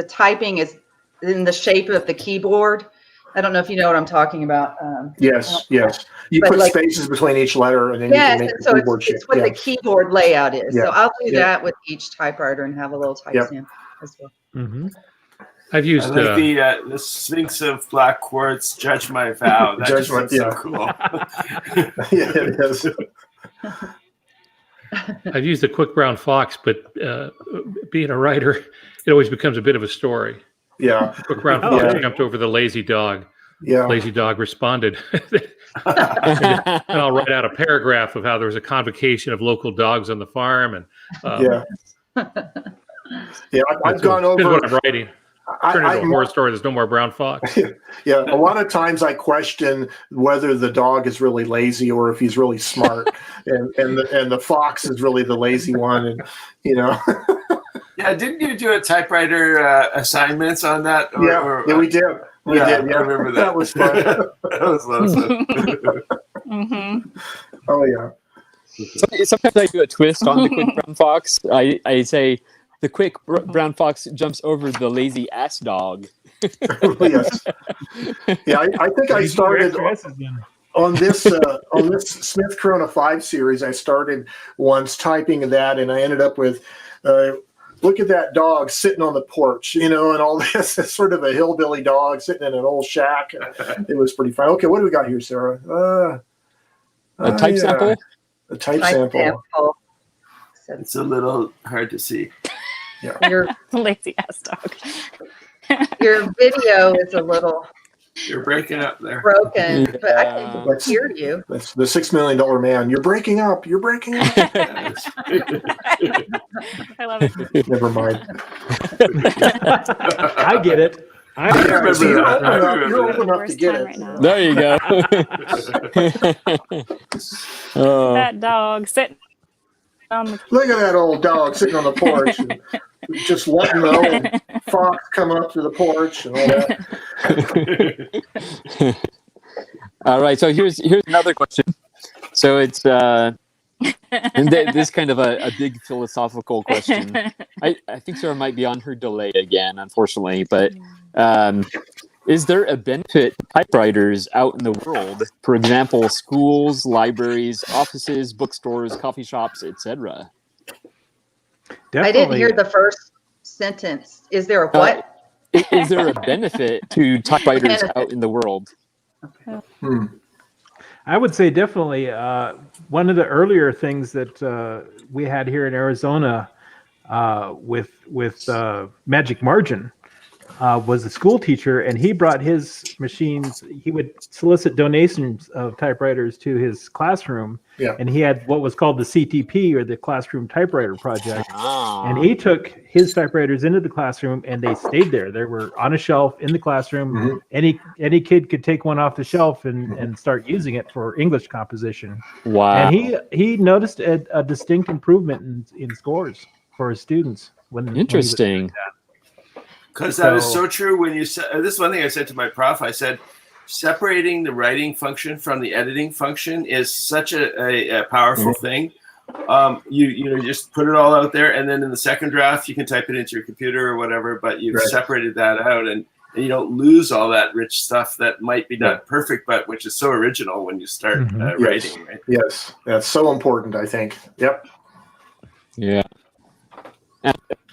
typing is in the shape of the keyboard. I don't know if you know what I'm talking about. Yes. You put spaces between each letter, and then you can make the keyboard shape. It's what the keyboard layout is. Yeah. So I'll do that with each typewriter and have a little type sample as well. Mm-hmm. I've used the Sphinx of Black Quartz. Judge my vow. That just looks so cool. Yeah, it is. I've used the quick brown fox, but being a writer, it always becomes a bit of a story. Yeah. Quick brown fox jumped over the lazy dog. Yeah. Lazy dog responded. And I'll write out a paragraph of how there was a convocation of local dogs on the farm, and I've gone over what I'm writing. Turn into a horror story. There's no more brown fox. Yeah, a lot of times I question whether the dog is really lazy or if he's really smart, and the fox is really the lazy one, and Yeah, didn't you do a typewriter assignments on that? Yeah, we did. We did. Yeah, I remember that. That was fun. That was a lot of fun. Oh yeah. Sometimes I do a twist on the quick brown fox. I say the quick brown fox jumps over the lazy ass dog. Yes. Yeah, I think I started on this Smith Corona 5 series. I started once typing that, and I ended up with look at that dog sitting on the porch, and all this. It's sort of a hillbilly dog sitting in an old shack. It was pretty fun. Okay, what do we got here, Sarah? A type sample? A type sample. It's a little hard to see. Yeah. Your lazy ass dog. Your video is a little You're breaking up there. broken, but I can hear you. That's the $6 Million Man. You're breaking up. You're breaking up. I love it. Never mind. I get it. I remember See, you're that. old enough to Worst get time it. right now. There you go. Oh. That dog sitting on the Look at that old dog sitting on the porch, and just letting the old fox come up to the porch and all that. All right, so here's another question. So it's and this kind of a big philosophical question. I think Sarah might be on her delay again, unfortunately, but is there a benefit to typewriters out in the world? For example, schools, libraries, offices, bookstores, coffee shops, etc. I didn't hear the first sentence. Is there a what? Is there a benefit to typewriters out in the world? I would say definitely one of the earlier things that we had here in Arizona with Magic Margin was a school teacher, and he brought his machines. He would solicit donations of typewriters to his classroom, and he had what was called the CTP, or the Classroom Typewriter Project. And he took his typewriters into the classroom, and they stayed there. They were on a shelf in the classroom. Any kid could take one off the shelf and start using it for English composition. Wow! And he noticed a distinct improvement in scores for his students when Interesting. Because that is so true. When you said this is one thing I said to my prof. I said separating the writing function from the editing function is such a powerful thing. You just put it all out there, and then in the second draft you can type it into your computer or whatever. But you've separated that out, and you don't lose all that rich stuff that might be not perfect, but which is so original when you start writing. Right? Yes, that's so important, I think. Yep. Yeah.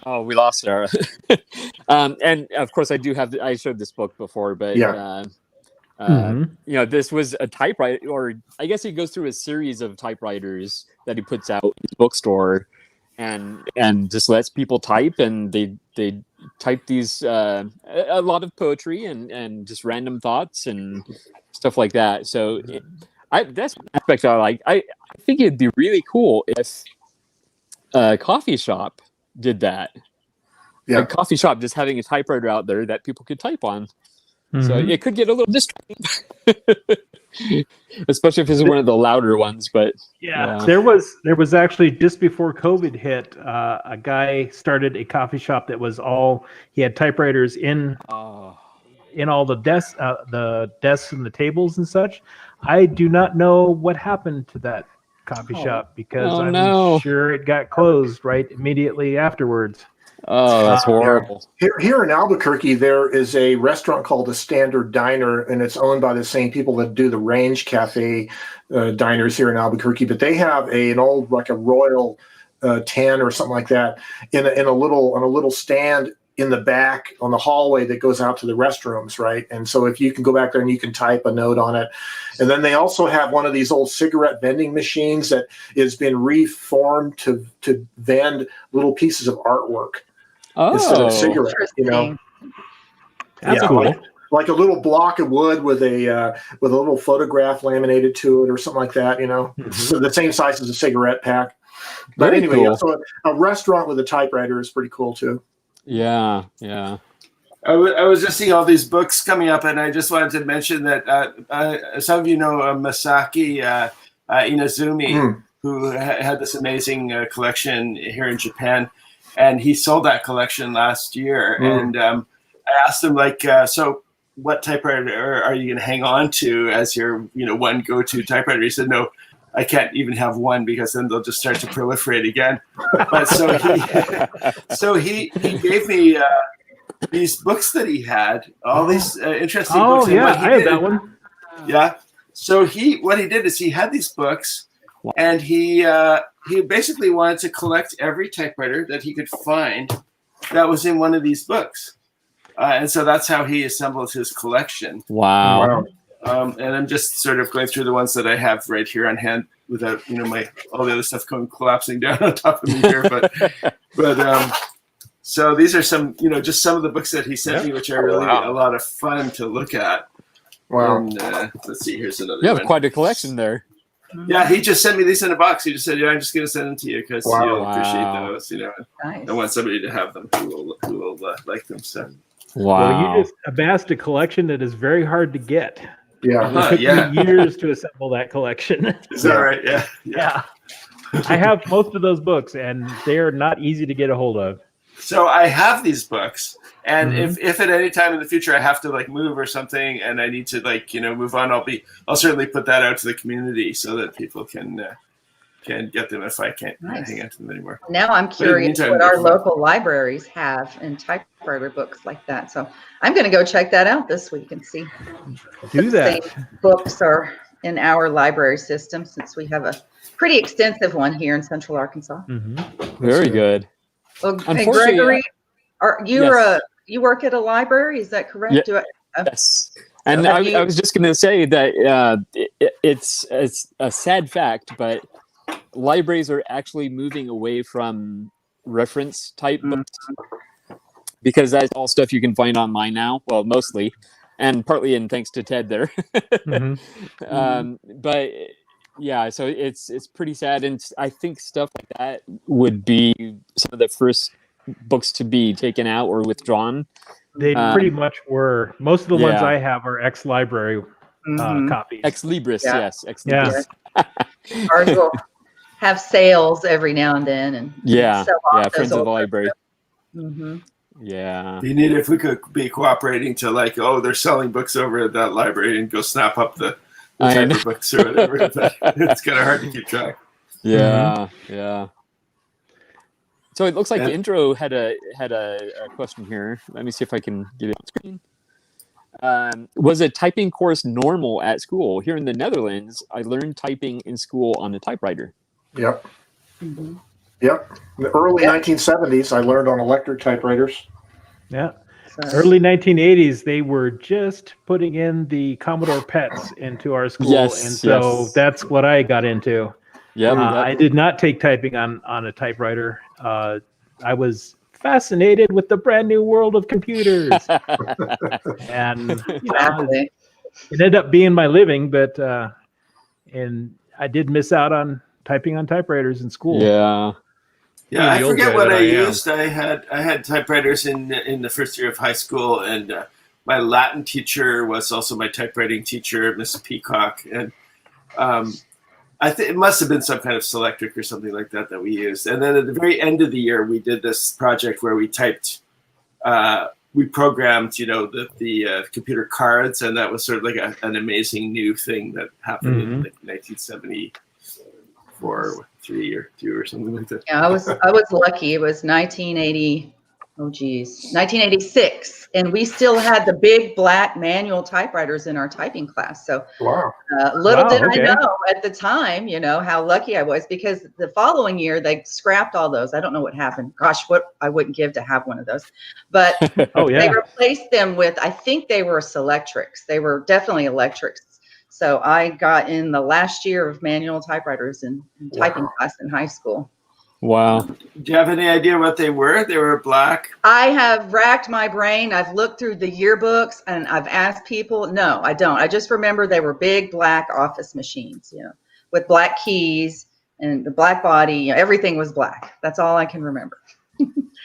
Oh, we lost Sarah. And of course, I showed this book before, but this was a typewriter, or I guess he goes through a series of typewriters that he puts out in his bookstore, and just lets people type, and they type these a lot of poetry and just random thoughts and stuff like that. So that's one aspect I like. I think it'd be really cool if a coffee shop did that. A coffee shop just having a typewriter out there that people could type on. So it could get a little distracting, especially if it's one of the louder ones. But there was actually, just before COVID hit, a guy started a coffee shop that was he had typewriters in all the desks and the tables and such. I do not know what happened to that coffee shop, because I'm sure it got closed right immediately afterwards. Oh, that's horrible. Here in Albuquerque, there is a restaurant called the Standard Diner, and it's owned by the same people that do the Range Cafe diners here in Albuquerque. But they have an old, like a Royal 10 or something like that in a little stand in the back on the hallway that goes out to the restrooms, right? And so if you can go back there and you can type a note on it. And then they also have one of these old cigarette vending machines that has been reformed to vend little pieces of artwork instead of cigarettes, That's cool. Like a little block of wood with a little photograph laminated to it or something like that, So the same size as a cigarette pack. But anyway, so a restaurant with a typewriter is pretty cool too. Yeah. I was just seeing all these books coming up, and I just wanted to mention that some of you know Masaki Inazumi, who had this amazing collection here in Japan, and he sold that collection last year. And I asked him, like, so what typewriter are you going to hang on to as your one go-to typewriter? He said, no, I can't even have one because then they'll just start to proliferate again. But so he gave me these books that he had, all these interesting books. Oh, yeah, I have that one. Yeah. So what he did is he had these books, and he basically wanted to collect every typewriter that he could find that was in one of these books. And so that's how he assembled his collection. Wow. And I'm just sort of going through the ones that I have right here on hand without, all the other stuff collapsing down on top of me here. But so these are some, just some of the books that he sent me, which are really a lot of fun to look at. Wow. And, let's see, here's another You have one. quite a collection there. Yeah, he just sent me these in a box. He just said, I'm just going to send them to you because you'll appreciate those. Nice. I want somebody to have them who will like them. So. Wow. Well, you just amassed a collection that is very hard to get. Yeah. It took me years to assemble that collection. Is that right? Yeah. Yeah. I have most of those books, and they are not easy to get a hold of. So I have these books, and if at any time in the future I have to move or something, and I need to move on, I'll certainly put that out to the community so that people can get them if I can't hang on to them anymore. Now I'm curious what our local libraries have in typewriter books like that. So I'm going to go check that out this week and see. Do that. Same books are in our library system, since we have a pretty extensive one here in Central Arkansas. Very good. Well, hey, Gregory, you work at a library? Is that correct? Yeah. Yes. And I was just going to say that it's a sad fact, but libraries are actually moving away from reference type books, because that's all stuff you can find online now. Well, mostly, and partly in thanks to Ted there. But yeah, so it's pretty sad, and I think stuff like that would be some of the first books to be taken out or withdrawn. They pretty much were. Most of the ones I have are ex-library copies. Ex Libris, yes. Ex Libris. Yeah. Ours will have sales every now and then, and sell off Friends of the old library. books. Yeah. You need, if we could be cooperating to they're selling books over at that library, and go snap up the type of books or whatever. But it's kind of hard to keep track. Yeah, yeah. So it looks like the intro had a question here. Let me see if I can get it on screen. Was a typing course normal at school? Here in the Netherlands, I learned typing in school on a typewriter. Yep. Yep. In the early 1970s, I learned on electric typewriters. Yeah. Early 1980s, they were just putting in the Commodore PETs into our school, and so that's what I got into. Yeah, I did not take typing on a typewriter. I was fascinated with the brand new world of computers, and it ended up being my living. But and I did miss out on typing on typewriters in school. Yeah. Yeah, I forget what I used. I had typewriters in the first year of high school, and my Latin teacher was also my typewriting teacher, Miss Peacock, and I think it must have been some kind of Selectric or something like that we used. And then at the very end of the year, we did this project where we typed, we programmed, the computer cards, and that was sort of like an amazing new thing that happened in 1974. 3 or 2 or something like that. Yeah, I was lucky. It was 1986, and we still had the big black manual typewriters in our typing class. So little did I know at the time, how lucky I was, because the following year they scrapped all those. I don't know what happened. Gosh, what I wouldn't give to have one of those. But they replaced them with, I think they were Selectrics. They were definitely electrics. So I got in the last year of manual typewriters in typing class in high school. Wow. Do you have any idea what they were? They were black? I have racked my brain. I've looked through the yearbooks and I've asked people. No, I don't. I just remember they were big black office machines, with black keys and the black body. Everything was black. That's all I can remember.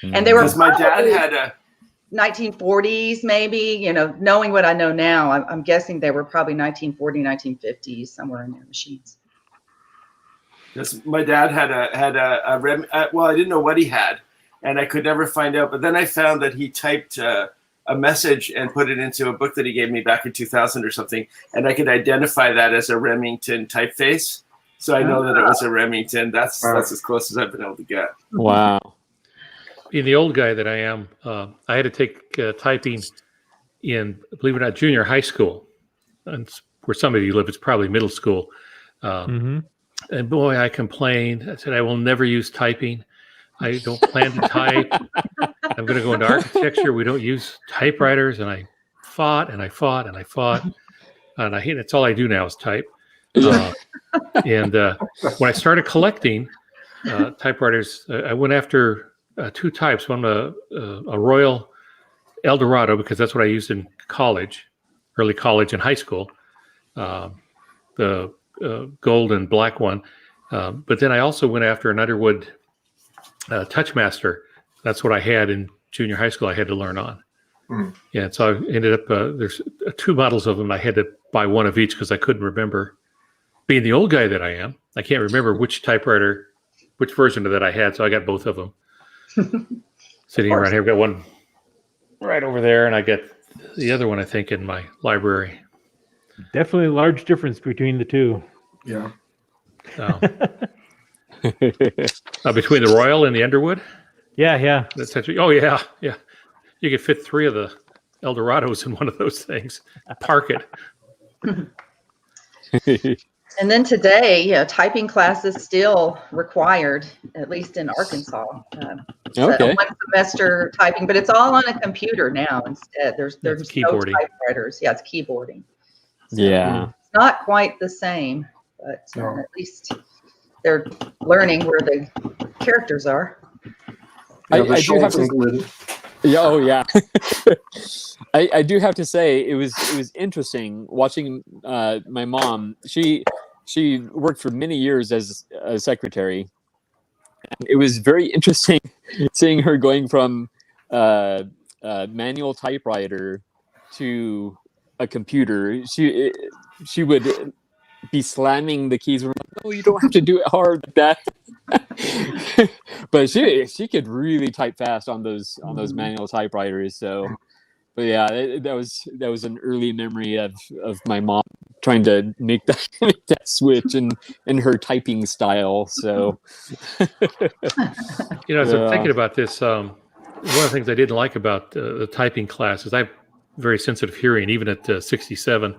And they were my dad had 1940s, maybe, you know, knowing what I know now, I'm guessing they were probably 1940, 1950s, somewhere in their machines. Yes, my dad had well, I didn't know what he had, and I could never find out. But then I found that he typed a message and put it into a book that he gave me back in 2000 or something, and I could identify that as a Remington typeface. So I know that it was a Remington. That's as close as I've been able to get. Wow. Being the old guy that I am, I had to take typing in, believe it or not, junior high school. And where some of you live, it's probably middle school. And boy, I complained. I said, I will never use typing. I don't plan to type. I'm going to go into architecture. We don't use typewriters. And I fought and I fought and I fought. And I hate it's all I do now is type. And when I started collecting typewriters, I went after two types. One, a Royal Eldorado, because that's what I used in college, early college and high school. The gold and black one. But then I also went after an Underwood Touchmaster. That's what I had in junior high school. I had to learn on. Yeah, so I ended up, there's two models of them. I had to buy one of each because I couldn't remember. Being the old guy that I am, I can't remember which typewriter, which version of that I had. So I got both of them sitting around here. I've got one right over there, and I got the other one, I think, in my library. Definitely a large difference between the two. Yeah. So, between the Royal and the Underwood? Yeah. That's actually, oh, yeah. You could fit 3 of the Eldorados in one of those things. Park it. And then today, typing class is still required, at least in Arkansas. Okay. 1 semester typing, but it's all on a computer now instead. There's no typewriters. Yeah, it's keyboarding. So Yeah. it's not quite the same, but at least they're learning where the characters are. I do have to. Yeah. Oh, yeah. I do have to say it was interesting watching my mom. She worked for many years as a secretary. And it was very interesting seeing her going from manual typewriter to a computer. She would be slamming the keys. No, you don't have to do it hard like that. But she could really type fast on those manual typewriters. So, but yeah, that was an early memory of my mom trying to make that switch in her typing style. So, as I'm thinking about this, one of the things I didn't like about the typing class is I have very sensitive hearing, even at 67.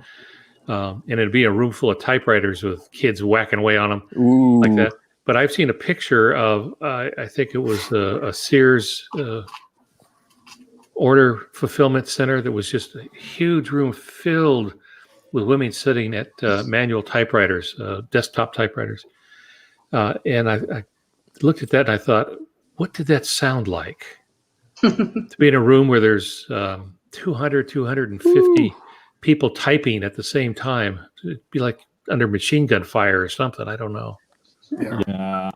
And it'd be a room full of typewriters with kids whacking away on them like that. But I've seen a picture of, I think it was a Sears order fulfillment center that was just a huge room filled with women sitting at manual typewriters, desktop typewriters. And I looked at that and I thought, what did that sound like? To be in a room where there's 250 people typing at the same time. It'd be like under machine gun fire or something. I don't know. Yeah.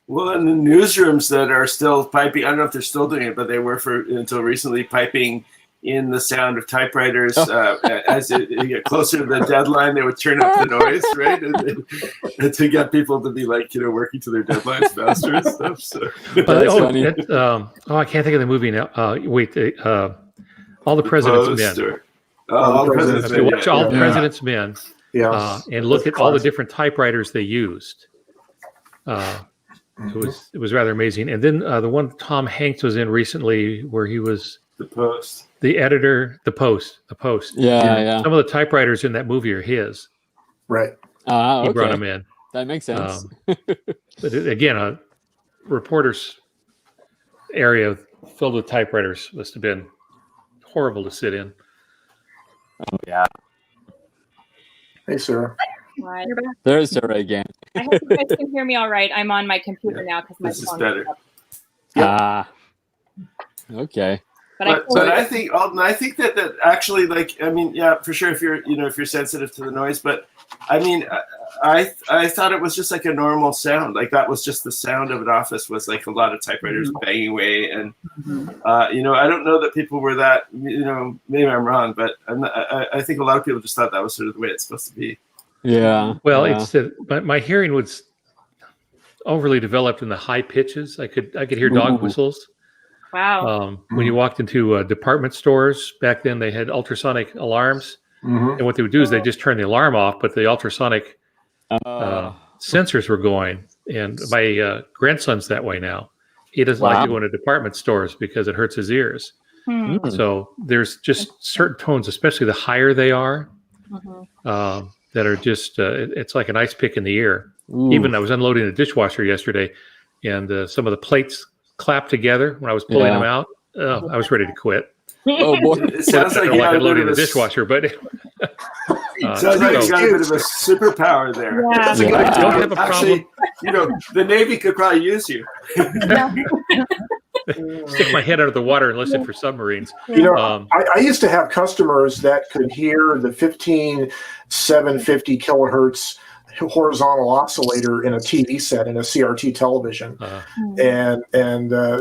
Well, in the newsrooms that are still piping, I don't know if they're still doing it, but they were until recently piping in the sound of typewriters. As it get closer to the deadline, they would turn up the noise, right? And to get people to be like, working to their deadlines faster and stuff. So. I can't think of the movie now. All the President's Men. All the President's Men. Watch All the President's Men. And look at all the different typewriters they used. It was rather amazing. And then the one Tom Hanks was in recently, where he was the editor, the Post. Yeah. Some of the typewriters in that movie are his. Right. He brought them in. That makes sense. But again, a reporter's area filled with typewriters must have been horrible to sit in. Oh, yeah. Hey, Sarah. Right. There's Sarah again. I hope you guys can hear me all right. I'm on my computer now because my this is phone better. Okay. But I think that actually, for sure, if you're sensitive to the noise, but I mean, I thought it was just like a normal sound. Like that was just the sound of an office, was like a lot of typewriters banging away. And, I don't know that people were that, maybe I'm wrong, but I think a lot of people just thought that was sort of the way it's supposed to be. Yeah. Well, it's my hearing was overly developed in the high pitches. I could hear dog whistles. Wow. When you walked into department stores back then, they had ultrasonic alarms, and what they would do is they just turn the alarm off, but the ultrasonic sensors were going. And my grandson's that way now. He doesn't like to go into department stores because it hurts his ears. So there's just certain tones, especially the higher they are, that are just it's like an ice pick in the ear. Even I was unloading a dishwasher yesterday, and some of the plates clapped together when I was pulling them out. I was ready to quit. Oh boy! It sounds like you unloading the dishwasher, but sounds like you got a bit of a superpower there. Yeah. Don't have a problem. Actually, the Navy could probably use you. Stick my head out of the water and listen for submarines. I used to have customers that could hear the 15750 kilohertz horizontal oscillator in a TV set in a CRT television, and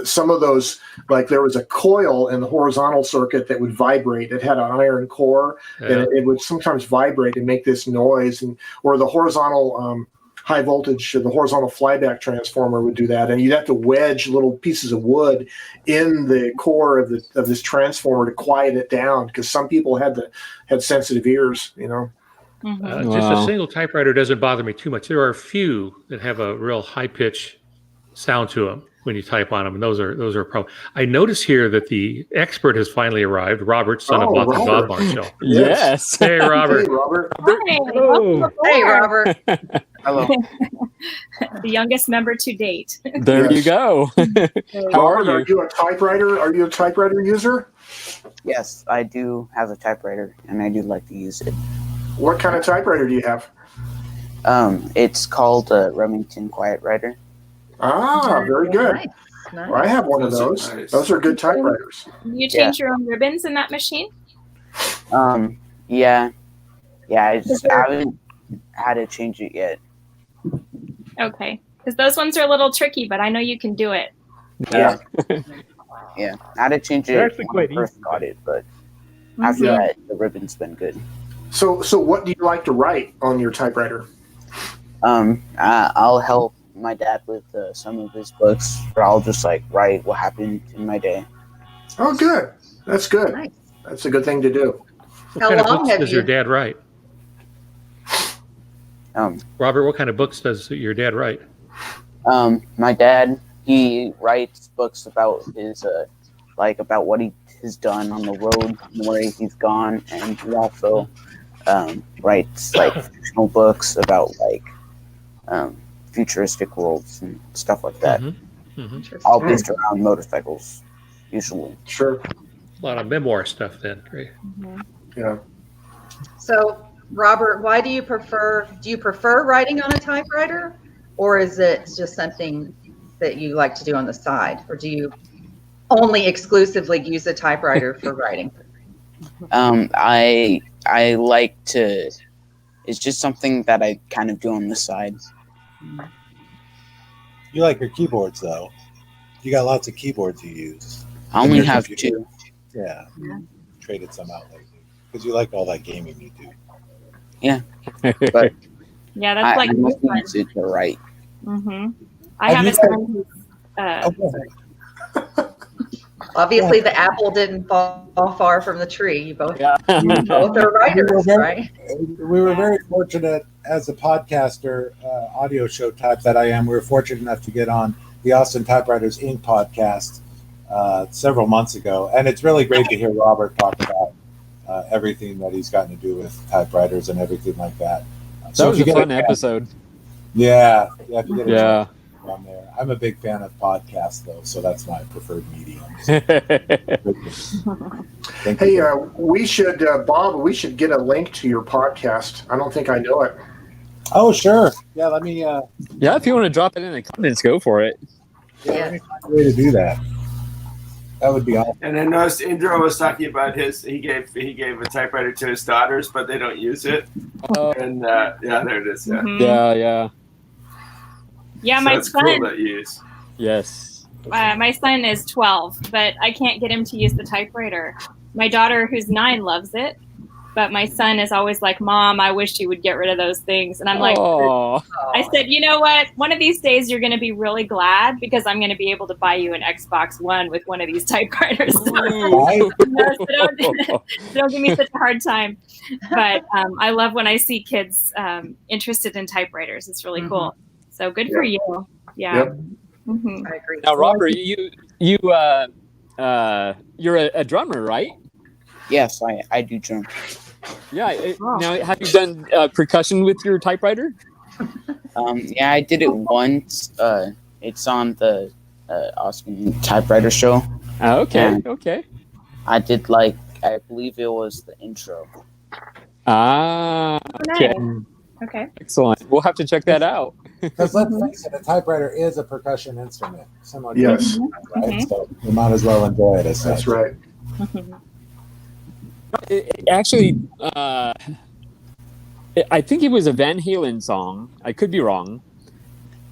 some of those, like there was a coil in the horizontal circuit that would vibrate. It had an iron core, and it would sometimes vibrate and make this noise, or the horizontal high voltage, the horizontal flyback transformer would do that, and you'd have to wedge little pieces of wood in the core of this transformer to quiet it down, because some people had sensitive ears, Just a single typewriter doesn't bother me too much. There are a few that have a real high pitch sound to them when you type on them, and those are a problem. I notice here that the expert has finally arrived. Robert, son of Bob Marshall. Yes. Hey, Robert. Hey, Robert. Hey, Robert. Hello. The youngest member to date. There you go. How are Robert, you? are you a typewriter? Are you a typewriter user? Yes, I do have a typewriter, and I do like to use it. What kind of typewriter do you have? It's called a Remington Quiet Writer. Ah, very good. Nice. Well, I have one of those. Nice. Those are good typewriters. You change your own ribbons in that machine? Yeah. I haven't had to change it yet. Okay. Because those ones are a little tricky, but I know you can do it. Yeah. Yeah, I had to change it They're actually when I quite first easy. got it, but after that, the ribbon's been good. So what do you like to write on your typewriter? I'll help my dad with some of his books, or I'll just write what happened in my day. Oh, good. That's good. Nice. That's a good thing to do. What How kind of long books have does you- your dad write? Robert, what kind of books does your dad write? My dad, he writes books about his about what he has done on the road, where he's gone, and he also writes fictional books about futuristic worlds and stuff like that. All based around motorcycles, usually. Sure. A lot of memoir stuff then, right? Yeah. So, Robert, why do you prefer writing on a typewriter, or is it just something that you like to do on the side, or do you only exclusively use a typewriter for writing? I like to. It's just something that I kind of do on the side. You like your keyboards, though. You got lots of keyboards you use. I only Your have computer. 2. Yeah. Traded some out lately because you like all that gaming you do. But Yeah, that's I mostly use it to write. I have you a son who's Obviously, the apple didn't fall far from the tree. You both are writers, right? We were very fortunate as a podcaster, audio show type that I am. We were fortunate enough to get on the Austin Typewriters Inc. podcast several months ago. And it's really great to hear Robert talk about everything that he's gotten to do with typewriters and everything like that. That was a fun episode. Yeah. You have to get Yeah. on there. I'm a big fan of podcasts, though, so that's my preferred medium. Thank Hey, you. we should, Bob, we should get a link to your podcast. I don't think I know it. Oh, sure. Yeah, let me. Yeah, if you want to drop it in the comments, go for it. Let me find a way to do that. That would be awesome. And I noticed Indra was talking about he gave a typewriter to his daughters, but they don't use it. And yeah, there it is. Yeah. Yeah. Yeah, So my it's son. cool that you use. Yes. My son is 12, but I can't get him to use the typewriter. My daughter, who's 9, loves it, but my son is always like, "Mom, I wish you would get rid of those things." And I'm like, I said, you know what? One of these days you're going to be really glad because I'm going to be able to buy you an Xbox One with one of these typewriters. So don't give me such a hard time. But I love when I see kids interested in typewriters. It's really cool. So good for you. Yeah. Yep. I agree. Now, Robert, you're a drummer, right? Yes, I do drum. Yeah. Now, have you done percussion with your typewriter? Yeah, I did it once. It's on the Austin Typewriter show. Okay. And Okay. I did I believe it was the intro. Okay. Okay. Excellent. We'll have to check that out. Because let's face it, a typewriter is a percussion instrument. Similar to Yes. right? So you might as well enjoy it as That's such. right. Actually, I think it was a Van Halen song. I could be wrong.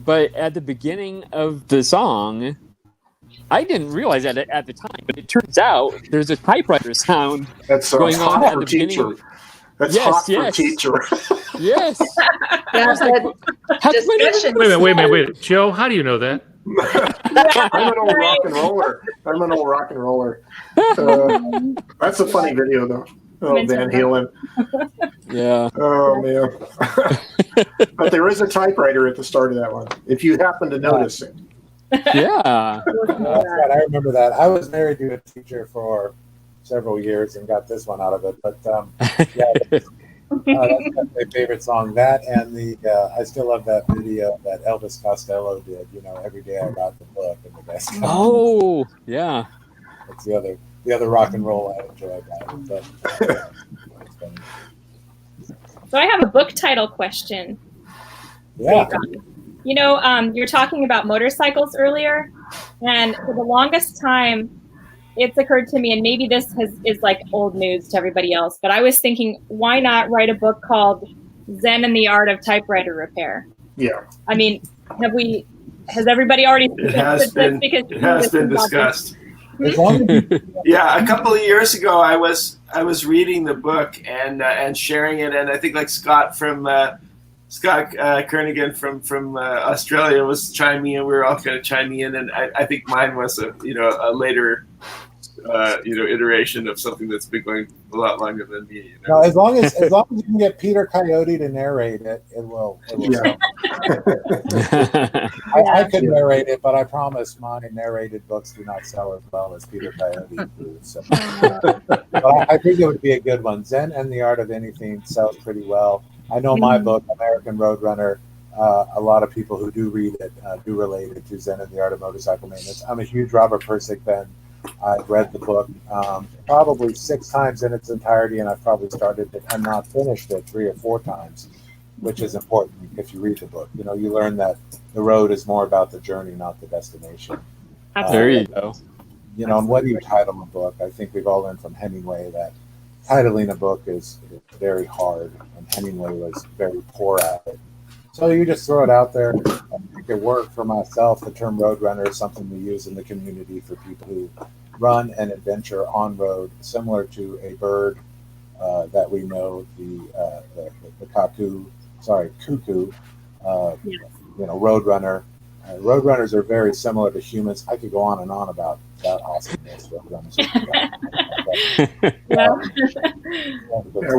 But at the beginning of the song, I didn't realize that at the time, but it turns out there's a typewriter sound That's going on hot at for the beginning. teacher. That's Yes, hot for yes. teacher. Yes. That's discussion. Wait a minute. Joe, how do you know that? I'm an old rock and roller. That's a funny video, though. Oh, Van Halen. Yeah. Oh, man. But there is a typewriter at the start of that one, if you happen to notice it. Yeah. That's right. I remember that. I was married to a teacher for several years and got this one out of it. But yeah, that's my favorite song. That and I still love that video that Elvis Costello did. Every day I got the book and the best. Oh, yeah. That's the other rock and roll I enjoy about it. But So I have a book title question. yeah. You're talking about motorcycles earlier, and for the longest time, it's occurred to me, and maybe this is like old news to everybody else, but I was thinking, why not write a book called Zen and the Art of Typewriter Repair? Yeah. I mean, has everybody already? It has been discussed. As long as Yeah, a couple of years ago, I was reading the book and sharing it, and I think Scott Kernigan from Australia was chiming in. We were all kind of chiming in, and I think mine was a later iteration of something that's been going a lot longer than me. No, as long as you can get Peter Coyote to narrate it, it will. Yeah. I could narrate it, but I promise my narrated books do not sell as well as Peter Coyote do. So. But I think it would be a good one. Zen and the Art of Anything sells pretty well. I know my book, American Roadrunner, a lot of people who do read it do relate it to Zen and the Art of Motorcycle Maintenance. I'm a huge Robert Pirsig fan. I've read the book probably 6 times in its entirety, and I've probably started it and not finished it 3 or 4 times, which is important if you read the book. You learn that the road is more about the journey, not the destination. There you go. And what do you title a book? I think we've all learned from Hemingway that titling a book is very hard, and Hemingway was very poor at it. So you just throw it out there and make it work. For myself, the term Roadrunner is something we use in the community for people who run an adventure on road, similar to a bird that we know, the cuckoo. Roadrunner. Roadrunners are very similar to humans. I could go on and on about that awesomeness.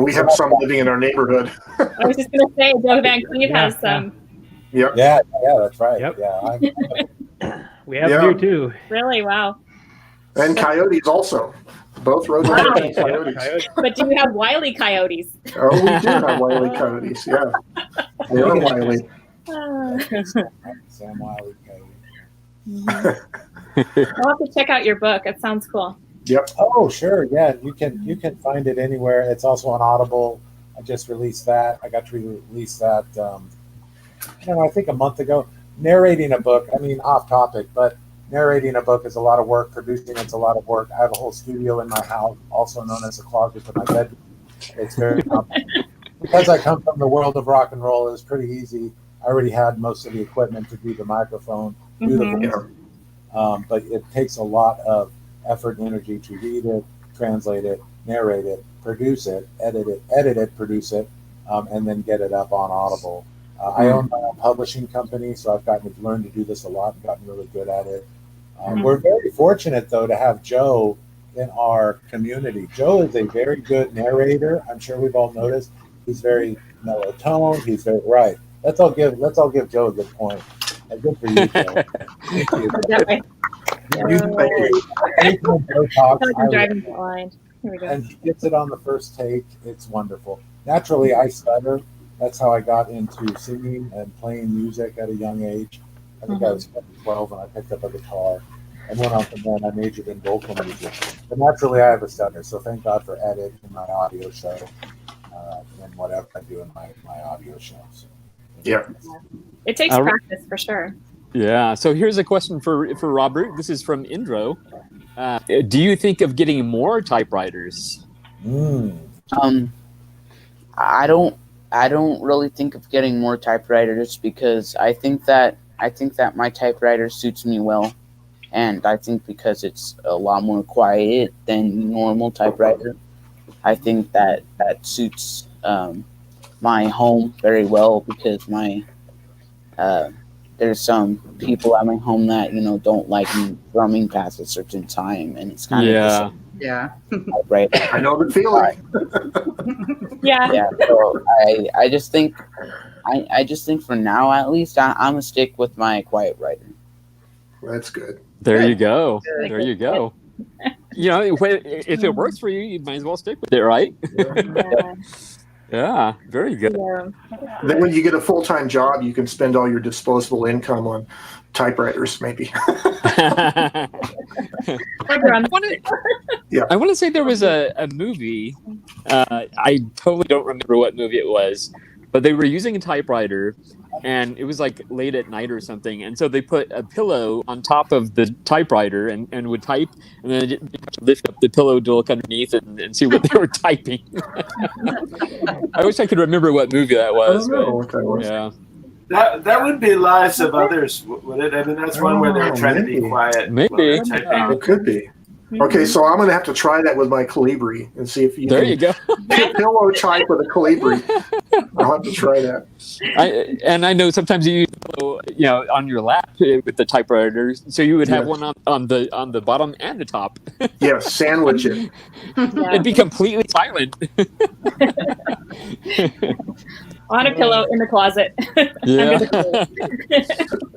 We have some living in our neighborhood. I was just going to say, Joe Van Cleve has some. Yep. Yeah, that's right. Yep. Yeah, we have here too. Really? Wow. And coyotes also. Both Roadrunners and coyotes. But do you have wily coyotes? Oh, we do have wily coyotes. Yeah. They are wily. Sam Wiley. I'll have to check out your book. It sounds cool. Yep. Oh, sure. Yeah, you can find it anywhere. It's also on Audible. I just released that. I got to release that. I think a month ago. Narrating a book. I mean, off topic, but narrating a book is a lot of work. Producing it's a lot of work. I have a whole studio in my house, also known as a closet for my bedroom. It's very complicated. Because I come from the world of rock and roll, it was pretty easy. I already had most of the equipment to do the microphone, do the voice. But it takes a lot of effort and energy to read it, translate it, narrate it, produce it, edit it, produce it, and then get it up on Audible. I own my own publishing company, so I've gotten to learn to do this a lot and gotten really good at it. We're very fortunate, though, to have Joe in our community. Joe is a very good narrator. I'm sure we've all noticed. He's very mellow tone. He's very right. Let's all give Joe a good point. Good for you, Joe. Thank you. Anytime Joe talks, I'm driving the line. Here we go. And he gets it on the first take. It's wonderful. Naturally, I stutter. That's how I got into singing and playing music at a young age. I think I was 12 when I picked up a guitar and went on from there, and I majored in vocal music. But naturally, I have a stutter, so thank God for Edit in my audio show and whatever I do in my audio shows. Yeah. It takes practice for sure. Yeah. So here's a question for Robert. This is from Indro. Do you think of getting more typewriters? I don't really think of getting more typewriters because I think that my typewriter suits me well, and I think because it's a lot more quiet than normal typewriter, I think that suits my home very well because there's some people at my home that don't like me drumming past a certain time, and it's kind of right. I know the feeling. Yeah. So I just think for now at least I'm gonna stick with my quiet writer. That's good. There you go. There you go. If it works for you, you might as well stick with it, right? Yeah, very good. Yeah. Then when you get a full-time job, you can spend all your disposable income on typewriters, maybe. I want to say there was a movie. I totally don't remember what movie it was, but they were using a typewriter, and it was like late at night or something, and so they put a pillow on top of the typewriter and would type, and then they'd lift up the pillow to look underneath it and see what they were typing. I wish I could remember what movie that was. I don't know what that was. Yeah. That would be Lives of Others, would it? I mean, that's one where they're trying to be quiet. Maybe. It could be. Okay, so I'm going to have to try that with my Calibri and see if you There you go. pillow type with a Calibri. I'll have to try that. I know sometimes you use on your lap with the typewriter, so you would have one on the bottom and the top. Yes, sandwich it. It'd be completely silent. On a pillow in the closet. Yeah.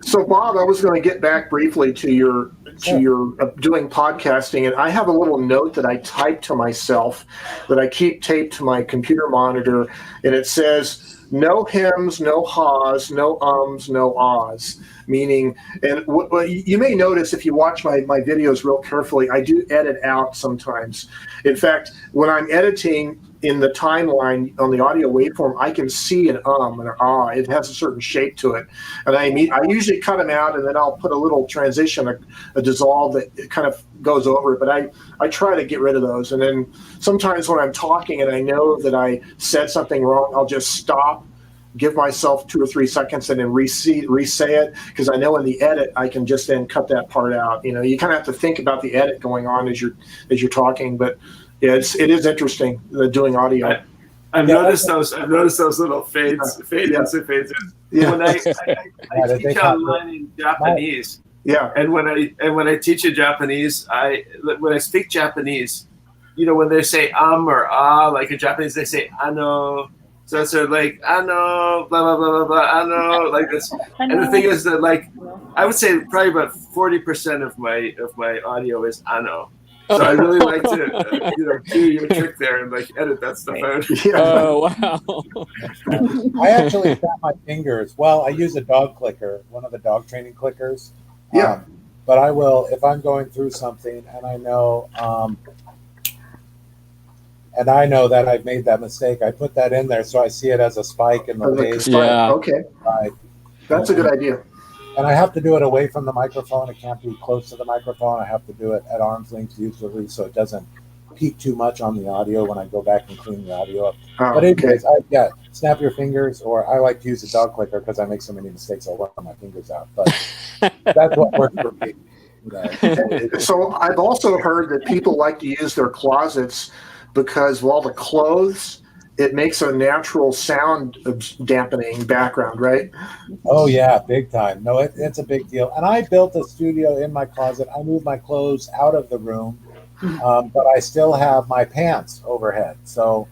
So Bob, I was going to get back briefly to your doing podcasting, and I have a little note that I typed to myself that I keep taped to my computer monitor, and it says no hems, no haws, no ums, no ahs. Meaning, and you may notice if you watch my videos real carefully, I do edit out sometimes. In fact, when I'm editing in the timeline on the audio waveform, I can see an and an ah. It has a certain shape to it. And I usually cut them out, and then I'll put a little transition, a dissolve that kind of goes over it. But I try to get rid of those. And then sometimes when I'm talking and I know that I said something wrong, I'll just stop, give myself 2 or 3 seconds, and then re-say it, because I know in the edit I can just then cut that part out. You kind of have to think about the edit going on as you're talking. But yeah, it is interesting doing audio. I've noticed those little fades and fades in. Yeah. When I teach online in Japanese. Yeah. And when I teach in Japanese, when I speak Japanese, when they say or ah, like in Japanese they say ano. So it's sort of like ano, blah blah blah blah blah, ano, like this. And the thing is that, like, I would say probably about 40% of my audio is ano. So I really like to do your trick there and like edit that stuff out. Oh wow! I actually snap my fingers. Well, I use a dog clicker, one of the dog training clickers. Yeah. But I will, if I'm going through something and I know that I've made that mistake, I put that in there so I see it as a spike in the page. Yeah. Okay. Right. That's a good idea. And I have to do it away from the microphone. It can't be close to the microphone. I have to do it at arm's length usually, so it doesn't peak too much on the audio when I go back and clean the audio up. But anyways, snap your fingers, or I like to use a dog clicker because I make so many mistakes I'll run my fingers out. But that's what works for me. So I've also heard that people like to use their closets because of all the clothes, it makes a natural sound dampening background, right? Oh yeah, big time. No, it's a big deal. And I built a studio in my closet. I moved my clothes out of the room, but I still have my pants overhead. So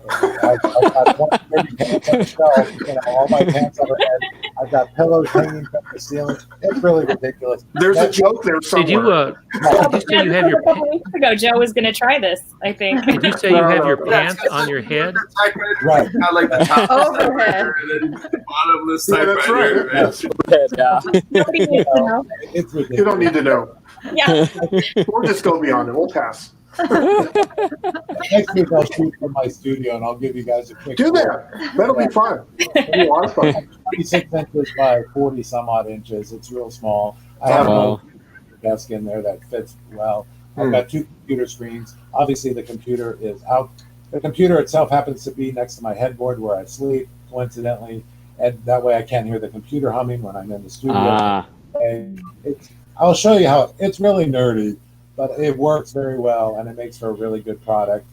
I've got 130 pants on the shelf, all my pants overhead. I've got pillows hanging from the ceiling. It's really ridiculous. There's a joke there somewhere. Did you say you have your a couple weeks ago, Joe was going to try this, I think. Did you say you have your pants on your head? Right. Not like the top Overhead. and then the bottomless Yeah, that's typewriter. right. Yeah. Nobody needs to know. It's ridiculous. You don't need to know. Yeah. We'll just go beyond it. We'll pass. Next week I'll shoot from my studio and I'll give you guys a quick Do that. That'll be fun. That'll be a lot of fun. 26 inches by 40 some odd inches. It's real small. I have a desk in there that fits well. I've got 2 computer screens. Obviously the computer is out. The computer itself happens to be next to my headboard where I sleep, coincidentally, and that way I can't hear the computer humming when I'm in the studio. And I'll show you how it's really nerdy, but it works very well and it makes for a really good product.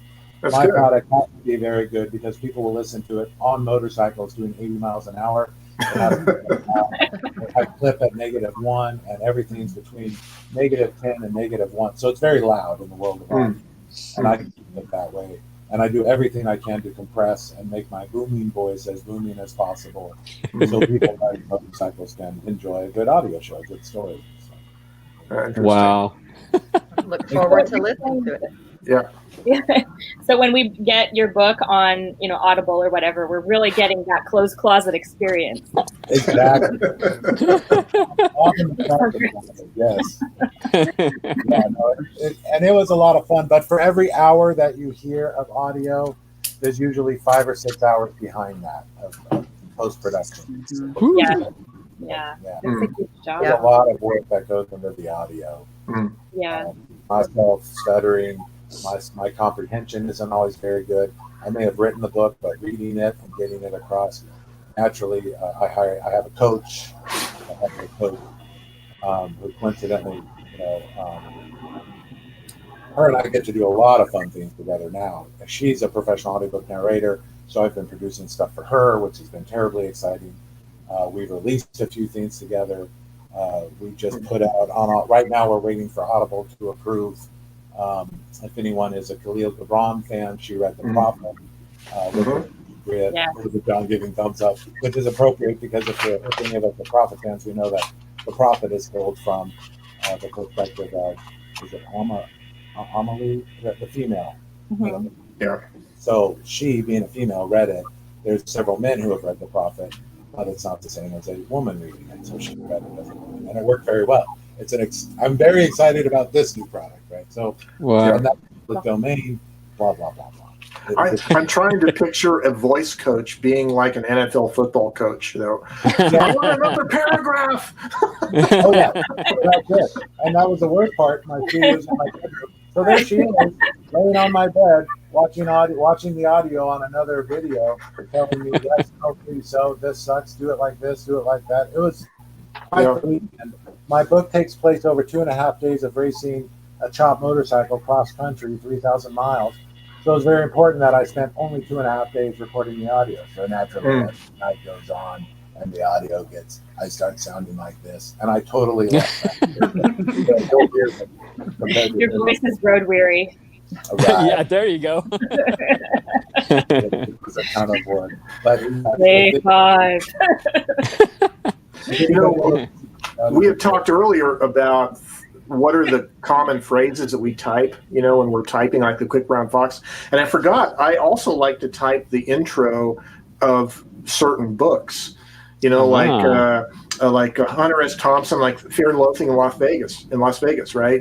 That's My good. product has to be very good because people will listen to it on motorcycles doing 80 miles an hour. I clip at -1 and everything's between -10 and -1. So it's very loud in the world of audio. And I can keep it that way. And I do everything I can to compress and make my booming voice as booming as possible so people riding motorcycles can enjoy a good audio show, a good story. So. Wow. Look forward to listening to it. Yeah. So when we get your book on, Audible or whatever, we're really getting that closed closet experience. Exactly. Yes. Yeah, no, and it was a lot of fun. But for every hour that you hear of audio, there's usually 5 or 6 hours behind that of post-production. Yeah. Yeah. That's a good job. There's a lot of work that goes into the audio. Yeah. Myself stuttering, my comprehension isn't always very good. I may have written the book, but reading it and getting it across naturally, I have a coach. Who coincidentally, her and I get to do a lot of fun things together now. She's a professional audiobook narrator, so I've been producing stuff for her, which has been terribly exciting. We've released a few things together. We just put out right now we're waiting for Audible to approve. If anyone is a Khalil Gibran fan, she read The Prophet with John giving thumbs up, which is appropriate because if any of us are Prophet fans, we know that The Prophet is told from the perspective of, is it Amelie, the female? Yeah. So she, being a female, read it. There's several men who have read The Prophet, but it's not the same as a woman reading it. So she read it as a woman, and it worked very well. I'm very excited about this new product, right? So, in that public domain, blah blah blah blah. I'm trying to picture a voice coach being like an NFL football coach, though. I want another paragraph. Oh yeah, that's it. And that was the worst part. My studio's in my bedroom, so there she is, laying on my bed, watching the audio on another video, telling me, "Yes, no, please, so this sucks. Do it like this. Do it like that." It was quite the weekend. My book takes place over 2.5 days of racing a chopped motorcycle cross country, 3,000 miles. So it's very important that I spent only 2.5 days recording the audio. So naturally, as the night goes on and the audio I start sounding like this, and I totally love that. Your voice is road weary. Right. Yeah, there you go. It was a ton of work, but Day 5. We had talked earlier about what are the common phrases that we type, when we're typing, like the Quick Brown Fox. And I forgot, I also like to type the intro of certain books, like Hunter S. Thompson, like Fear and Loathing in Las Vegas, right?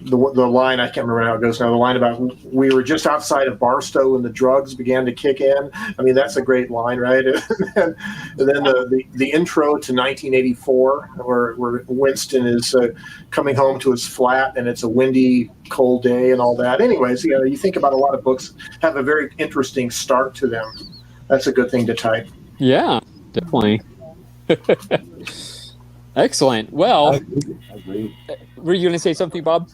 the line, I can't remember how it goes now, the line about we were just outside of Barstow when the drugs began to kick in. I mean, that's a great line, right? And then the intro to 1984, where Winston is coming home to his flat and it's a windy, cold day and all that. Anyways, you think about a lot of books have a very interesting start to them. That's a good thing to type. Yeah, definitely. Excellent. Well, I agree. were you going to say something, Bob?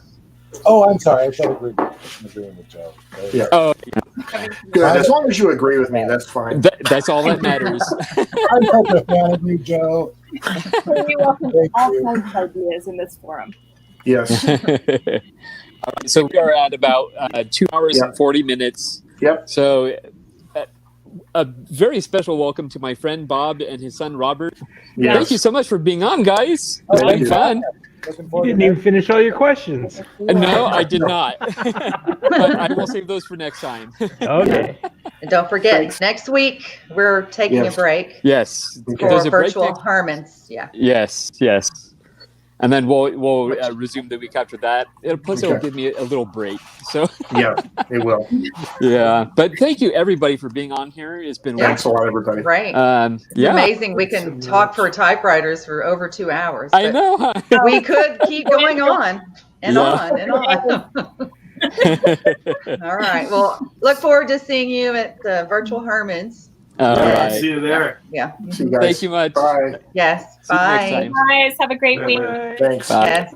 Oh, I'm sorry. I said agreeing with Joe. Yeah. Oh, Good. As long as you agree with me, that's fine. that's all that matters. I'm such a fan of you, Joe. We welcome all kinds of ideas in this forum. Yes. All right, so we are at about 2 hours and 40 minutes. Yep. So a very special welcome to my friend Bob and his son Robert. Yes. Thank you so much for being on, guys. It's been fun. You didn't even finish all your questions. No, I did not. But I will save those for next time. Okay. And don't forget, next week we're taking a break Yes. for There's a break virtual next- Hermans. Yeah. Yes. And then we'll resume the week after that. It'll give me a little break. So Yeah, it will. yeah. But thank you everybody for being on here. It's been Thanks a lot, everybody. Right. yeah. Amazing. We can talk for typewriters for over 2 hours. I know. We could keep going on and on and on. All right. Well, look forward to seeing you at the virtual Hermans. All right. See you there. Yeah. See you guys. Thank you much. Bye. Yes. See you next Bye. time. Guys, have a great week. Thanks. Bye. Yes.